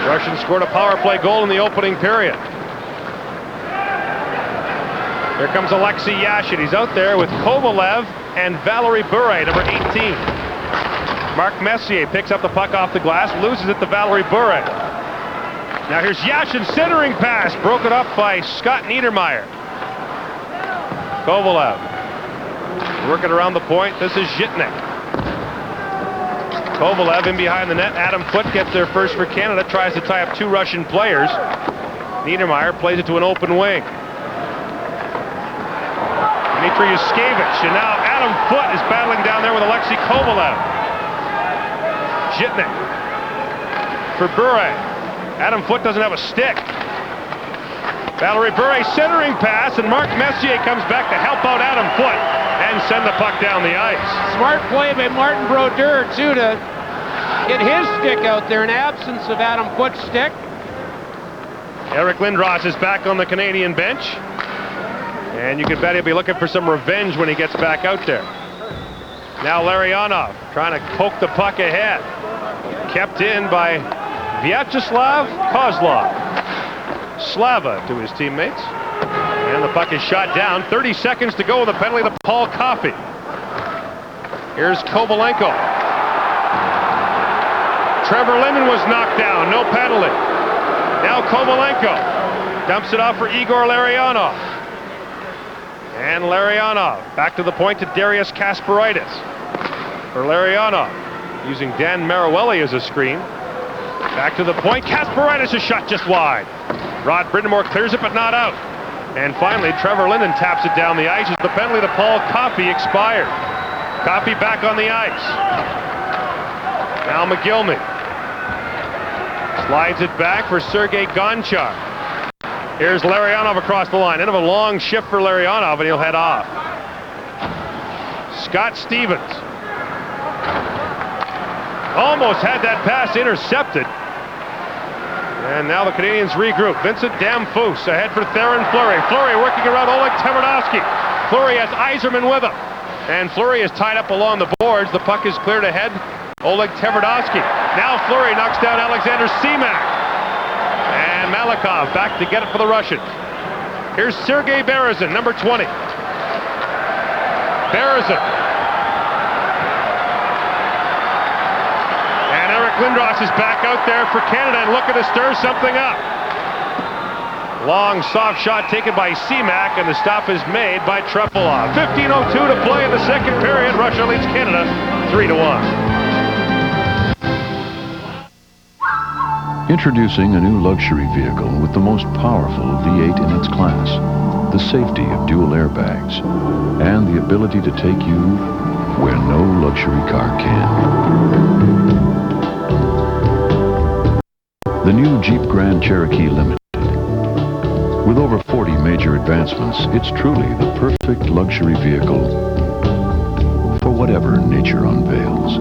Russians scored a power play goal in the opening period. Here comes Alexei Yashin. He's out there with Kovalev and Valerie Bure, number 18. Mark Messier picks up the puck off the glass, loses it to Valerie Bure. Now here's Yashin, centering pass, broken up by Scott Niedermayer. Kovalev working around the point. This is Zhitnik. Kovalev in behind the net. Adam Foote gets there first for Canada, tries to tie up two Russian players. Niedermayer plays it to an open wing. Dmitry Yushkevich, and now Adam Foote is battling down there with Alexei Kovalev. Zhitnik for Bure. Adam Foote doesn't have a stick. Valerie Bure centering pass, and Mark Messier comes back to help out Adam Foote and send the puck down the ice. Smart play by Martin Brodeur, too, to get his stick out there in absence of Adam Foote's stick. Eric Lindros is back on the Canadian bench. And you can bet he'll be looking for some revenge when he gets back out there. Now Larionov trying to poke the puck ahead. Kept in by Vyacheslav Kozlov. Slava to his teammates. And the puck is shot down. 30 seconds to go with a penalty to Paul Coffey. Here's Kovalenko. Trevor Linden was knocked down. No penalty. Now Kovalenko dumps it off for Igor Larionov. And Larionov back to the point to Darius Kasparaitis. For Larionov, using Dan Maruelli as a screen. Back to the point. Kasparaitis, a shot just wide. Rod Brindamore clears it, but not out. And finally, Trevor Linden taps it down the ice as the penalty to Paul Coffey expired. Coffey back on the ice. Now McGillney slides it back for Sergei Gonchar. Here's Larionov across the line. End of a long shift for Larionov, and he'll head off. Scott Stevens almost had that pass intercepted. And now the Canadians regroup. Vincent Damphousse ahead for Theoren Fleury. Fleury working around Oleg Tverdovsky. Fleury has Yzerman with him. And Fleury is tied up along the boards. The puck is cleared ahead. Oleg Tverdovsky. Now Fleury knocks down Alexander Semak. And Malikov back to get it for the Russians. Here's Sergei Berezin, number 20. Berezin. And Eric Lindros is back out there for Canada and looking to stir something up. Long, soft shot taken by Semak, and the stop is made by Trefilov. 15:02 to play in the second period. Russia leads Canada 3-1. Introducing a new luxury vehicle with the most powerful V8 in its class, the safety of dual airbags, and the ability to take you where no luxury car can. The new Jeep Grand Cherokee Limited. With over 40 major advancements, it's truly the perfect luxury vehicle for whatever nature unveils.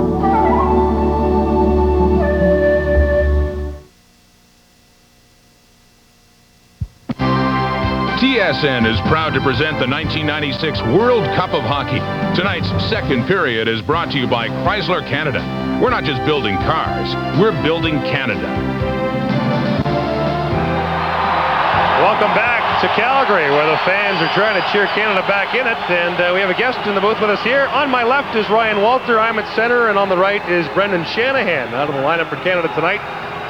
TSN is proud to present the 1996 World Cup of Hockey. Tonight's second period is brought to you by Chrysler Canada. We're not just building cars, we're building Canada. Welcome back to Calgary, where the fans are trying to cheer Canada back in it. And we have a guest in the booth with us here. On my left is Ryan Walter. I'm at center, and on the right is Brendan Shanahan, out of the lineup for Canada tonight,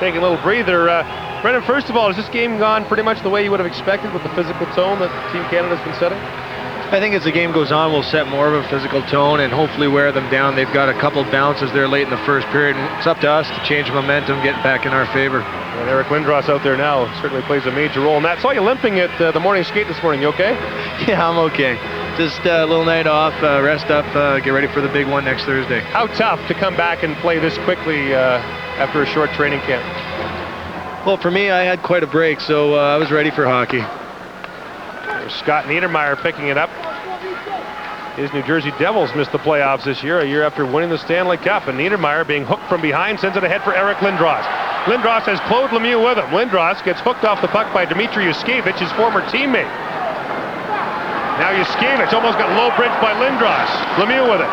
taking a little breather. Brendan, first of all, has this game gone pretty much the way you would have expected with the physical tone that Team Canada's been setting? I think as the game goes on, we'll set more of a physical tone and hopefully wear them down. They've got a couple bounces there late in the first period, and it's up to us to change momentum, get back in our favor. And Eric Lindros out there now certainly plays a major role in that. Saw you limping at the morning skate this morning. You okay? Yeah, I'm okay. Just a little night off, rest up, get ready for the big one next Thursday. How tough to come back and play this quickly after a short training camp? Well, for me, I had quite a break, so I was ready for hockey. There's Scott Niedermayer picking it up. His New Jersey Devils missed the playoffs this year, a year after winning the Stanley Cup. And Niedermayer, being hooked from behind, sends it ahead for Eric Lindros. Lindros has Claude Lemieux with him. Lindros gets hooked off the puck by Dmitry Yushkevich, his former teammate. Now Yushkevich almost got low bridged by Lindros. Lemieux with it.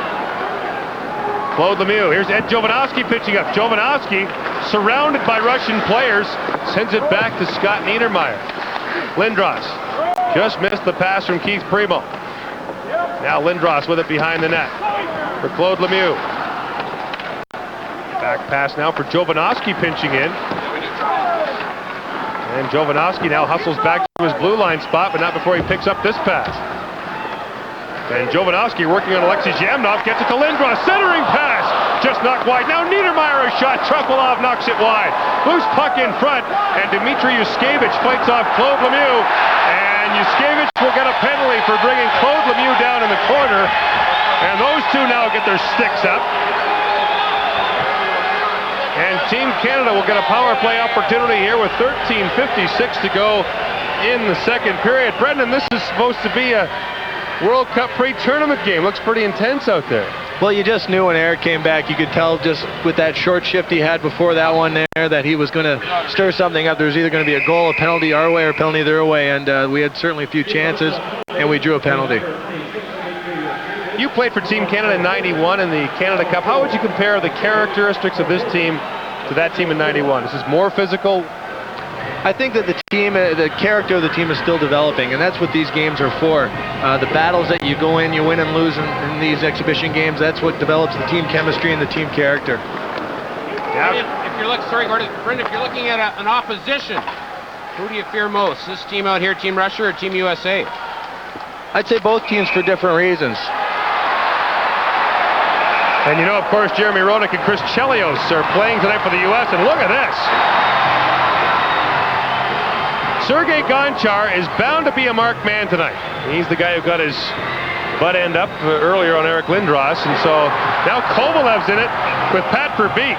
Claude Lemieux. Here's Ed Jovanovski pitching up. Jovanovski, surrounded by Russian players, sends it back to Scott Niedermayer. Lindros just missed the pass from Keith Primo. Now Lindros with it behind the net for Claude Lemieux. Back pass now for Jovanovski pinching in. And Jovanovski now hustles back to his blue line spot, but not before he picks up this pass. And Jovanovski working on Alexei Zhamnov, gets it to Lindros, centering pass, just knocked wide. Now Niedermayer a shot, Trefilov knocks it wide. Loose puck in front, and Dmitry Yushkevich fights off Claude Lemieux. And Yushkevich will get a penalty for bringing Claude Lemieux down in the corner. And those two now get their sticks up. And Team Canada will get a power play opportunity here with 13:56 to go in the second period. Brendan, this is supposed to be a World Cup pre-tournament game. Looks pretty intense out there. Well, you just knew when Eric came back, you could tell just with that short shift he had before that one there that he was going to stir something up. There was either going to be a goal, a penalty our way, or a penalty their way, and we had certainly a few chances, and we drew a penalty. You played for Team Canada in '91 in the Canada Cup. How would you compare the characteristics of this team to that team in '91? Is this more physical? I think that the team, the character of the team is still developing, and that's what these games are for. The battles that you go in, you win and lose in these exhibition games, that's what develops the team chemistry and the team character. If you're looking, sorry, Gordon, if you're looking at an opposition, who do you fear most? This team out here, Team Russia, or Team USA? I'd say both teams for different reasons. And you know, of course, Jeremy Roenick and Chris Chelios are playing tonight for the U.S., and look at this. Sergei Gonchar is bound to be a marked man tonight. He's the guy who got his butt end up earlier on Eric Lindros, and so now Kovalev's in it with Pat Verbeek.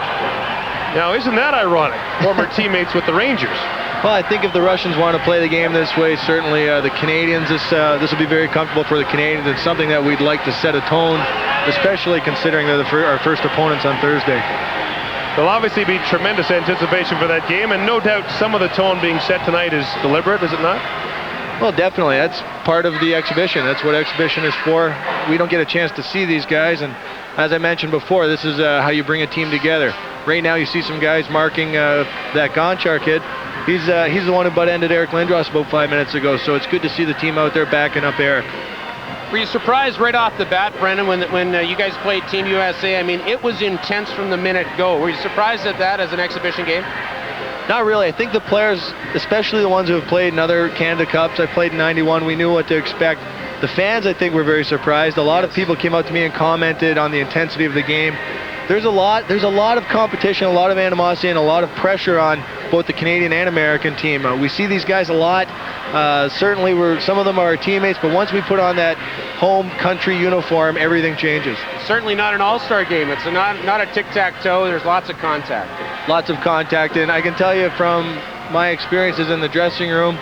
Now, isn't that ironic? Former teammates with the Rangers. Well, I think if the Russians want to play the game this way, certainly the Canadians, this will be very comfortable for the Canadians. It's something that we'd like to set a tone, especially considering they're our first opponents on Thursday. There'll obviously be tremendous anticipation for that game, and no doubt some of the tone being set tonight is deliberate, is it not? Well, definitely. That's part of the exhibition. That's what exhibition is for. We don't get a chance to see these guys, and as I mentioned before, this is how you bring a team together. Right now you see some guys marking that Gonchar kid. He's the one who butt-ended Eric Lindros about 5 minutes ago, so it's good to see the team out there backing up Eric. Were you surprised right off the bat, Brendan, when you guys played Team USA? I mean, it was intense from the minute go. Were you surprised at that as an exhibition game? Not really. I think the players, especially the ones who have played in other Canada Cups, I played in '91, we knew what to expect. The fans, I think, were very surprised. A lot of people came up to me and commented on the intensity of the game. There's a lot of competition, a lot of animosity, and a lot of pressure on both the Canadian and American team. We see these guys a lot. Certainly, some of them are our teammates, but once we put on that home country uniform, everything changes. Certainly not an all-star game. It's not a tic-tac-toe. There's lots of contact. Lots of contact, and I can tell you from my experiences in the dressing room,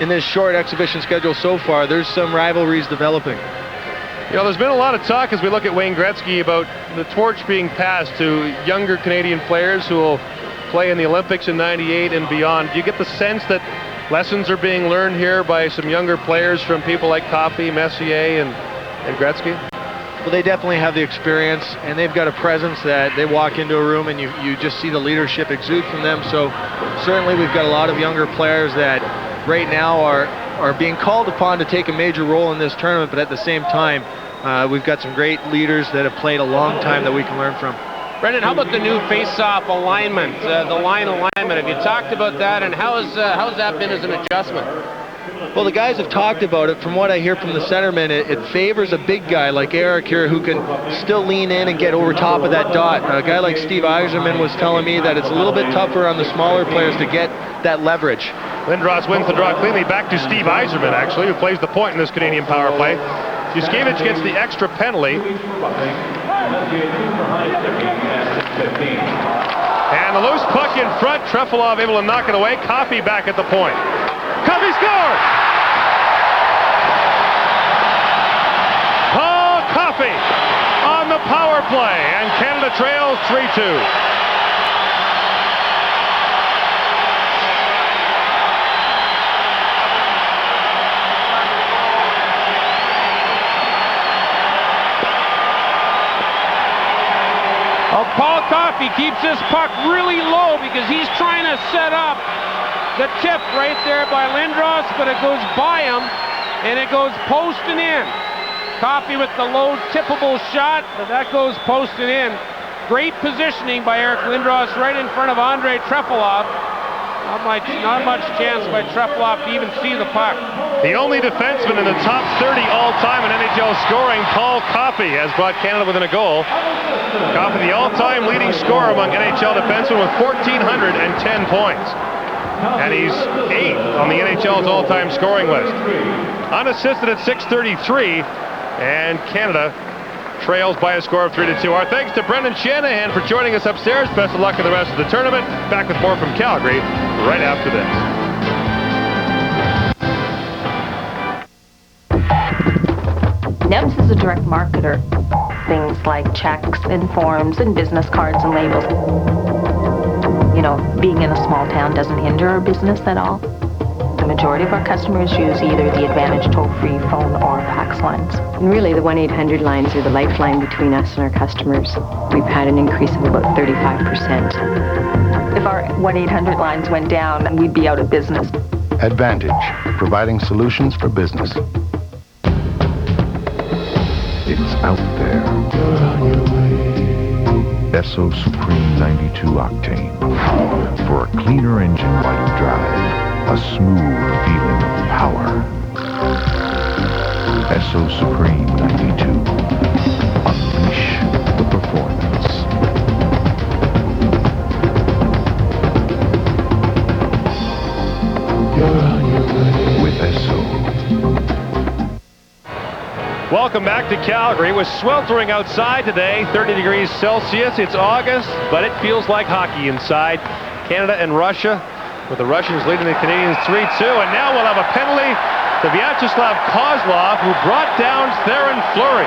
in this short exhibition schedule so far, there's some rivalries developing. You know, there's been a lot of talk as we look at Wayne Gretzky about the torch being passed to younger Canadian players who will play in the Olympics in '98 and beyond. Do you get the sense that lessons are being learned here by some younger players from people like Coffey, Messier, and Gretzky? Well, they definitely have the experience, and they've got a presence that they walk into a room and you just see the leadership exude from them. So certainly we've got a lot of younger players that right now are being called upon to take a major role in this tournament, but at the same time, we've got some great leaders that have played a long time that we can learn from. Brendan, how about the new face-off alignment, the line alignment? Have you talked about that, and how's that been as an adjustment? Well, the guys have talked about it. From what I hear from the centermen, it favors a big guy like Eric here who can still lean in and get over top of that dot. A guy like Steve Yzerman was telling me that it's a little bit tougher on the smaller players to get that leverage. Lindros wins the draw cleanly. Back to Steve Yzerman, actually, who plays the point in this Canadian power play. Yushkevich gets the extra penalty. And the loose puck in front. Trefilov able to knock it away. Coffey back at the point. Coffey scored! Paul Coffey on the power play, and Canada trails 3-2. Coffey keeps this puck really low because he's trying to set up the tip right there by Lindros, but it goes by him, and it goes post and in. Coffey with the low tippable shot, but that goes post and in. Great positioning by Eric Lindros right in front of Andrei Trefilov. Not much chance by Trefilov to even see the puck. The only defenseman in the top 30 all-time in NHL scoring, Paul Coffey, has brought Canada within a goal. Coffey, the all-time leading scorer among NHL defensemen with 1,410 points. And he's 8th on the NHL's all-time scoring list. Unassisted at 633, and Canada trails by a score of 3-2. Our thanks to Brendan Shanahan for joining us upstairs. Best of luck in the rest of the tournament. Back with more from Calgary right after this. NEBS is a direct marketer. Things like checks and forms and business cards and labels. You know, being in a small town doesn't hinder our business at all. The majority of our customers use either the Advantage toll-free phone or fax lines. And really, the 1-800 lines are the lifeline between us and our customers. We've had an increase of about 35%. If our 1-800 lines went down, we'd be out of business. Advantage, providing solutions for business. It's out there. Esso Supreme 92 Octane. For a cleaner engine while you drive. A smooth feeling of power. Esso Supreme 92. Unleash the performance. With Esso. Welcome back to Calgary. It was sweltering outside today, 30 degrees Celsius. It's August, but it feels like hockey inside. Canada and Russia, with the Russians leading the Canadians 3-2. And now we'll have a penalty to Vyacheslav Kozlov, who brought down Theoren Fleury.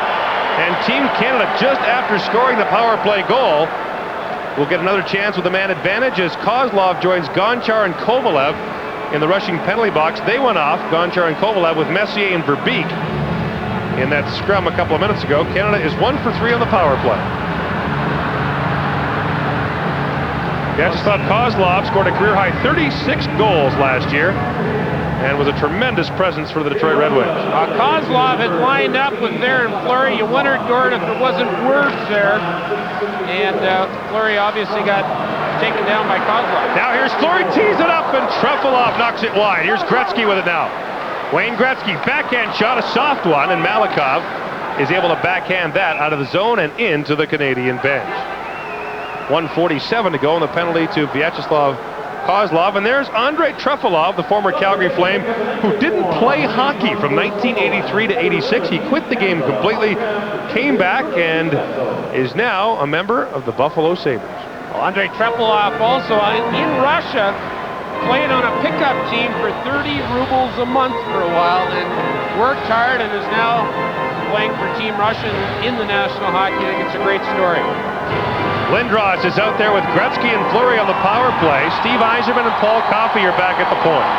And Team Canada, just after scoring the power play goal, will get another chance with a man advantage as Kozlov joins Gonchar and Kovalev in the rushing penalty box. They went off, Gonchar and Kovalev, with Messier and Verbeek in that scrum a couple of minutes ago. Canada is 1 for 3 on the power play. Vyacheslav Kozlov scored a career-high 36 goals last year and was a tremendous presence for the Detroit Red Wings. Kozlov had lined up with Theoren Fleury. You wondered, Gord, if there wasn't words there. And Fleury obviously got taken down by Kozlov. Now here's Fleury, tees it up, and Trefilov knocks it wide. Here's Gretzky with it now. Wayne Gretzky, backhand shot, a soft one, and Malikov is able to backhand that out of the zone and into the Canadian bench. 1:47 to go, and the penalty to Vyacheslav Kozlov. And there's Andrei Trefilov, the former Calgary Flame, who didn't play hockey from 1983 to 86. He quit the game completely, came back, and is now a member of the Buffalo Sabres. Well, Andrei Trefilov also in Russia played on a pickup team for 30 rubles a month for a while and worked hard and is now playing for Team Russia in the National Hockey League. It's a great story. Lindros is out there with Gretzky and Fleury on the power play. Steve Yzerman and Paul Coffey are back at the point.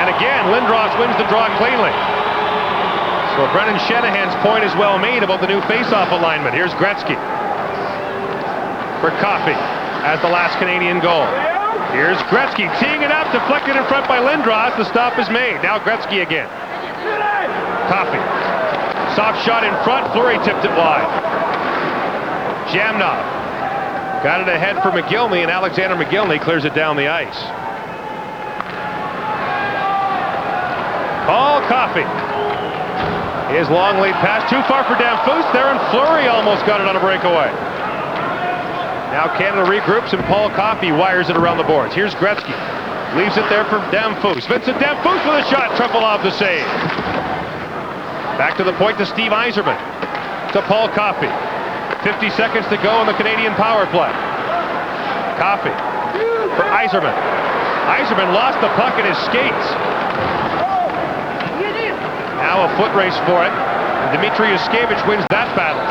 And again, Lindros wins the draw cleanly. So Brendan Shanahan's point is well made about the new face-off alignment. Here's Gretzky for Coffey as the last Canadian goal. Here's Gretzky teeing it up, deflected in front by Lindros. The stop is made. Now Gretzky again. Coffey. Soft shot in front. Fleury tipped it wide. Jamnov got it ahead for McGillney, and Alexander McGillney clears it down the ice. Paul Coffey. His long lead pass too far for Danfus there, and Fleury almost got it on a breakaway. Now Canada regroups, and Paul Coffey wires it around the boards. Here's Gretzky. Leaves it there for Danfus. Vincent Danfus with a shot. Trefilov the save. Back to the point to Steve Yzerman. To Paul Coffey. 50 seconds to go in the Canadian power play. Coffey for Yzerman. Yzerman lost the puck in his skates. Now a foot race for it. And Dmitry Yushkevich wins that battle.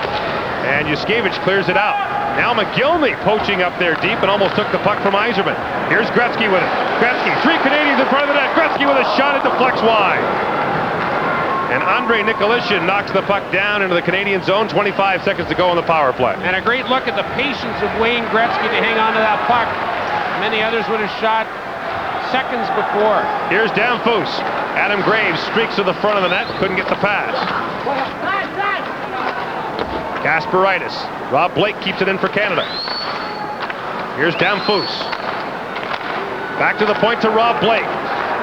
And Yushkevich clears it out. Now McGillney poaching up there deep and almost took the puck from Yzerman. Here's Gretzky with it. Gretzky, 3 Canadians in front of the net. Gretzky with a shot, it deflects wide. And Andrei Nikolishin knocks the puck down into the Canadian zone. 25 seconds to go on the power play. And a great look at the patience of Wayne Gretzky to hang on to that puck. Many others would have shot seconds before. Here's Damphousse. Adam Graves streaks to the front of the net. Couldn't get the pass. Kasparaitis. Rob Blake keeps it in for Canada. Here's Damphousse. Back to the point to Rob Blake.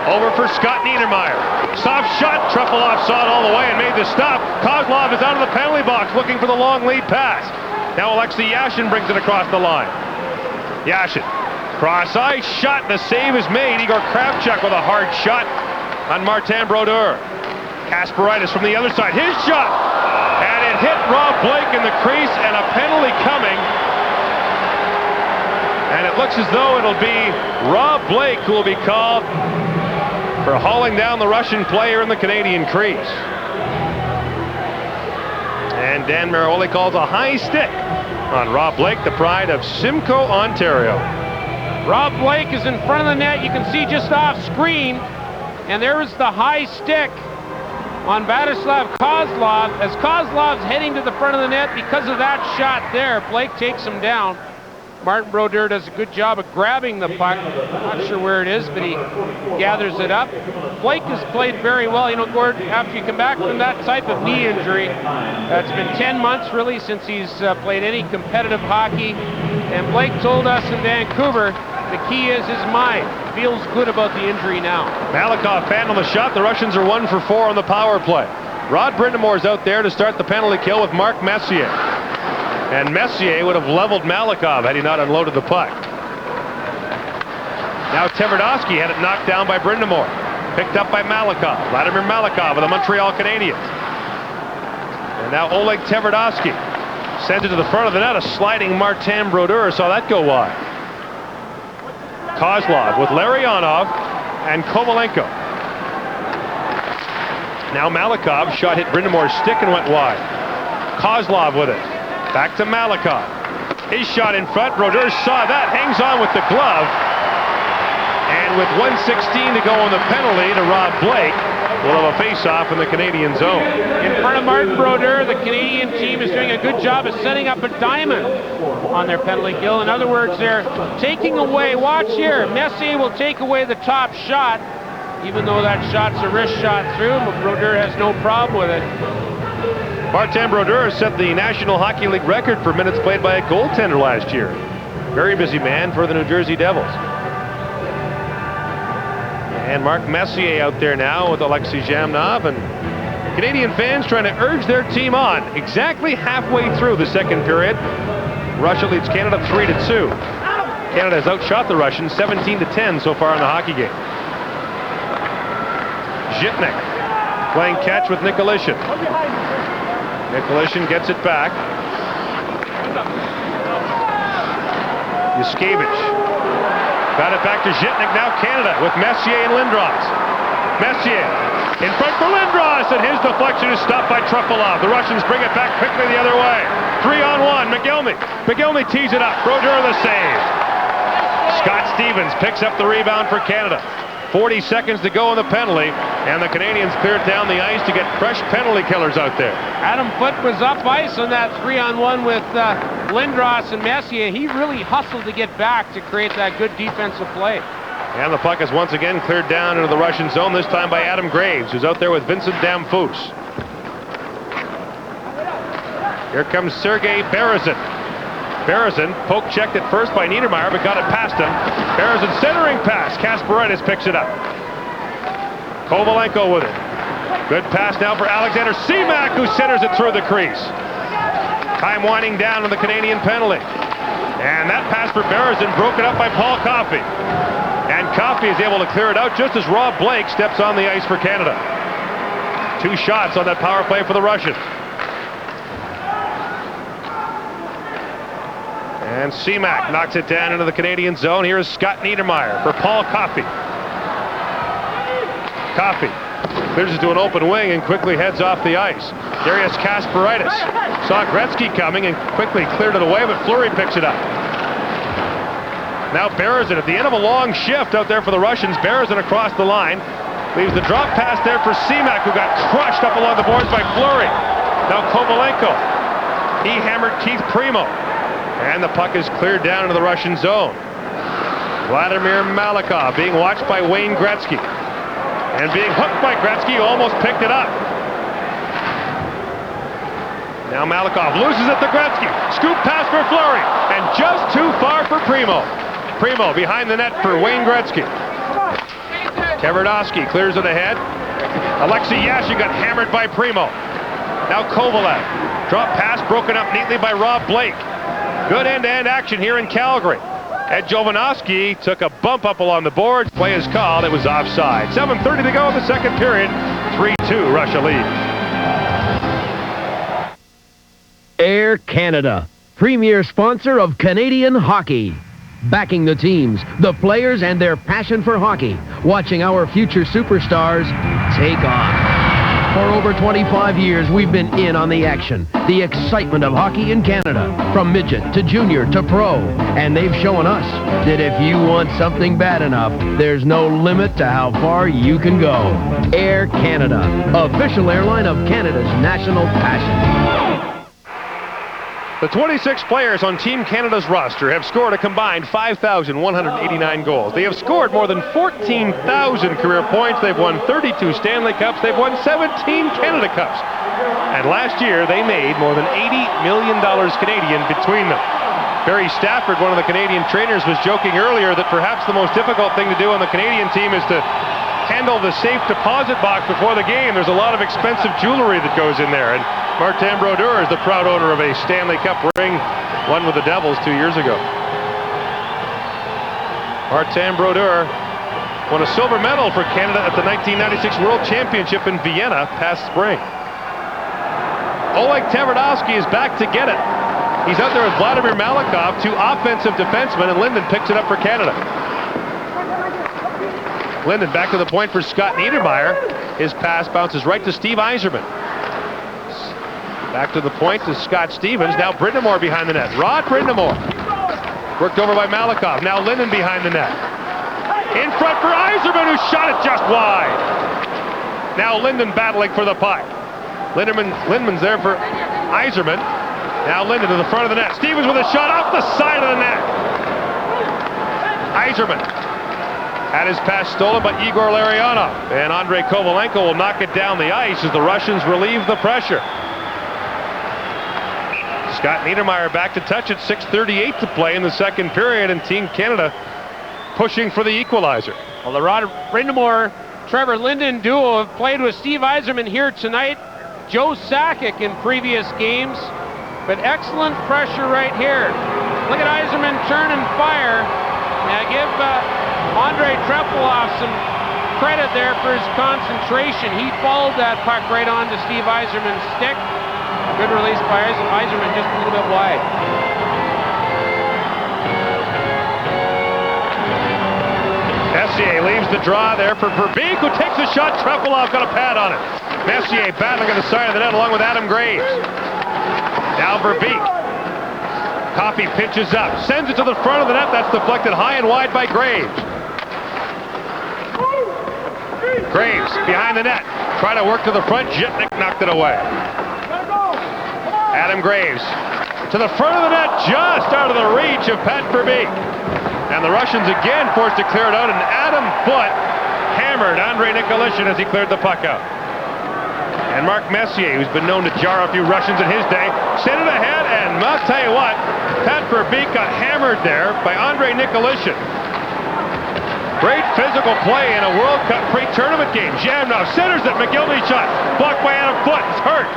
Over for Scott Niedermayer. Soft shot. Trefilov saw it all the way and made the stop. Kozlov is out of the penalty box looking for the long lead pass. Now Alexei Yashin brings it across the line. Yashin. Cross ice shot. The save is made. Igor Kravchuk with a hard shot on Martin Brodeur. Kasparaitis from the other side. His shot. And it hit Rob Blake in the crease and a penalty coming. And it looks as though it'll be Rob Blake who will be called for hauling down the Russian player in the Canadian crease. And Dan Maroli calls a high stick on Rob Blake, the pride of Simcoe, Ontario. Rob Blake is in front of the net. You can see just off screen. And there is the high stick on Vladislav Kozlov. As Kozlov's heading to the front of the net because of that shot there, Blake takes him down. Martin Brodeur does a good job of grabbing the puck. Not sure where it is, but he gathers it up. Blake has played very well. You know, Gord, after you come back from that type of knee injury, it's been 10 months really since he's played any competitive hockey. And Blake told us in Vancouver, the key is his mind. Feels good about the injury now. Malikov fanned on the shot. The Russians are 1 for 4 on the power play. Rod Brindamore's out there to start the penalty kill with Mark Messier. And Messier would have leveled Malikov had he not unloaded the puck. Now Tverdovsky had it knocked down by Brindamore. Picked up by Malikov. Vladimir Malikov of the Montreal Canadiens. And now Oleg Tverdovsky sends it to the front of the net. A sliding Martin Brodeur saw that go wide. Kozlov with Larionov and Kovalenko. Now Malikov shot hit Brindamore's stick and went wide. Kozlov with it. Back to Malikov. His shot in front. Brodeur saw that. Hangs on with the glove. And with 1:16 to go on the penalty to Rob Blake, we'll have a face-off in the Canadian zone. In front of Martin Brodeur, the Canadian team is doing a good job of setting up a diamond on their penalty kill. In other words, they're taking away, watch here, Messier will take away the top shot, even though that shot's a wrist shot through, but Brodeur has no problem with it. Martin Brodeur set the National Hockey League record for minutes played by a goaltender last year. Very busy man for the New Jersey Devils. And Mark Messier out there now with Alexei Zhamnov, and Canadian fans trying to urge their team on. Exactly halfway through the second period, Russia leads Canada 3-2. Canada has outshot the Russians 17-10 so far in the hockey game. Zhitnik playing catch with Nikolishin. Nikolishin gets it back. Yuskevich got it back to Zhitnik. Now Canada with Messier and Lindros. Messier in front for Lindros, and his deflection is stopped by Trefilov. The Russians bring it back quickly the other way. 3-on-1. McGillney. McGillney tees it up. Brodeur the save. Scott Stevens picks up the rebound for Canada. 40 seconds to go on the penalty, and the Canadians cleared down the ice to get fresh penalty killers out there. Adam Foote was up ice on that 3-on-1 with Lindros and Messier. He really hustled to get back to create that good defensive play. And the puck is once again cleared down into the Russian zone, this time by Adam Graves, who's out there with Vincent Damphousse. Here comes Sergei Berezin. Berezin poke-checked it first by Niedermayer, but got it past him. Berezin centering pass. Kasparaitis picks it up. Kovalenko with it. Good pass now for Alexander Semak, who centers it through the crease. Time winding down on the Canadian penalty. And that pass for Berezin broken up by Paul Coffey. And Coffey is able to clear it out just as Rob Blake steps on the ice for Canada. 2 shots on that power play for the Russians. And Semak knocks it down into the Canadian zone. Here is Scott Niedermayer for Paul Coffey. Coffey clears it to an open wing and quickly heads off the ice. Darius Kasparaitis saw Gretzky coming and quickly cleared it away, but Fleury picks it up. Now Berezin at the end of a long shift out there for the Russians. Berezin across the line. Leaves the drop pass there for Semak, who got crushed up along the boards by Fleury. Now Kovalenko. He hammered Keith Primo. And the puck is cleared down into the Russian zone. Vladimir Malikov being watched by Wayne Gretzky. And being hooked by Gretzky, who almost picked it up. Now Malikov loses it to Gretzky. Scoop pass for Fleury. And just too far for Primo. Primo behind the net for Wayne Gretzky. Tverdovsky clears it ahead. Alexei Yashin got hammered by Primo. Now Kovalev. Drop pass broken up neatly by Rob Blake. Good end-to-end action here in Calgary. Ed Jovanovski took a bump up along the boards. Play is called. It was offside. 7:30 to go in the second period. 3-2 Russia lead. Air Canada, premier sponsor of Canadian hockey. Backing the teams, the players, and their passion for hockey. Watching our future superstars take off. For over 25 years, we've been in on the action. The excitement of hockey in Canada, from midget to junior to pro. And they've shown us that if you want something bad enough, there's no limit to how far you can go. Air Canada, official airline of Canada's national passion. The 26 players on Team Canada's roster have scored a combined 5,189 goals. They have scored more than 14,000 career points. They've won 32 Stanley Cups. They've won 17 Canada Cups. And last year, they made more than $80 million Canadian between them. Barry Stafford, one of the Canadian trainers, was joking earlier that perhaps the most difficult thing to do on the Canadian team is to handle the safe deposit box before the game. There's a lot of expensive jewelry that goes in there. And Martin Brodeur is the proud owner of a Stanley Cup ring, won with the Devils 2 years ago. Martin Brodeur won a silver medal for Canada at the 1996 World Championship in Vienna past spring. Oleg Tverdovsky is back to get it. He's out there with Vladimir Malikov, two offensive defensemen, and Linden picks it up for Canada. Linden back to the point for Scott Niedermayer. His pass bounces right to Steve Yzerman. Back to the point to Scott Stevens. Now Brind'Amour behind the net. Rod Brind'Amour. Worked over by Malikov. Now Linden behind the net. In front for Yzerman, who shot it just wide. Now Linden battling for the puck. Lindman's there for Yzerman. Now Linden to the front of the net. Stevens with a shot off the side of the net. Yzerman had his pass stolen by Igor Larionov. And Andrei Kovalenko will knock it down the ice as the Russians relieve the pressure. Scott Niedermayer back to touch it. 6:38 to play in the second period, and Team Canada pushing for the equalizer. Well, the Rod Brind'Amour, Trevor Linden duo have played with Steve Yzerman here tonight. Joe Sakic in previous games, but excellent pressure right here. Look at Yzerman turn and fire. Now give Andrei Trepilov some credit there for his concentration. He followed that puck right onto Steve Yzerman's stick. Good release by Yzerman, just a little bit wide. Messier leaves the draw there for Verbeek, who takes a shot. Trepilov got a pad on it. Messier battling on the side of the net along with Adam Graves. Now Verbeek. Coffey pitches up, sends it to the front of the net. That's deflected high and wide by Graves. Graves behind the net. Try to work to the front. Jitnik knocked it away. Adam Graves to the front of the net, just out of the reach of Pat Verbeek. And the Russians again forced to clear it out, and Adam Foote hammered Andrei Nikolitin as he cleared the puck out. And Mark Messier, who's been known to jar a few Russians in his day, sent it ahead, and I'll tell you what, Pat Verbeek got hammered there by Andrei Nikolitin. Great physical play in a World Cup pre-tournament game. Zhamnov centers it, McGillivray shot, blocked by Adam Foote, it's hurt.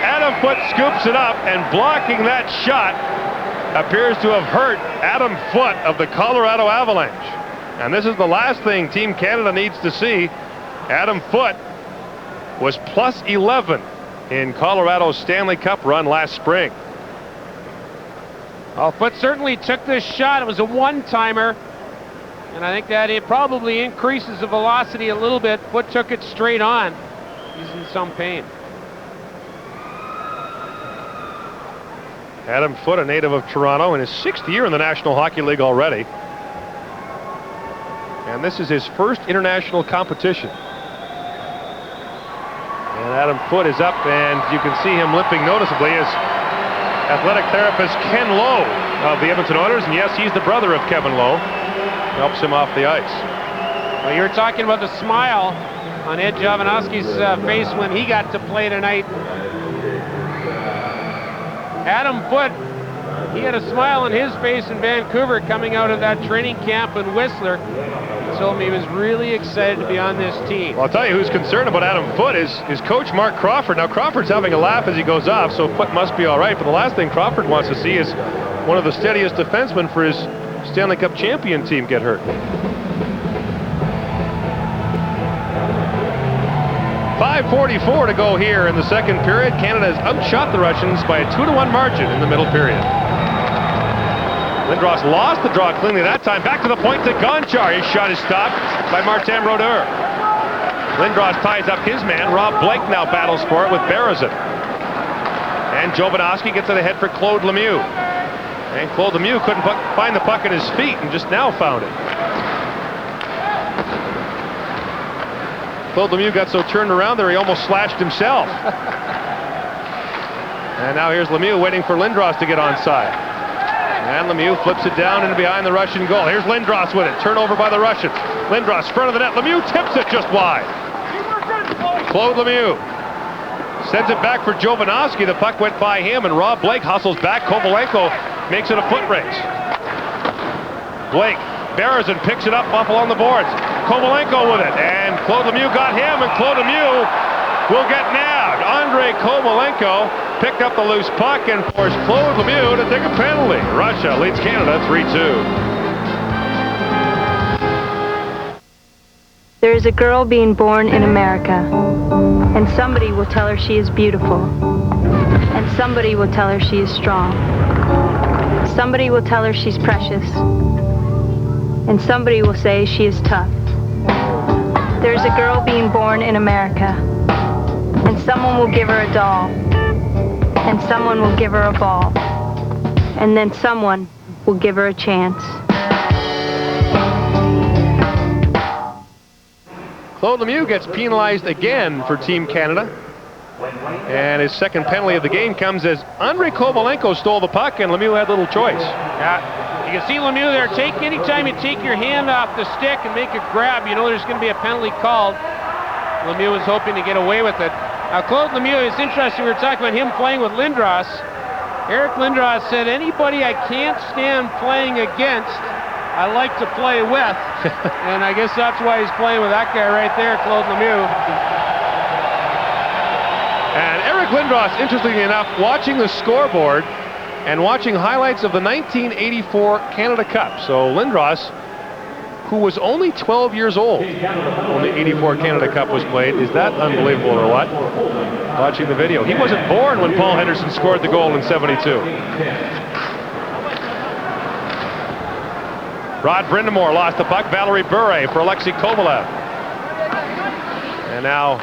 Adam Foote scoops it up, and blocking that shot appears to have hurt Adam Foote of the Colorado Avalanche. And this is the last thing Team Canada needs to see. Adam Foote was plus 11 in Colorado's Stanley Cup run last spring. Well, Foote certainly took this shot. It was a one-timer. And I think that it probably increases the velocity a little bit. Foote took it straight on. He's in some pain. Adam Foote, a native of Toronto, in his 6th year in the National Hockey League already. And this is his first international competition. And Adam Foote is up, and you can see him limping noticeably as athletic therapist Ken Lowe of the Edmonton Oilers, and yes, he's the brother of Kevin Lowe, helps him off the ice. Well, you were talking about the smile on Ed Jovanovski's face when he got to play tonight. Adam Foote, he had a smile on his face in Vancouver coming out of that training camp in Whistler. He told me he was really excited to be on this team. Well, I'll tell you who's concerned about Adam Foote is his coach, Mark Crawford. Now, Crawford's having a laugh as he goes off, so Foote must be all right. But the last thing Crawford wants to see is one of the steadiest defensemen for his Stanley Cup champion team get hurt. 5:44 to go here in the second period. Canada has outshot the Russians by a 2-1 margin in the middle period. Lindros lost the draw cleanly that time. Back to the point to Gonchar. His shot is stopped by Martin Brodeur. Lindros ties up his man. Rob Blake now battles for it with Berezin. And Jovanovski gets it ahead for Claude Lemieux. And Claude Lemieux couldn't find the puck at his feet and just now found it. Claude Lemieux got so turned around there he almost slashed himself. And now here's Lemieux waiting for Lindros to get onside. And Lemieux flips it down and behind the Russian goal. Here's Lindros with it. Turnover by the Russians. Lindros, front of the net. Lemieux tips it just wide. Claude Lemieux sends it back for Jovanovski. The puck went by him, and Rob Blake hustles back. Kovalenko makes it a foot race. Blake, Berezin picks it up along the boards. Kovalenko with it, and Claude Lemieux got him, and Claude Lemieux will get nabbed. Andrei Kovalenko picked up the loose puck and forced Claude Lemieux to take a penalty. Russia leads Canada 3-2. There is a girl being born in America, and somebody will tell her she is beautiful, and somebody will tell her she is strong. Somebody will tell her she's precious, and somebody will say she is tough. There is a girl being born in America, and someone will give her a doll, and someone will give her a ball, and then someone will give her a chance. Claude Lemieux gets penalized again for Team Canada. And his second penalty of the game comes as Andrei Kovalenko stole the puck and Lemieux had little choice. Yeah, you can see Lemieux there. Anytime you take your hand off the stick and make a grab, you know there's going to be a penalty called. Lemieux was hoping to get away with it. Now, Claude Lemieux, it's interesting, we were talking about him playing with Lindros. Eric Lindros said, anybody I can't stand playing against, I like to play with. And I guess that's why he's playing with that guy right there, Claude Lemieux. And Eric Lindros, interestingly enough, watching the scoreboard and watching highlights of the 1984 Canada Cup. So Lindros, who was only 12 years old when the 84 Canada Cup was played. Is that unbelievable or what? Watching the video. He wasn't born when Paul Henderson scored the goal in '72. Rod Brind'Amour lost the puck. Valerie Bure for Alexei Kovalev. And now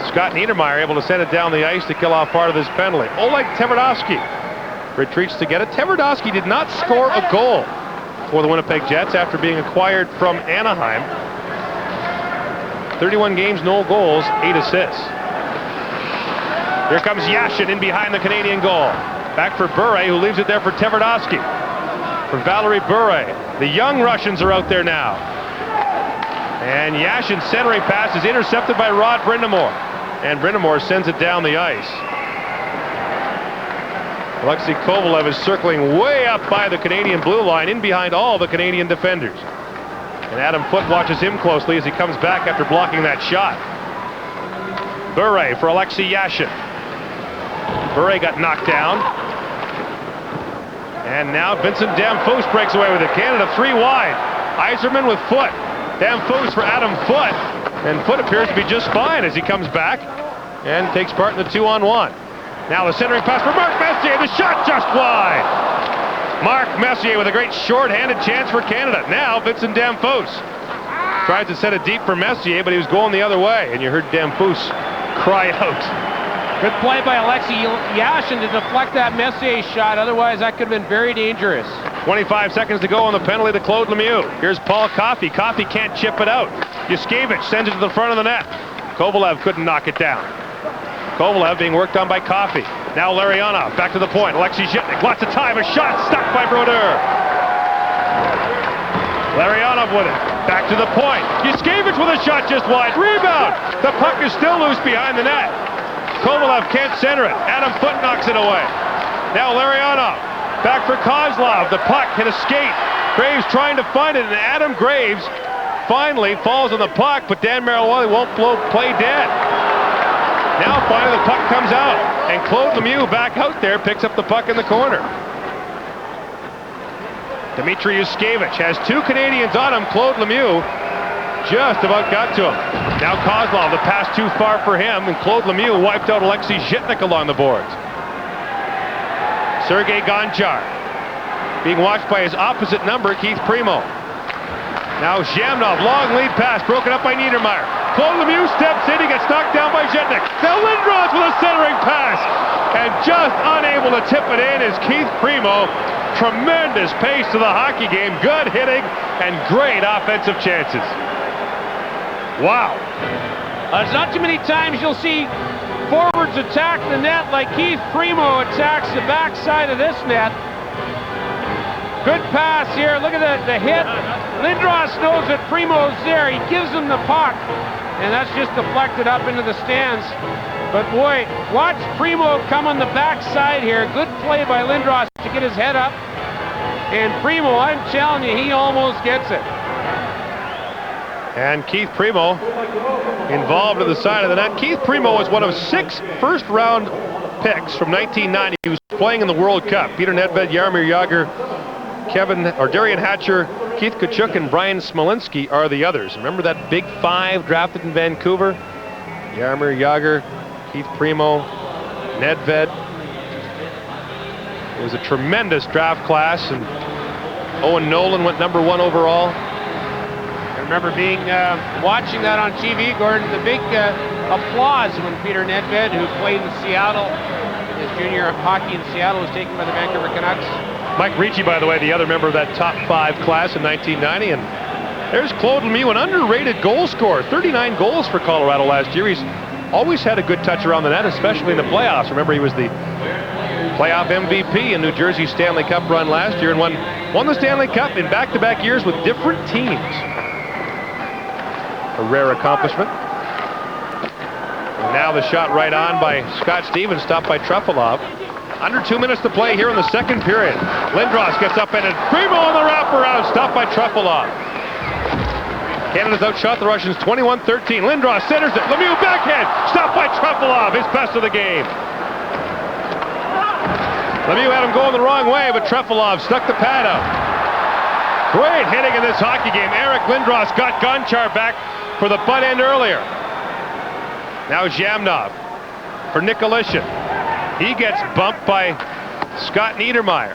Scott Niedermayer able to send it down the ice to kill off part of this penalty. Oleg Tverdovsky retreats to get it. Tverdovsky did not score a goal for the Winnipeg Jets after being acquired from Anaheim. 31 games, no goals, 8 assists. Here comes Yashin in behind the Canadian goal. Back for Bure, who leaves it there for Tverdovsky. For Valerie Bure. The young Russians are out there now. And Yashin's centering pass is intercepted by Rod Brind'Amour. And Brind'Amour sends it down the ice. Alexei Kovalev is circling way up by the Canadian blue line, in behind all the Canadian defenders. And Adam Foote watches him closely as he comes back after blocking that shot. Bure for Alexei Yashin. Bure got knocked down. And now Vincent Damphousse breaks away with it. Canada 3 wide. Yzerman with Foote. Damphousse for Adam Foote. And Foote appears to be just fine as he comes back and takes part in the 2-on-1. Now the centering pass for Mark Messier. The shot just wide. Mark Messier with a great short-handed chance for Canada. Now Vincent Damphousse tried to set it deep for Messier, but he was going the other way. And you heard Damphousse cry out. Good play by Alexei Yashin to deflect that Messier shot. Otherwise, that could have been very dangerous. 25 seconds to go on the penalty to Claude Lemieux. Here's Paul Coffey. Coffey can't chip it out. Yushkevich sends it to the front of the net. Kovalev couldn't knock it down. Kovalev being worked on by Coffey. Now Larionov, back to the point. Alexei Zhitnik, lots of time. A shot stuck by Brodeur. Larionov with it. Back to the point. Yushkevich with a shot just wide. Rebound. The puck is still loose behind the net. Kovalev can't center it. Adam Foote knocks it away. Now Larionov. Back for Kozlov. The puck hit a skate. Graves trying to find it, and Adam Graves finally falls on the puck, but Dan Marilwali won't play dead. Now finally the puck comes out, and Claude Lemieux back out there picks up the puck in the corner. Dmitry Yushkevich has two Canadians on him. Claude Lemieux just about got to him. Now Kozlov, the pass too far for him, and Claude Lemieux wiped out Alexei Zhitnik along the boards. Sergei Gonchar being watched by his opposite number, Keith Primo. Now Zhamnov, long lead pass, broken up by Niedermayer. Claude Lemieux steps in, he gets knocked down by Zhitnik. Now Lindros with a centering pass, and just unable to tip it in is Keith Primo. Tremendous pace to the hockey game, good hitting, and great offensive chances. Wow. It's not too many times you'll see forwards attack the net like Keith Primo attacks the backside of this net. Good pass here. Look at the hit. Lindros knows that Primo's there. He gives him the puck, and that's just deflected up into the stands. But boy, watch Primo come on the backside here. Good play by Lindros to get his head up. And Primo, I'm telling you, he almost gets it. And Keith Primo involved at the side of the net. Keith Primo was one of 6 first-round picks from 1990 who was playing in the World Cup. Peter Nedved, Jaromir Jagr, Darian Hatcher, Keith Tkachuk, and Brian Smolinski are the others. Remember that big 5 drafted in Vancouver? Jaromir Jagr, Keith Primo, Nedved. It was a tremendous draft class, and Owen Nolan went #1 overall. I remember watching that on TV, Gordon, the big applause when Peter Nedved, who played in Seattle, his junior hockey in Seattle, was taken by the Vancouver Canucks. Mike Ricci, by the way, the other member of that top 5 class in 1990. And there's Claude Lemieux, an underrated goal scorer. 39 goals for Colorado last year. He's always had a good touch around the net, especially in the playoffs. Remember, he was the playoff MVP in New Jersey's Stanley Cup run last year and won the Stanley Cup in back-to-back years with different teams. A rare accomplishment. And now the shot right on by Scott Stevens, stopped by Trefilov. Under 2 minutes to play here in the second period. Lindros gets up and Primo on the wraparound, stopped by Trefilov. Canada's outshot the Russians 21-13. Lindros centers it. Lemieux backhand, stopped by Trefilov, his best of the game. Lemieux had him going the wrong way, but Trefilov stuck the pad out. Great hitting in this hockey game. Eric Lindros got Gonchar back for the butt end earlier. Now Zhamnov for Nikolishin. He gets bumped by Scott Niedermayer.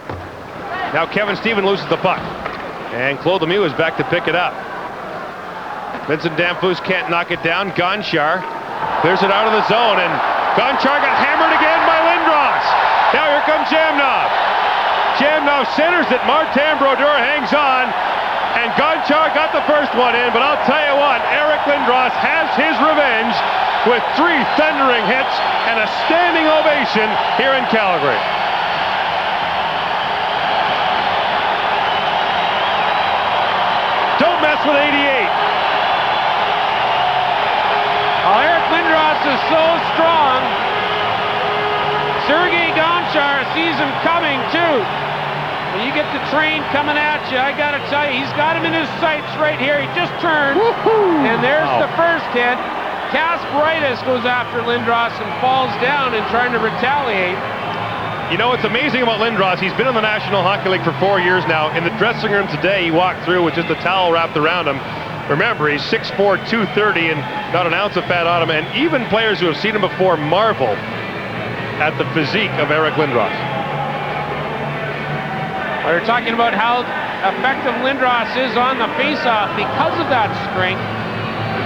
Now Kevin Stephen loses the puck. And Claude Lemieux is back to pick it up. Vincent Damphousse can't knock it down. Gonchar clears it out of the zone, and Gonchar got hammered again by Lindros. Now here comes Zhamnov. Zhamnov centers it. Martin Brodeur hangs on, and Gonchar got the first one in, but I'll tell you what, Eric Lindros has his revenge with 3 thundering hits and a standing ovation here in Calgary. Don't mess with 88. Well, Eric Lindros is so strong. Sergei Gonchar sees him coming too. When you get the train coming at you, I gotta tell you, he's got him in his sights right here. He just turned, and there's the first hit. Kasparaitis goes after Lindros and falls down and trying to retaliate. You know what's amazing about Lindros? He's been in the National Hockey League for 4 years now. In the dressing room today, he walked through with just a towel wrapped around him. Remember, he's 6'4", 230, and not an ounce of fat on him. And even players who have seen him before marvel at the physique of Eric Lindros. We were talking about how effective Lindros is on the faceoff because of that strength.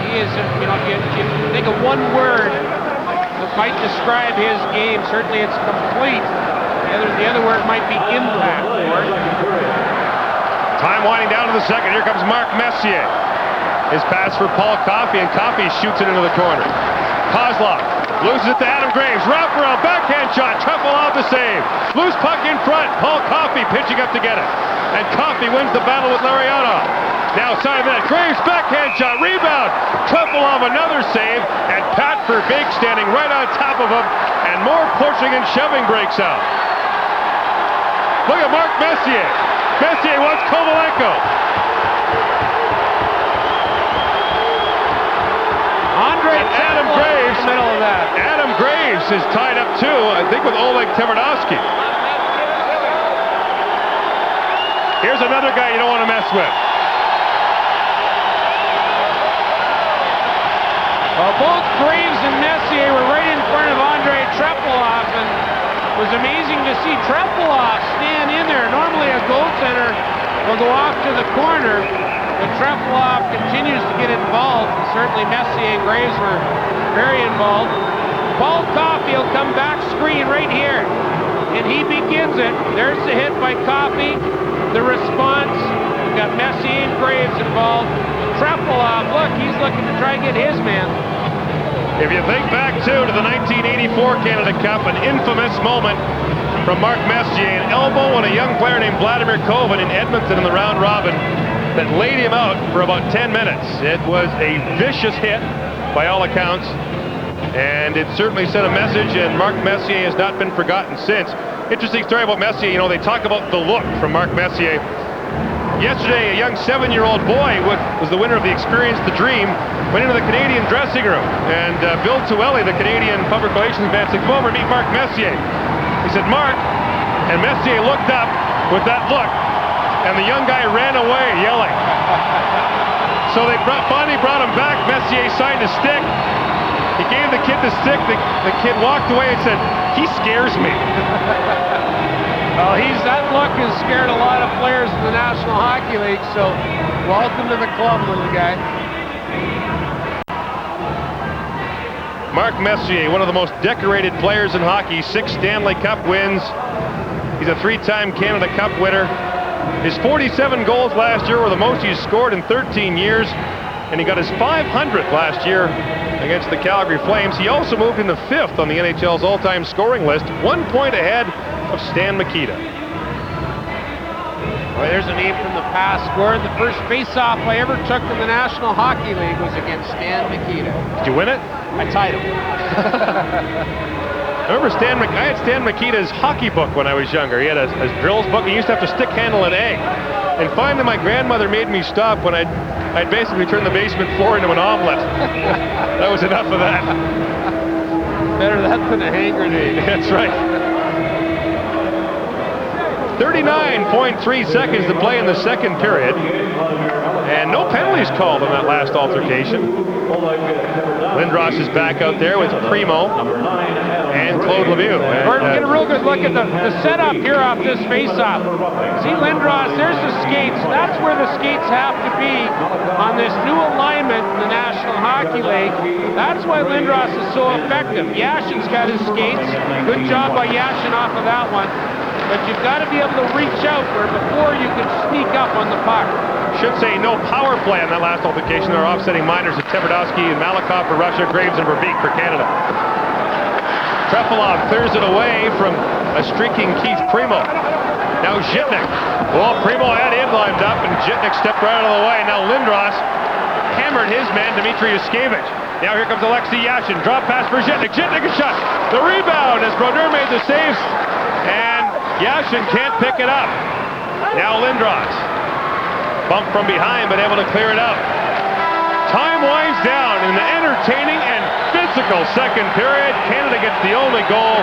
He is, you know, if you think of one word that might describe his game, certainly it's complete. The other word might be impact. Time winding down to the second. Here comes Mark Messier. His pass for Paul Coffey, and Coffey shoots it into the corner. Kozlov Loses it to Adam Graves. Wraparound backhand shot. Trefilov the save. Loose puck in front. Paul Coffey pitching up to get it. And Coffey wins the battle with Larionov. Now side of that. Graves backhand shot. Rebound. Trefilov another save. And Pat Verbeek standing right on top of him. And more pushing and shoving breaks out. Look at Mark Messier. Messier wants Kovalenko. And Adam Graves, in the middle of that. Adam Graves is tied up too, I think, with Oleg Tverdovsky. Here's another guy you don't want to mess with. Well, both Graves and Messier were right in front of Andrei Trefilov, and it was amazing to see Trefilov stand in there. Normally a goaltender will go off to the corner, but Trefilov continues to get involved, and certainly Messier and Graves were very involved. Paul Coffey will come back screen right here, and he begins it. There's the hit by Coffey. The response, we've got Messier and Graves involved. Trefilov, look, he's looking to try and get his man. If you think back, too, to the 1984 Canada Cup, an infamous moment from Mark Messier, an elbow on a young player named Vladimir Kovin in Edmonton in the round robin that laid him out for about 10 minutes. It was a vicious hit by all accounts, and it certainly sent a message, and Mark Messier has not been forgotten since. Interesting story about Messier. You know, they talk about the look from Mark Messier. Yesterday, a young 7-year-old boy was the winner of the Experience the Dream, went into the Canadian dressing room, and Bill Tuelli, the Canadian public relations man, said, "Come over and meet Mark Messier." He said, "Mark," and Messier looked up with that look, and the young guy ran away yelling. So they finally brought him back. Messier signed a stick. He gave the kid the stick. The kid walked away and said, "He scares me." Well, that look has scared a lot of players in the National Hockey League, so welcome to the club, little guy. Mark Messier, one of the most decorated players in hockey, 6 Stanley Cup wins. He's a 3-time Canada Cup winner. His 47 goals last year were the most he's scored in 13 years, and he got his 500th last year against the Calgary Flames. He also moved into 5th on the NHL's all-time scoring list, 1 point ahead of Stan Mikita. Well, there's a name from the past. Scored the first face-off I ever took in the National Hockey League was against Stan Mikita. Did you win it? I tied him. I remember I had Stan Mikita's hockey book when I was younger. He had a drills book. He used to have to stick handle an egg. And finally, my grandmother made me stop when I'd basically turned the basement floor into an omelet. That was enough of that. Better that than a hand grenade. That's right. 39.3 seconds to play in the second period. And no penalties called on that last altercation. Lindros is back out there with Primo and Claude Lemieux. Gordon, get a real good look at the setup here off this face-off. See Lindros, there's the skates. That's where the skates have to be on this new alignment in the National Hockey League. That's why Lindros is so effective. Yashin's got his skates. Good job by Yashin off of that one. But you've got to be able to reach out where before you can sneak up on the puck. Should say no power play on that last altercation. They're offsetting minors of Tverdovsky and Malakoff for Russia, Graves and Verbeek for Canada. Trefilov clears it away from a streaking Keith Primo. Now Zhitnik. Well, Primo had him lined up, and Zhitnik stepped right out of the way. Now Lindros hammered his man, Dmitry Yushkevich. Now here comes Alexei Yashin. Drop pass for Zhitnik. Zhitnik a shot. The rebound as Brodeur made the saves. And Yashin can't pick it up. Now Lindros. Bump from behind, but able to clear it up. Time winds down in the entertaining and physical second period. Canada gets the only goal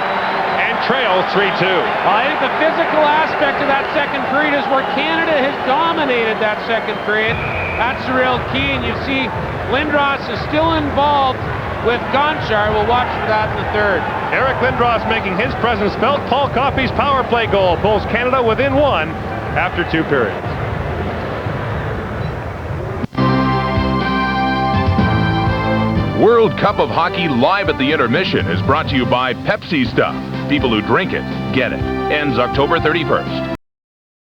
and trails 3-2. I think the physical aspect of that second period is where Canada has dominated that second period. That's the real key, and you see Lindros is still involved with Gonchar. We'll watch for that in the third. Eric Lindros making his presence felt. Paul Coffey's power play goal pulls Canada within 1 after 2 periods. World Cup of Hockey live at the intermission is brought to you by Pepsi Stuff. People who drink it, get it. Ends October 31st.